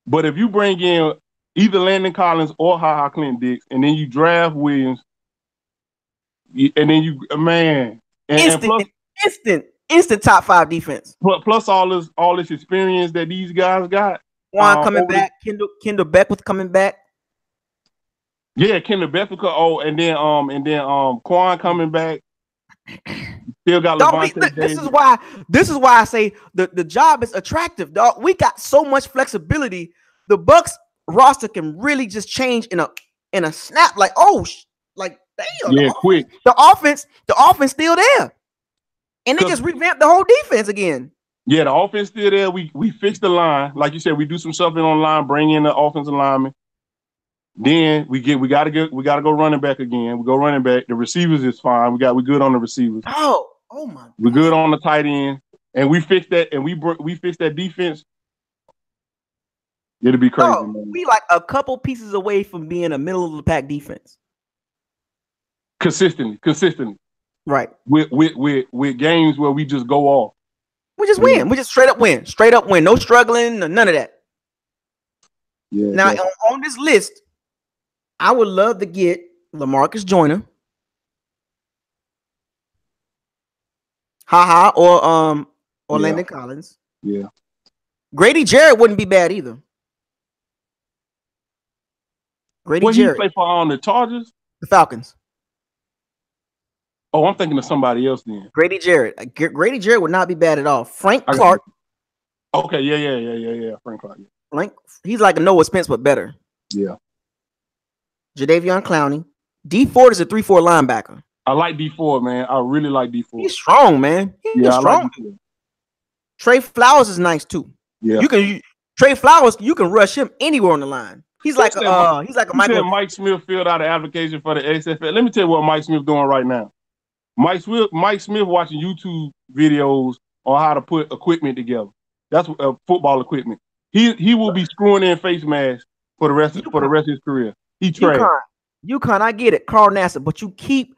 But if you bring in either Landon Collins or HaHa Clinton-Dix, and then you draft Williams, and then you instant top 5 defense. Plus all this experience that these guys got. Quan coming back, Kendall Beckwith coming back. Yeah, Kendall Beckwith. Oh, and then Quan coming back. Still got Levante. This is why I say the job is attractive, dog. We got so much flexibility. The Bucs roster can really just change in a snap. Like, like damn. Yeah, quick. The offense still there, and they just revamped the whole defense again. Yeah, the offense still there. We fixed the line, like you said. We do some shuffling on the line, bring in the offensive lineman. Then we gotta go running back again. We go running back. The receivers is fine. We good on the receivers. Oh my God. We're good on the tight end, and we fixed that. And we fixed that defense. It'll be crazy. Man. We like a couple pieces away from being a middle of the pack defense. Consistently. Right. With games where we just go off. We just win. We just straight up win. No struggling, none of that. Yeah. Now on this list, I would love to get LaMarcus Joyner, or Landon Collins. Yeah. Grady Jarrett wouldn't be bad either. Grady Jarrett. He play for the Chargers? The Falcons. Oh, I'm thinking of somebody else then. Grady Jarrett. Grady Jarrett would not be bad at all. Frank Clark. Okay, yeah. Frank Clark. Yeah. He's like a Noah Spence, but better. Yeah. Jadeveon Clowney. D Ford is a 3-4 linebacker. I like D Ford, man. I really like D Ford. He's strong, man. He's strong. Like Trey Flowers is nice too. Yeah. Trey Flowers, you can rush him anywhere on the line. He's like a Michael. Mike Smith filled out an application for the XFL. Let me tell you what Mike Smith doing right now. Mike Smith watching YouTube videos on how to put equipment together. That's football equipment. He will be screwing in face masks for the rest of his career. He trash. UConn, I get it, Carl Nassib, but you keep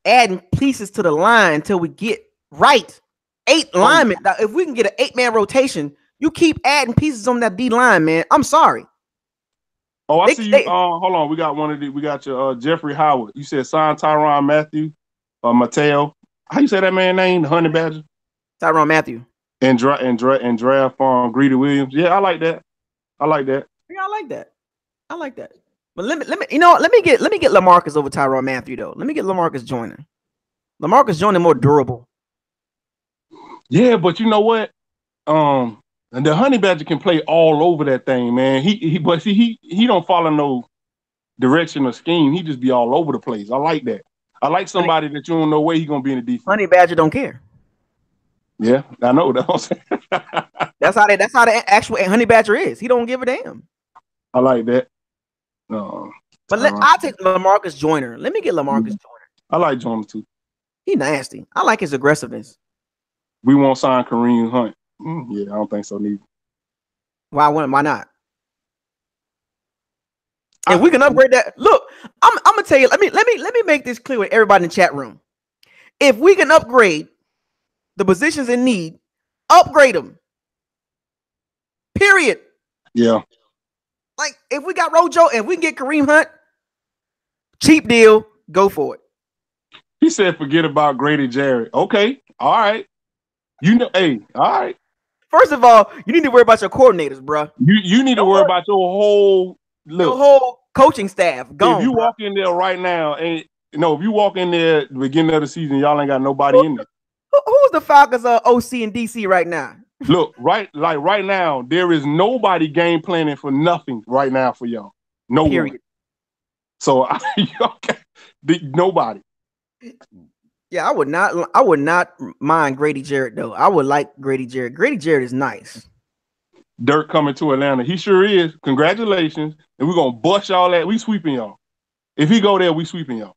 adding pieces to the line until we get right. 8 linemen. Now, if we can get an 8-man rotation, you keep adding pieces on that D line, man. I'm sorry. Oh, I see you. Hold on, we got one of the. We got your Jeffrey Howard. You said sign Tyrann Mathieu, Mateo. How you say that man's name? The Honey Badger. Tyrann Mathieu. And draft Greedy Williams. Yeah, I like that. Yeah, I like that. But let me get LaMarcus over Tyrann Mathieu though. Let me get LaMarcus Joyner. LaMarcus Joyner more durable. Yeah, but you know what? And the Honey Badger can play all over that thing, man. He don't follow no direction or scheme. He just be all over the place. I like that. I like somebody that you don't know where he's gonna be in the defense. Honey Badger don't care. Yeah, I know that. That's how the actual Honey Badger is. He don't give a damn. I like that. But I'll take LaMarcus Joyner. Let me get LaMarcus Joyner. I like Joyner too. He nasty. I like his aggressiveness. We won't sign Kareem Hunt. Yeah, I don't think so neither. Why not? If we can upgrade that, look, I'm gonna tell you. Let me make this clear with everybody in the chat room. If we can upgrade the positions in need, upgrade them. Period. Yeah. Like if we got Rojo and we can get Kareem Hunt, cheap deal, go for it. He said, "Forget about Grady Jarrett." Okay, all right. Hey, all right. First of all, you need to worry about your coordinators, bro. You need to worry about your whole coaching staff. If you walk in there right now, if you walk in there at the beginning of the season, y'all ain't got nobody in there. Who's the Falcons OC in DC right now? Look, right now, there is nobody game planning for nothing right now for y'all. No one. Period. So okay, nobody. Yeah, I would not mind Grady Jarrett though. I would like Grady Jarrett. Grady Jarrett is nice. Dirk coming to Atlanta. He sure is. Congratulations. And we're gonna bust y'all that. We sweeping y'all. If he go there, we sweeping y'all.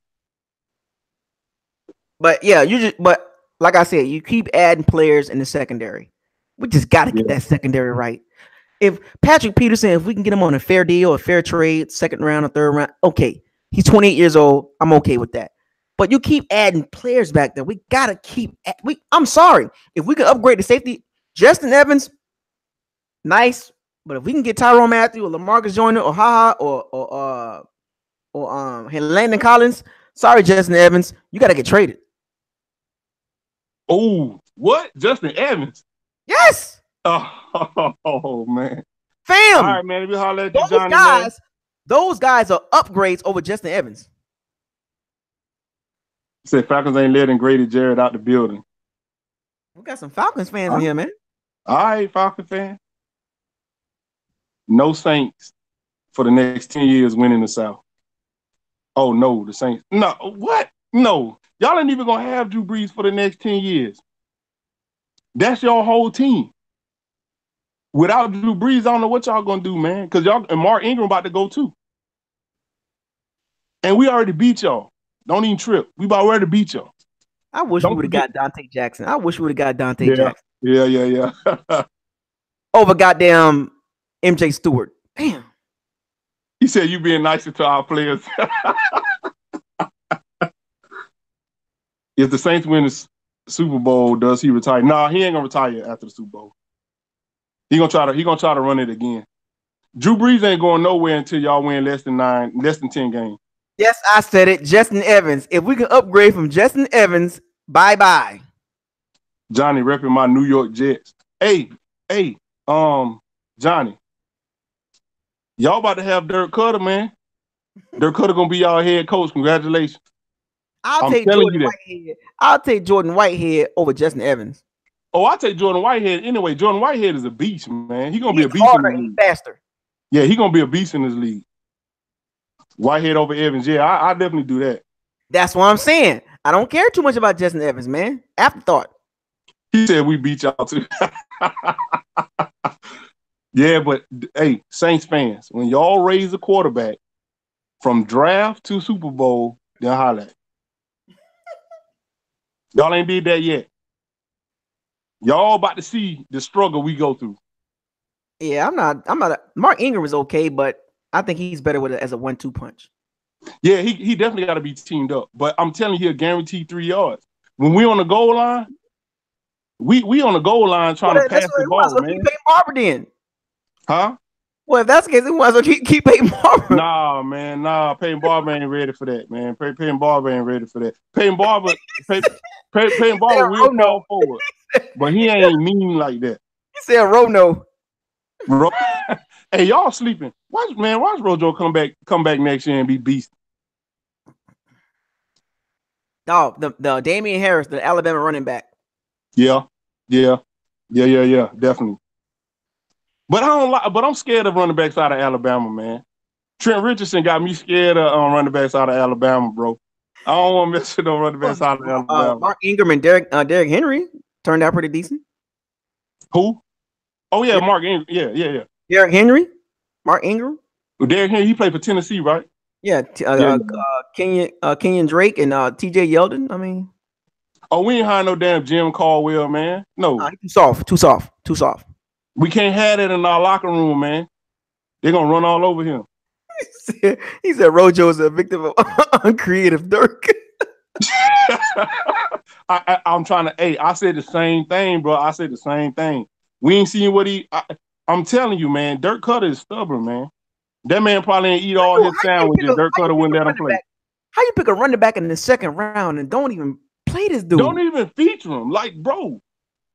But yeah, but like I said, you keep adding players in the secondary. We just got to get that secondary right. If Patrick Peterson, if we can get him on a fair deal, a fair trade, second round or third round, okay. He's 28 years old. I'm okay with that. But you keep adding players back there. We gotta keep. I'm sorry. If we could upgrade the safety, Justin Evans, nice. But if we can get Tyrann Mathieu or LaMarcus Joyner or Haha or Landon Collins, sorry, Justin Evans, you gotta get traded. Oh, what? Justin Evans? Yes. Oh man. Fam. All right, man. If we holler at you, Johnny, man. Those guys are upgrades over Justin Evans. Said Falcons ain't letting Grady Jarrett out the building. We got some Falcons fans in here, man. All right, Falcon fan. No Saints for the next 10 years winning the South. Oh no, the Saints. No, what? No. Y'all ain't even gonna have Drew Brees for the next 10 years. That's your whole team. Without Drew Brees, I don't know what y'all gonna do, man. Because y'all and Mark Ingram about to go too. And we already beat y'all. Don't even trip. We about ready to beat y'all. I wish we would have got Dante Jackson. I wish we would have got Dante Jackson. Yeah. Over goddamn MJ Stewart. Damn. He said you being nicer to our players. If the Saints win the Super Bowl, does he retire? Nah, he ain't gonna retire after the Super Bowl. He gonna try to run it again. Drew Brees ain't going nowhere until y'all win less than 10 games. Yes, I said it. Justin Evans. If we can upgrade from Justin Evans, bye-bye. Johnny repping my New York Jets. Hey, Johnny. Y'all about to have Dirk Cutter, man. Dirk Cutter gonna be y'all head coach. Congratulations. I'll take Jordan Whitehead over Justin Evans. Oh, I'll take Jordan Whitehead anyway. Jordan Whitehead is a beast, man. He's gonna be a beast harder in this league. and faster. Yeah, he's gonna be a beast in this league. Whitehead over Evans. Yeah, I definitely do that. That's what I'm saying. I don't care too much about Justin Evans, man. Afterthought. He said we beat y'all too. Yeah, but hey, Saints fans, when y'all raise a quarterback from draft to Super Bowl, then holla. Y'all ain't did that yet. Y'all about to see the struggle we go through. Yeah, I'm not. Mark Ingram is okay, but I think he's better with it as a 1-2 punch. Yeah, he definitely got to be teamed up. But I'm telling you, he'll guarantee 3 yards. When we on the goal line, we on the goal line trying to pass the ball, man. Keep Peyton Barber then. Huh? Well, if that's the case, we might as well keep Peyton Barber. Nah, man, Peyton Barber ain't ready for that, man. Peyton Barber ain't ready for that. Peyton Barber will fall forward, but he ain't mean like that. He said Rono. Hey, y'all sleeping. Watch Rojo come back next year and be beast. No, the Damian Harris, the Alabama running back. Yeah, definitely. But I'm scared of running backs out of Alabama, man. Trent Richardson got me scared of running backs out of Alabama, bro. I don't want to mess with no running backs out of Alabama. Mark Ingram and Derrick Henry turned out pretty decent. Who? Oh yeah, Mark Ingram. Yeah. Derrick Henry, Mark Ingram. Well, Derrick Henry, he played for Tennessee, right? Yeah. Kenyon Drake and T.J. Yeldon. I mean. Oh, we ain't hiring no damn Jim Caldwell, man. No. Too soft. We can't have that in our locker room, man. They're gonna run all over him. He said Rojo is a victim of uncreative Dirk. I'm trying to. Hey, I said the same thing, bro. I said the same thing. We ain't seen what I'm telling you, man. Dirk Cutter is stubborn, man. That man probably ain't eat all his sandwiches. Dirk Cutter wouldn't let him play. How you pick a running back in the second round and don't even play this dude? Don't even feature him. Like, bro,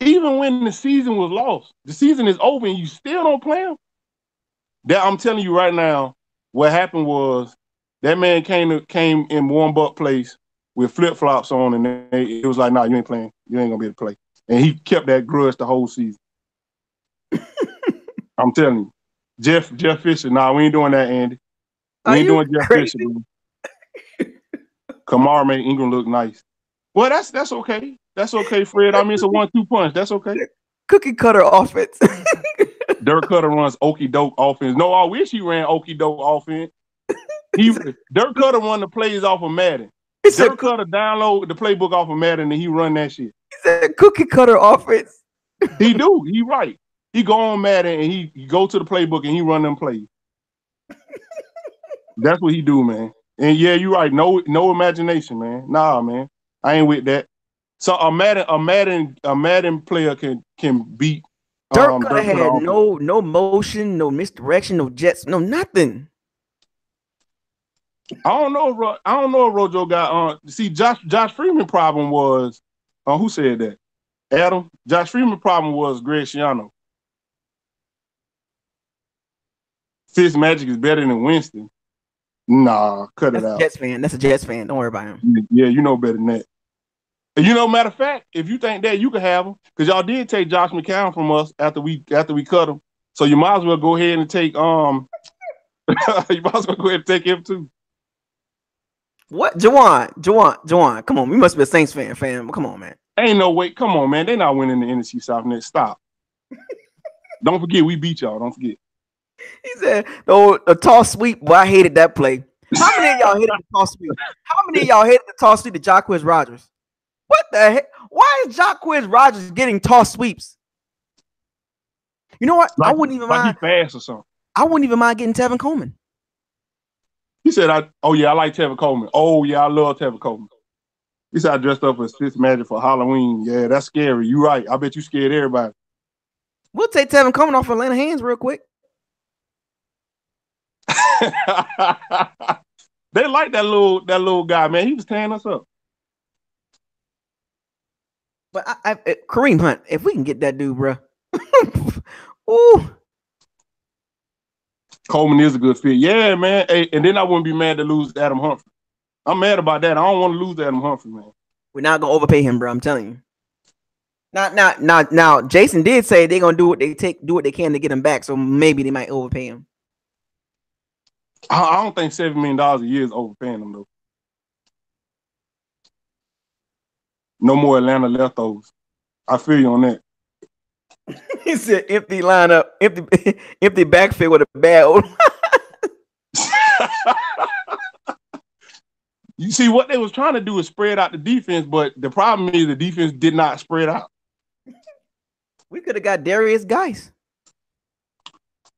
even when the season was lost, the season is over and you still don't play him. That I'm telling you right now, what happened was that man came in warm-up place with flip-flops on, and it was like, nah, you ain't playing. You ain't gonna be able to play. And he kept that grudge the whole season. I'm telling you. Jeff Fisher. Nah, we ain't doing that, Andy. We Are ain't you doing Jeff crazy? Fisher, bro. Kamara made Ingram look nice. Well, that's okay. That's okay, Fred. I mean, it's a 1-2 punch. That's okay. Cookie cutter offense. Dirk Cutter runs okey doke offense. No, I wish he ran okey doke offense. Dirk Cutter run the plays off of Madden. Dirk Cutter download the playbook off of Madden and he run that shit. He said cookie cutter offense. He do. He right. He go on Madden and he go to the playbook and he run them plays. That's what he do, man. And yeah, you're right. No imagination, man. Nah, man. I ain't with that. So a Madden player can beat Dirk Cutter Cutter had no motion, no misdirection, no jets, no nothing. I don't know if Rojo got see Josh Freeman problem was who said that? Adam. Josh Freeman problem was Greg Schiano. Fitz Magic is better than Winston. Nah, cut it out. Jets fan. That's a Jets fan. Don't worry about him. Yeah, you know better than that. You know, matter of fact, if you think that, you can have him because y'all did take Josh McCown from us after we cut him. So you might as well go ahead and take you might as well go ahead and take him too. What? Jawan. Come on. We must be a Saints fan, fam. Come on, man. Ain't no way. Come on, man. They not winning the NFC South next. Stop. Don't forget, we beat y'all. Don't forget. He said, a toss sweep. Boy, I hated that play. How many of y'all hated the toss sweep? How many of y'all hated the toss sweep to Jacquizz Rodgers? What the heck? Why is Jacquizz Rodgers getting toss sweeps? You know what? I wouldn't even mind. He fast or something. I wouldn't even mind getting Tevin Coleman. He said, I like Tevin Coleman. Oh, yeah, I love Tevin Coleman. He said, I dressed up as Fitz Magic for Halloween. Yeah, that's scary. You right. I bet you scared everybody. We'll take Tevin Coleman off Atlanta hands real quick. They like that little guy, man. He was tearing us up. But Kareem Hunt, if we can get that dude, bro. Ooh. Coleman is a good fit. Yeah, man. Hey, and then I wouldn't be mad to lose Adam Humphrey. I'm mad about that. I don't want to lose Adam Humphrey, man. We're not gonna overpay him, bro. I'm telling you. Now, Jason did say they're gonna do what they can to get him back. So maybe they might overpay him. I don't think $7 million a year is overpaying them though. No more Atlanta leftovers. I feel you on that. He said empty lineup, empty backfield with a bad old. You see, what they was trying to do is spread out the defense, but the problem is the defense did not spread out. We could have got Darius Geis.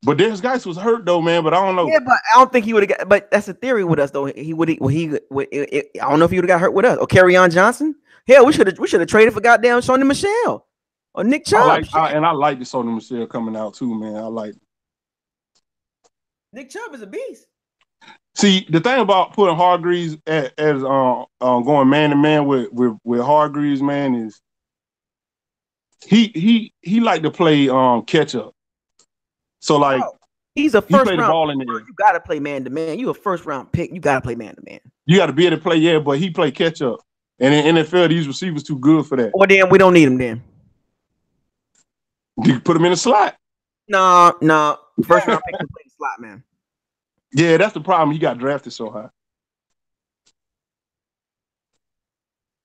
But Darius Geis was hurt though, man. But I don't know. Yeah, but I don't think he would have got. But that's a theory with us though. I don't know if he would have got hurt with us or Kerryon Johnson. Hell, we should have traded for goddamn Sony Michel or Nick Chubb. I like the Sony Michel coming out too, man. I like. Nick Chubb is a beast. See, the thing about putting Hargreaves as going man to man with Hargreaves, man, is he like to play catch up. So like he's a first round. Ball in the air. You gotta play man to man. You a first round pick. You gotta play man to man. You gotta be able to play, yeah, but he play catch up. And in NFL, these receivers too good for that. Or then we don't need him then. You put him in the slot. No. First round pick to play the slot, man. Yeah, that's the problem. He got drafted so high.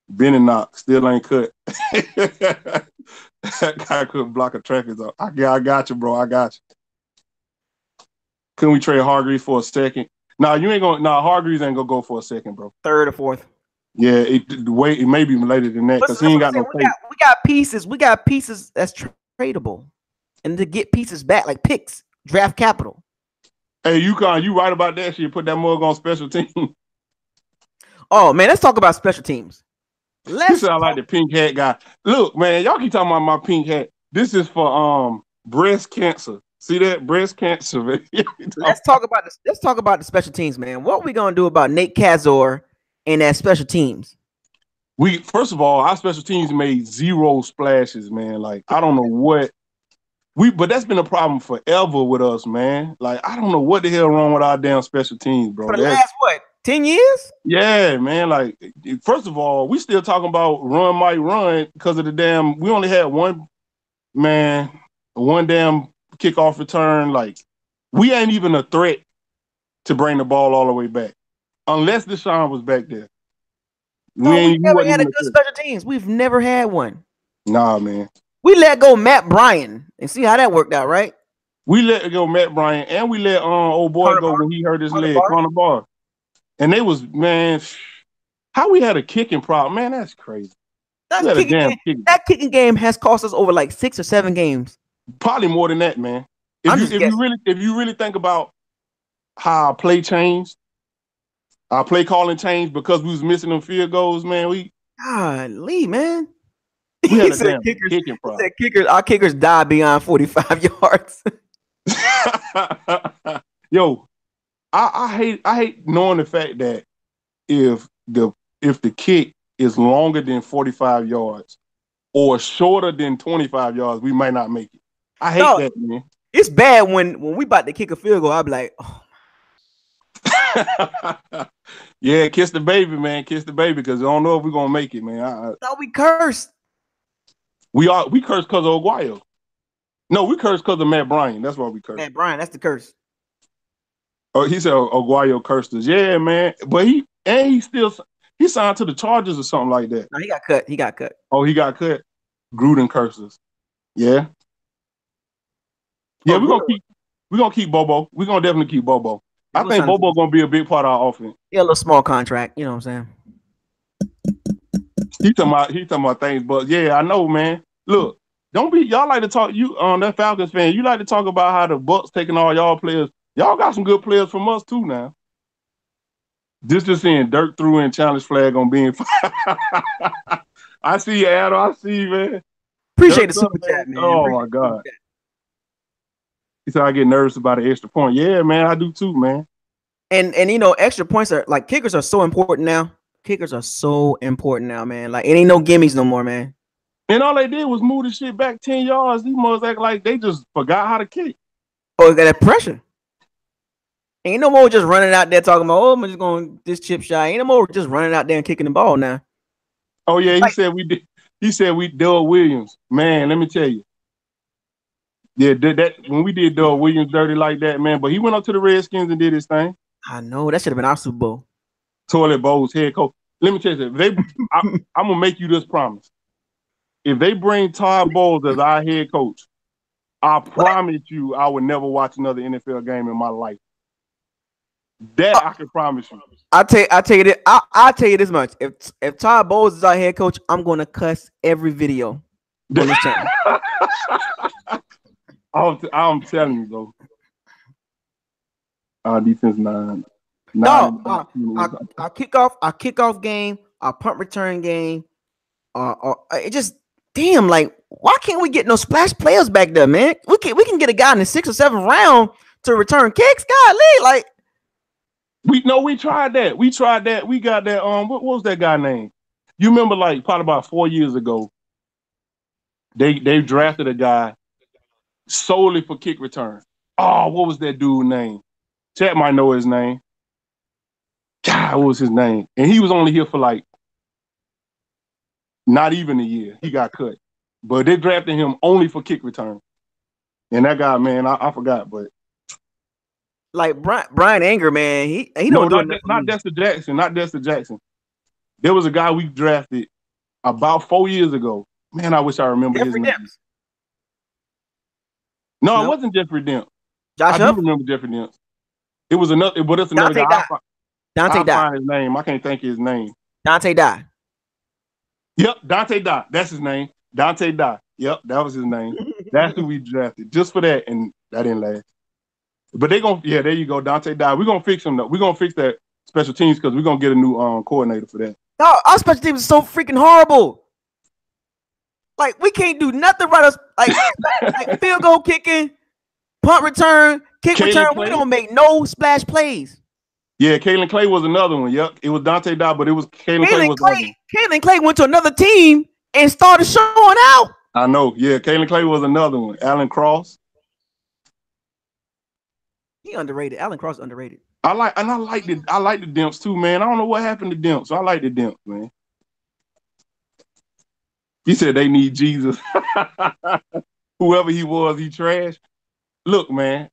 Benny Knox still ain't cut. That guy couldn't block a traffic zone. I got you, bro. I got you. Couldn't we trade Hargreaves for a second? You ain't gonna. Hargreaves ain't gonna go for a second, bro. Third or fourth. Yeah, it may be later than that because he ain't got no. We got pieces. We got pieces that's tradable, and to get pieces back like picks, draft capital. Hey, you right about that shit. Put that mug on special team. Oh man, let's talk about special teams. You sound like the pink hat guy. Look, man, y'all keep talking about my pink hat. This is for breast cancer. See that? Breast cancer, man. Let's talk about this. Let's talk about the special teams, man. What are we gonna do about Nate Kazor and that special teams? First of all, our special teams made 0 splashes, man. Like, I don't know what but that's been a problem forever with us, man. Like, I don't know what the hell wrong with our damn special teams, bro. For the last 10 years? Yeah, man. Like, first of all, we still talking about run might run because of the damn. We only had one damn kickoff return, like we ain't even a threat to bring the ball all the way back. Unless Deshaun was back there. No, we never wasn't had a even good special teams. We've never had one. Nah, man. We let go Matt Bryan and see how that worked out, right? We let go Matt Bryan and we let old boy Connor go Barr. when he hurt his Connor leg, Barr. Connor Barr. And they was, man, how we had a kicking problem, man, that's crazy. That kicking game has cost us over like 6 or 7 games. Probably more than that, man. If you really think about how our play changed, our play calling changed because we was missing them field goals, man. Golly, man. We had a damn kicking problem. Our kickers die beyond 45 yards. Yo, I hate knowing the fact that if the kick is longer than 45 yards or shorter than 25 yards, we might not make it. I hate that, man. It's bad when we about to kick a field goal. I'll be like, oh. Yeah, kiss the baby, man. Kiss the baby, because I don't know if we're gonna make it, man. No, we cursed. We cursed because of Aguayo. No, we cursed because of Matt Bryan. That's why we cursed. Matt Bryan, that's the curse. Oh, he said Aguayo cursed us. Yeah, man. But he signed to the Chargers or something like that. No, he got cut. He got cut. Oh, he got cut. Gruden curses. Yeah. Yeah, we're gonna keep Bobo. We're gonna definitely keep Bobo. I think Bobo gonna be a big part of our offense. Yeah, a little small contract, you know what I'm saying? He talking about things, but yeah, I know, man. Look, y'all like to talk, that Falcons fan, you like to talk about how the Bucs taking all y'all players. Y'all got some good players from us too now. Just seeing Dirk threw in challenge flag on being I see you, Adam. I see you, man. Appreciate the super chat, man. Oh my God. He said I get nervous about an extra point. Yeah, man, I do too, man. And extra points are like kickers are so important now. Kickers are so important now, man. Like it ain't no gimmies no more, man. And all they did was move the shit back 10 yards. These motherfuckers act like they just forgot how to kick. Oh, got that pressure. Ain't no more just running out there talking about, I'm just going this chip shot. Ain't no more just running out there and kicking the ball now. Oh yeah, he said we did. He said we Doug Williams. Man, let me tell you. Yeah, that when we did Doug Williams dirty like that, man. But he went up to the Redskins and did his thing. I know that should have been our Super Bowl. Toilet Bowl's head coach. Let me tell you, I'm gonna make you this promise. If they bring Todd Bowles as our head coach, I promise you, I would never watch another NFL game in my life. That I can promise you. I'll tell you this much. If Todd Bowles is our head coach, I'm gonna cuss every video on this channel. I'm telling you though. Our defense nine. No, our kickoff game, our punt return game, it just damn like why can't we get no splash players back there, man? We can get a guy in the 6th or 7th round to return kicks. Golly, like we tried that. We got that. What was that guy name? You remember, like probably about 4 years ago, they drafted a guy solely for kick return. Oh, what was that dude's name? Chat might know his name. God, what was his name? And he was only here for like not even a year. He got cut, but they drafted him only for kick return. And that guy, man, I forgot, but like Brian Anger, man, he no, not Dexter Jackson, not Dexter Jackson. There was a guy we drafted about 4 years ago. Man, I wish I remember his name. No, it wasn't Jeffrey Demps. I do remember Jeffrey Demps. It was another, but it's another guy. Dante Dye. Find his name. I can't think of his name. Dante Dye. Yep, Dante Dye. That's his name. Dante Dye. Yep, that was his name. That's who we drafted just for that, and that didn't last. But there you go, Dante Dye. We're gonna fix him though. We're gonna fix that special teams because we're gonna get a new coordinator for that. No, our special teams is so freaking horrible. Like we can't do nothing right. Like field goal kicking, punt return, kick return. We don't make no splash plays. Yeah, Kalen Clay was another one. Yep, it was Dante Dye, but it was Kalen Clay. Kalen Clay went to another team and started showing out. I know. Yeah, Kalen Clay was another one. Alan Cross. He underrated. Alan Cross underrated. I like the Demps too, man. I don't know what happened to Demps. So I like the Demps, man. He said they need Jesus. Whoever he was, he trash. look, man.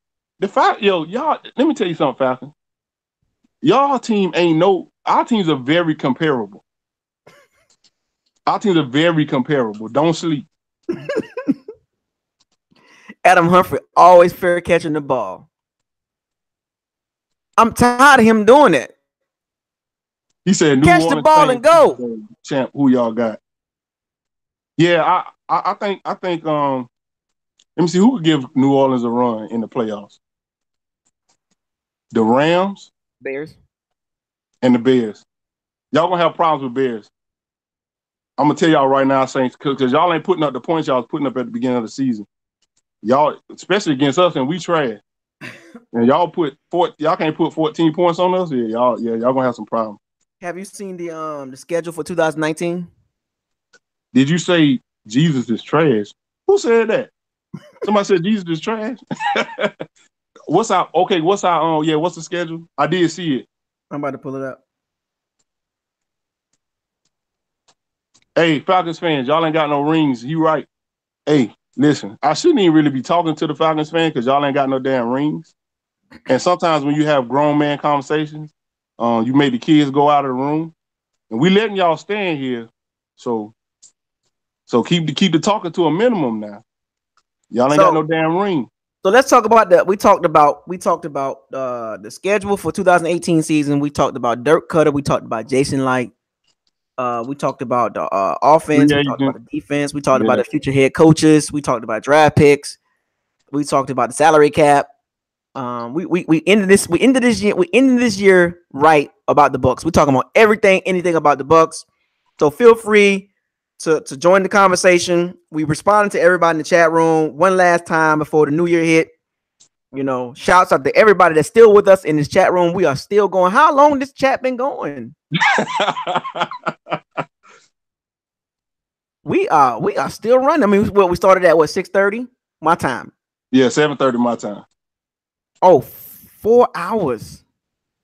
Y'all. Let me tell you something, Falcon. Y'all team ain't no. Our teams are very comparable. Our teams are very comparable. Don't sleep. Adam Humphrey always fair catching the ball. I'm tired of him doing it. He said, "New Catch the Orleans ball Saints and go." champ. Who y'all got? Yeah, I think. Let me see who could give New Orleans a run in the playoffs. The Rams, Bears, and the Bears. Y'all gonna have problems with Bears. I'm gonna tell y'all right now, Saints, because y'all ain't putting up the points y'all was putting up at the beginning of the season. Y'all, especially against us, and we trash. And y'all can't put 14 points on us. Y'all gonna have some problems. Have you seen the schedule for 2019? Did you say Jesus is trash? Who said that? Somebody said Jesus is trash. What's the schedule? I did see it. I'm about to pull it up. Hey, Falcons fans, y'all ain't got no rings. You right. Hey, listen, I shouldn't even really be talking to the Falcons fans because y'all ain't got no damn rings. And sometimes when you have grown man conversations, you make the kids go out of the room. And we letting y'all stand here. So keep the talking to a minimum now. Y'all ain't got no damn ring. So let's talk about that. We talked about the schedule for 2018 season. We talked about Dirk Cutter. We talked about Jason Light. We talked about the offense. We talked about the defense. We talked about the future head coaches. We talked about draft picks. We talked about the salary cap. We ended this year right about the Bucs. We're talking about anything about the Bucs. So feel free to join the conversation. We responded to everybody in the chat room one last time before the new year hit. You know, shouts out to everybody that's still with us in this chat room. We are still going. How long this chat been going? We are still running. I mean, we started at 6:30 my time. Yeah, 7:30 my time. Oh, 4 hours.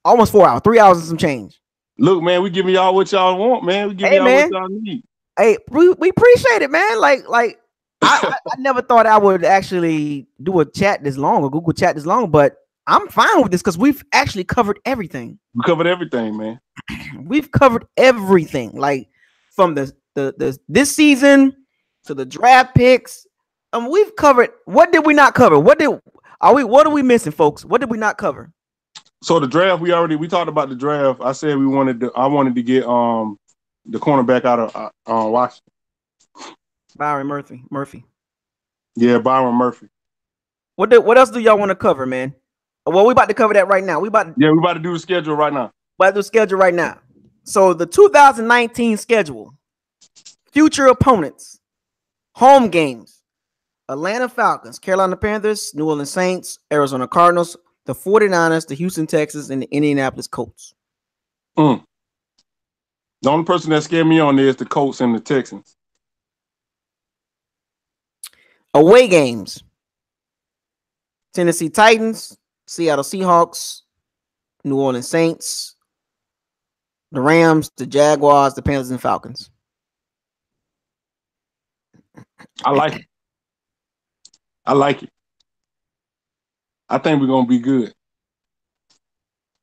Almost 4 hours. 3 hours and some change. Look, man, we giving y'all what y'all want, man. We giving y'all what y'all need. Hey, we appreciate it, man. Like I never thought I would actually do a chat this long or Google chat this long, but I'm fine with this because we've actually covered everything. We covered everything, man. We've covered everything, like from the this season to the draft picks. We've covered. What did we not cover? What are we missing, folks? What did we not cover? So the draft, we talked about the draft. I said I wanted to get the cornerback out of Washington. Byron Murphy. Yeah, Byron Murphy. What else do y'all want to cover, man? Well, we about to cover that right now. We about to do the schedule right now. So the 2019 schedule, future opponents, home games: Atlanta Falcons, Carolina Panthers, New Orleans Saints, Arizona Cardinals, the 49ers, the Houston Texans, and the Indianapolis Colts. The only person that scared me on there is the Colts and the Texans. Away games: Tennessee Titans, Seattle Seahawks, New Orleans Saints, the Rams, the Jaguars, the Panthers, and Falcons. I like it. I think we're gonna be good.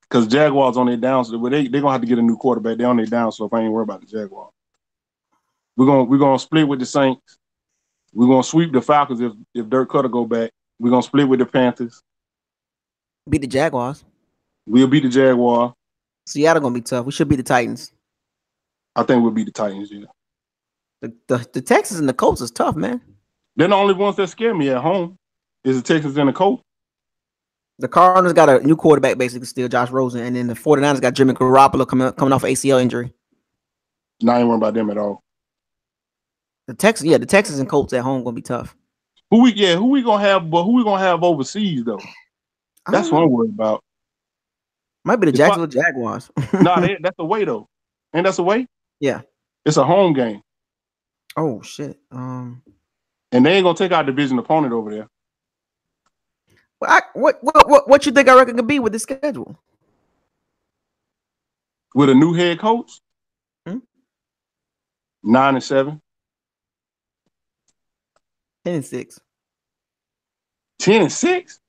Because Jaguars on their down, so they're gonna have to get a new quarterback. They're on their down, so if I ain't worried about the Jaguars. We're gonna split with the Saints. We're gonna sweep the Falcons if Dirk Cutter go back. We're gonna split with the Panthers. Beat the Jaguars. We'll beat the Jaguars. Seattle gonna be tough. We should beat the Titans. I think we'll beat the Titans, yeah. The Texans and the Colts is tough, man. They're the only ones that scare me at home. Is the Texans and the Colts. The Cardinals got a new quarterback, basically still Josh Rosen, and then the 49ers got Jimmy Garoppolo coming off ACL injury. No, I ain't worried about them at all. The Texans and Colts at home gonna be tough. Who we gonna have? But who we gonna have overseas though? That's what I'm worried about. Might be the Jacksonville Jaguars. That's away though. Ain't that away? Yeah, it's a home game. Oh shit. And they ain't gonna take our division opponent over there. What you think our record could be with this schedule? With a new head coach? 9-7. 10-6. 10-6.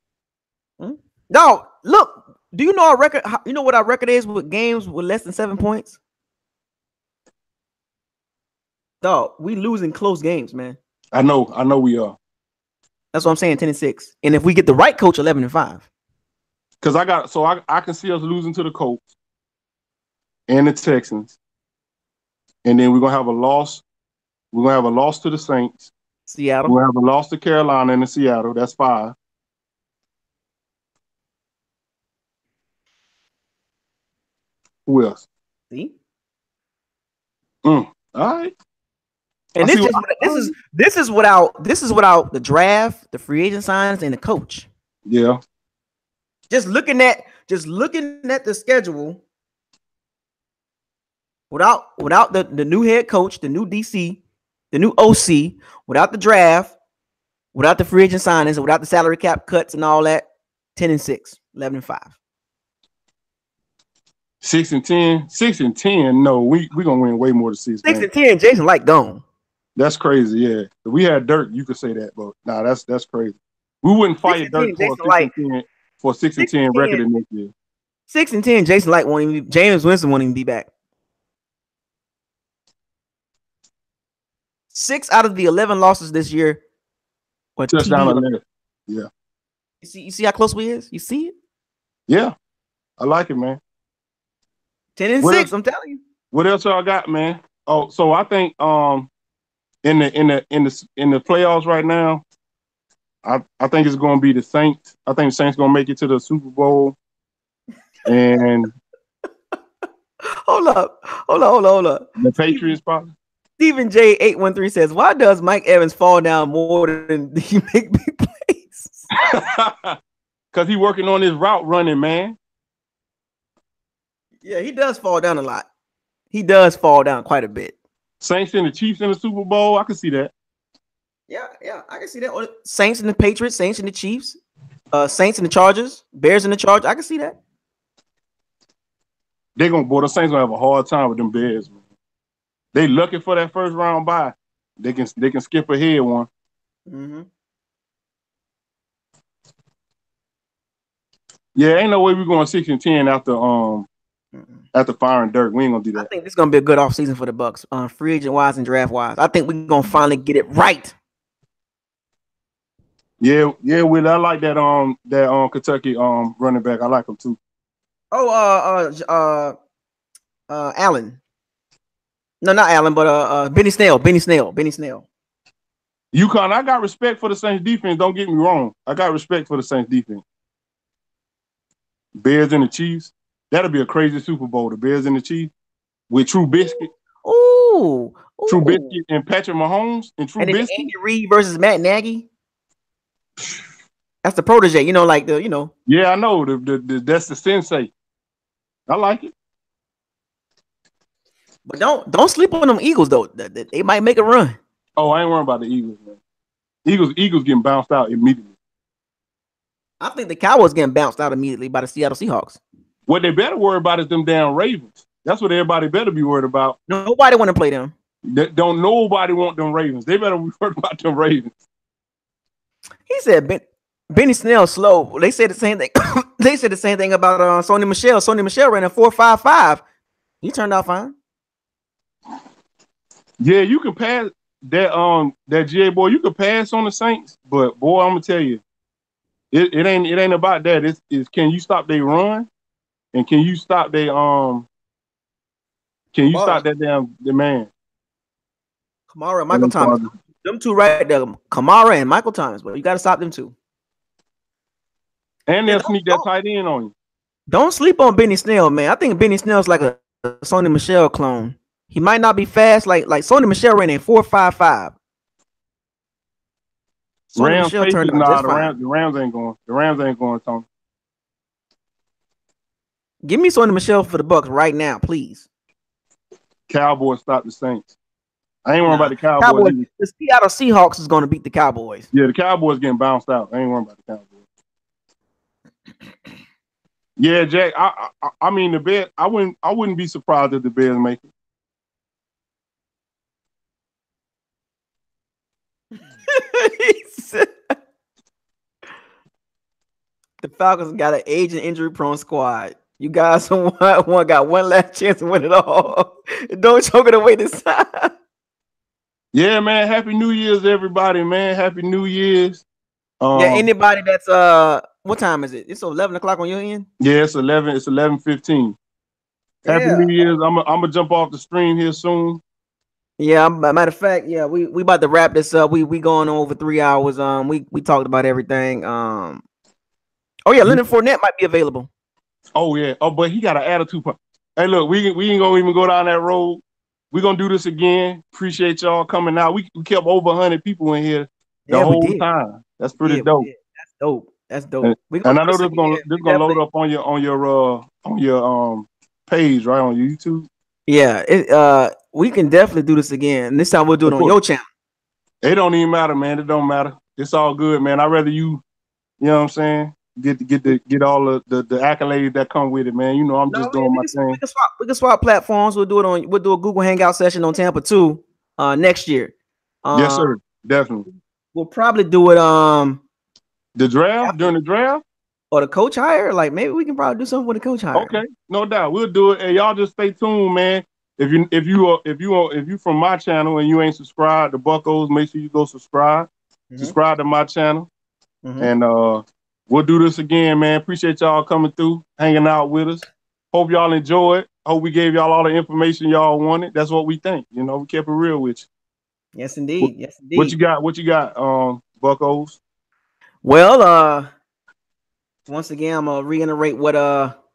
No, look. Do you know our record? You know what our record is with games with less than 7 points? Dog, we losing close games, man. I know we are. That's what I'm saying. 10-6, and if we get the right coach, 11-5. Because I can see us losing to the Colts and the Texans, and then we're gonna have a loss. We're gonna have a loss to the Saints. Seattle. We're gonna have a loss to Carolina and Seattle. That's 5. Who else? See? All right. And this is without the draft, the free agent signs, and the coach. Yeah. Just looking at the schedule without the new head coach, the new DC, the new OC, without the draft, without the free agent signings, without the salary cap cuts and all that, 10-6, 11-5. 6-10. 6-10. No, we gonna win way more than 6. 6-10. Jason Light gone. That's crazy. Yeah. If we had Dirk, you could say that, but nah, that's crazy. We wouldn't fire Dirk for a 6-10 record in next year. 6-10. Jason Light won't even. James Winston won't even be back. 6 out of the 11 losses this year were touchdown 11. Yeah. You see how close we is? You see it? Yeah. I like it, man. 10-6, I'm telling you. What else y'all got, man? Oh, so I think in the playoffs right now, I think it's gonna be the Saints. I think the Saints gonna make it to the Super Bowl. And hold up. The Patriots probably. Stephen J 813 says, "Why does Mike Evans fall down more than he make big plays?" Because he working on his route running, man. Yeah, he does fall down a lot. He does fall down quite a bit. Saints and the Chiefs in the Super Bowl, I can see that. Yeah, I can see that. Saints and the Patriots, Saints and the Chiefs, Saints and the Chargers, Bears and the Chargers. I can see that. The Saints gonna have a hard time with them Bears, man. They looking for that first round bye. They can skip ahead one. Mm-hmm. Yeah, ain't no way we're going 6-10 after firing Dirk. We ain't gonna do that. I think this is gonna be a good offseason for the Bucs, free agent wise and draft wise. I think we're gonna finally get it right. Yeah, Will. I like that Kentucky running back. I like him too. Oh, Allen. No, not Allen, but Benny Snell. UConn, I got respect for the Saints defense. Don't get me wrong. I got respect for the Saints defense. Bears and the Chiefs. That'll be a crazy Super Bowl. The Bears and the Chiefs with True Biscuit. Ooh. True Biscuit and Patrick Mahomes and True Biscuit. Andy Reid versus Matt Nagy. That's the protege, like the. Yeah, I know. That's the sensei. I like it. But don't sleep on them Eagles though. They might make a run. Oh, I ain't worried about the Eagles, man. Eagles getting bounced out immediately. I think the Cowboys getting bounced out immediately by the Seattle Seahawks. What they better worry about is them damn Ravens. That's what everybody better be worried about. Nobody want to play them. Don't nobody want them Ravens. They better be worried about them Ravens. He said Benny Snell slow. They said the same thing. They said the same thing about Sony Michel. Sony Michel ran a 4.55. He turned out fine. Yeah, you can pass that GA boy. You can pass on the Saints, but boy, I'm gonna tell you, it ain't about that. It's can you stop their run, and can you stop their stop that damn the man? Kamara and Michael Thomas. Them two right there. Kamara and Michael Thomas, but you got to stop them too. And they'll sneak that tight end on you. Don't sleep on Benny Snell, man. I think Benny Snell's like a Sony Michel clone. He might not be fast like Sony Michel ran a 4.55. Rams turned out the Rams ain't going. The Rams ain't going, Tony. Give me Sony Michel for the Bucs right now, please. Cowboys stop the Saints. I ain't worried about the Cowboys. The Seattle Seahawks is going to beat the Cowboys. Yeah, the Cowboys getting bounced out. I ain't worried about the Cowboys. Yeah, Jack. I mean the Bears. I wouldn't be surprised if the Bears make it. The Falcons got an age and injury prone squad. You guys got one last chance to win it all. Don't choke it away this time. Yeah, man. Happy New Year's, everybody, man. Happy New Year's. Yeah, anybody that's what time is it? It's 11 o'clock on your end? Yeah, it's 11. It's 11:15. Happy Yeah. New Year's. I'm gonna jump off the stream here soon. Yeah, matter of fact, yeah, we about to wrap this up. We going on over 3 hours. We talked about everything. Oh yeah, Leonard Fournette might be available. Oh yeah. Oh, but he got an attitude. Hey, look, we ain't gonna even go down that road. We're gonna do this again. Appreciate y'all coming out. We kept over 100 people in here the whole time. That's pretty dope. That's dope. That's dope. And I know this gonna load up on your page, right, on YouTube. Yeah, we can definitely do this again. This time we'll do it on your channel. It don't even matter, man. It don't matter. It's all good, man. I'd rather you know what I'm saying, get all the accolades that come with it, man. You know, I'm just doing my thing. We can swap platforms. We'll do a Google Hangout session on Tampa 2 next year. Yes, sir. Definitely. We'll probably do it the draft during the draft or the coach hire. Like maybe we can probably do something with the coach hire. Okay, no doubt, we'll do it. Hey, y'all just stay tuned, man. If you from my channel and you ain't subscribed to Bucos, make sure you go subscribe. Subscribe to my channel, and we'll do this again, man. Appreciate y'all coming through, hanging out with us. Hope y'all enjoyed. Hope we gave y'all all the information y'all wanted. That's what we think. You know, we kept it real with you. Yes, indeed. Yes, indeed. What you got, Bucos? Well, once again, I'm gonna reiterate what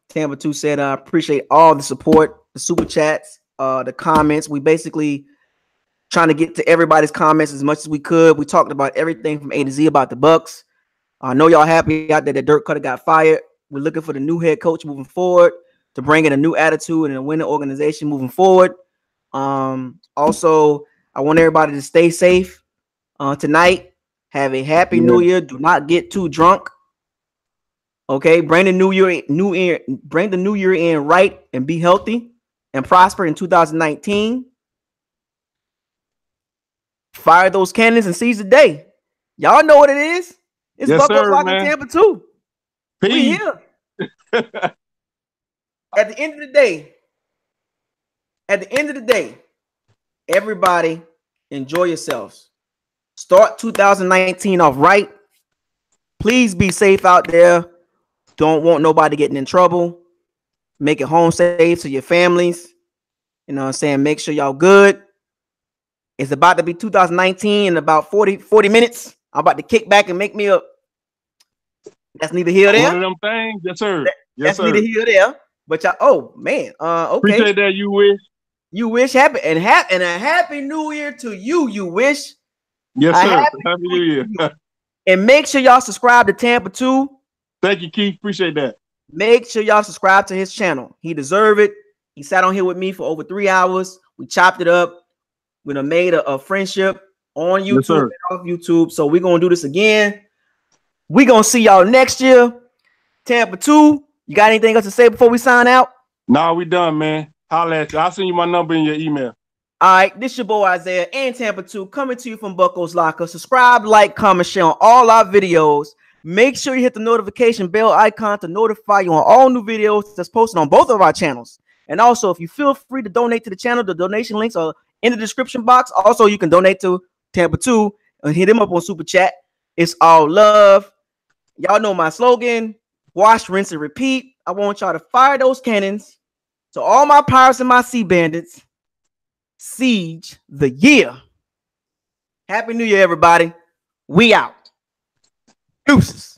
Tampa 2 said. I appreciate all the support, the super chats, the comments. We basically trying to get to everybody's comments as much as we could. We talked about everything from A to Z about the Bucs. I know y'all happy out there that Dirk Cutter got fired. We're looking for the new head coach moving forward to bring in a new attitude and a winning organization moving forward. Also, I want everybody to stay safe tonight. Have a happy New Year. Do not get too drunk. Okay, bring the new year in right and be healthy and prosper in 2019. Fire those cannons and seize the day. Y'all know what it is. It's Bucos Lock in Tampa 2. We here. At the end of the day, everybody enjoy yourselves. Start 2019 off right. Please be safe out there. Don't want nobody getting in trouble. Make it home safe to your families. You know what I'm saying? Make sure y'all good. It's about to be 2019 in about 40 minutes. I'm about to kick back and make me a. That's neither here nor there. One of them things, yes, sir. That's neither here nor there. But y'all, oh man, okay. Appreciate that. You wish happy and a happy New Year to you. You wish. Yes, sir. Happy New Year. And make sure y'all subscribe to Tampa 2. Thank you, Keith. Appreciate that. Make sure y'all subscribe to his channel. He deserve it. He sat on here with me for over 3 hours. We chopped it up. We done made a friendship on YouTube and off YouTube. So we're going to do this again. We're going to see y'all next year. Tampa 2, you got anything else to say before we sign out? Nah, we done, man. Holla at you. I'll send you my number in your email. All right, this your boy Isaiah and Tampa 2 coming to you from Bucos Locker. Subscribe, like, comment, share on all our videos. Make sure you hit the notification bell icon to notify you on all new videos that's posted on both of our channels. And also, if you feel free to donate to the channel, the donation links are in the description box. Also, you can donate to Tampa 2 and hit him up on Super Chat. It's all love. Y'all know my slogan, wash, rinse, and repeat. I want y'all to fire those cannons. So all my pirates and my sea bandits, siege the year. Happy New Year, everybody. We out. Deuces.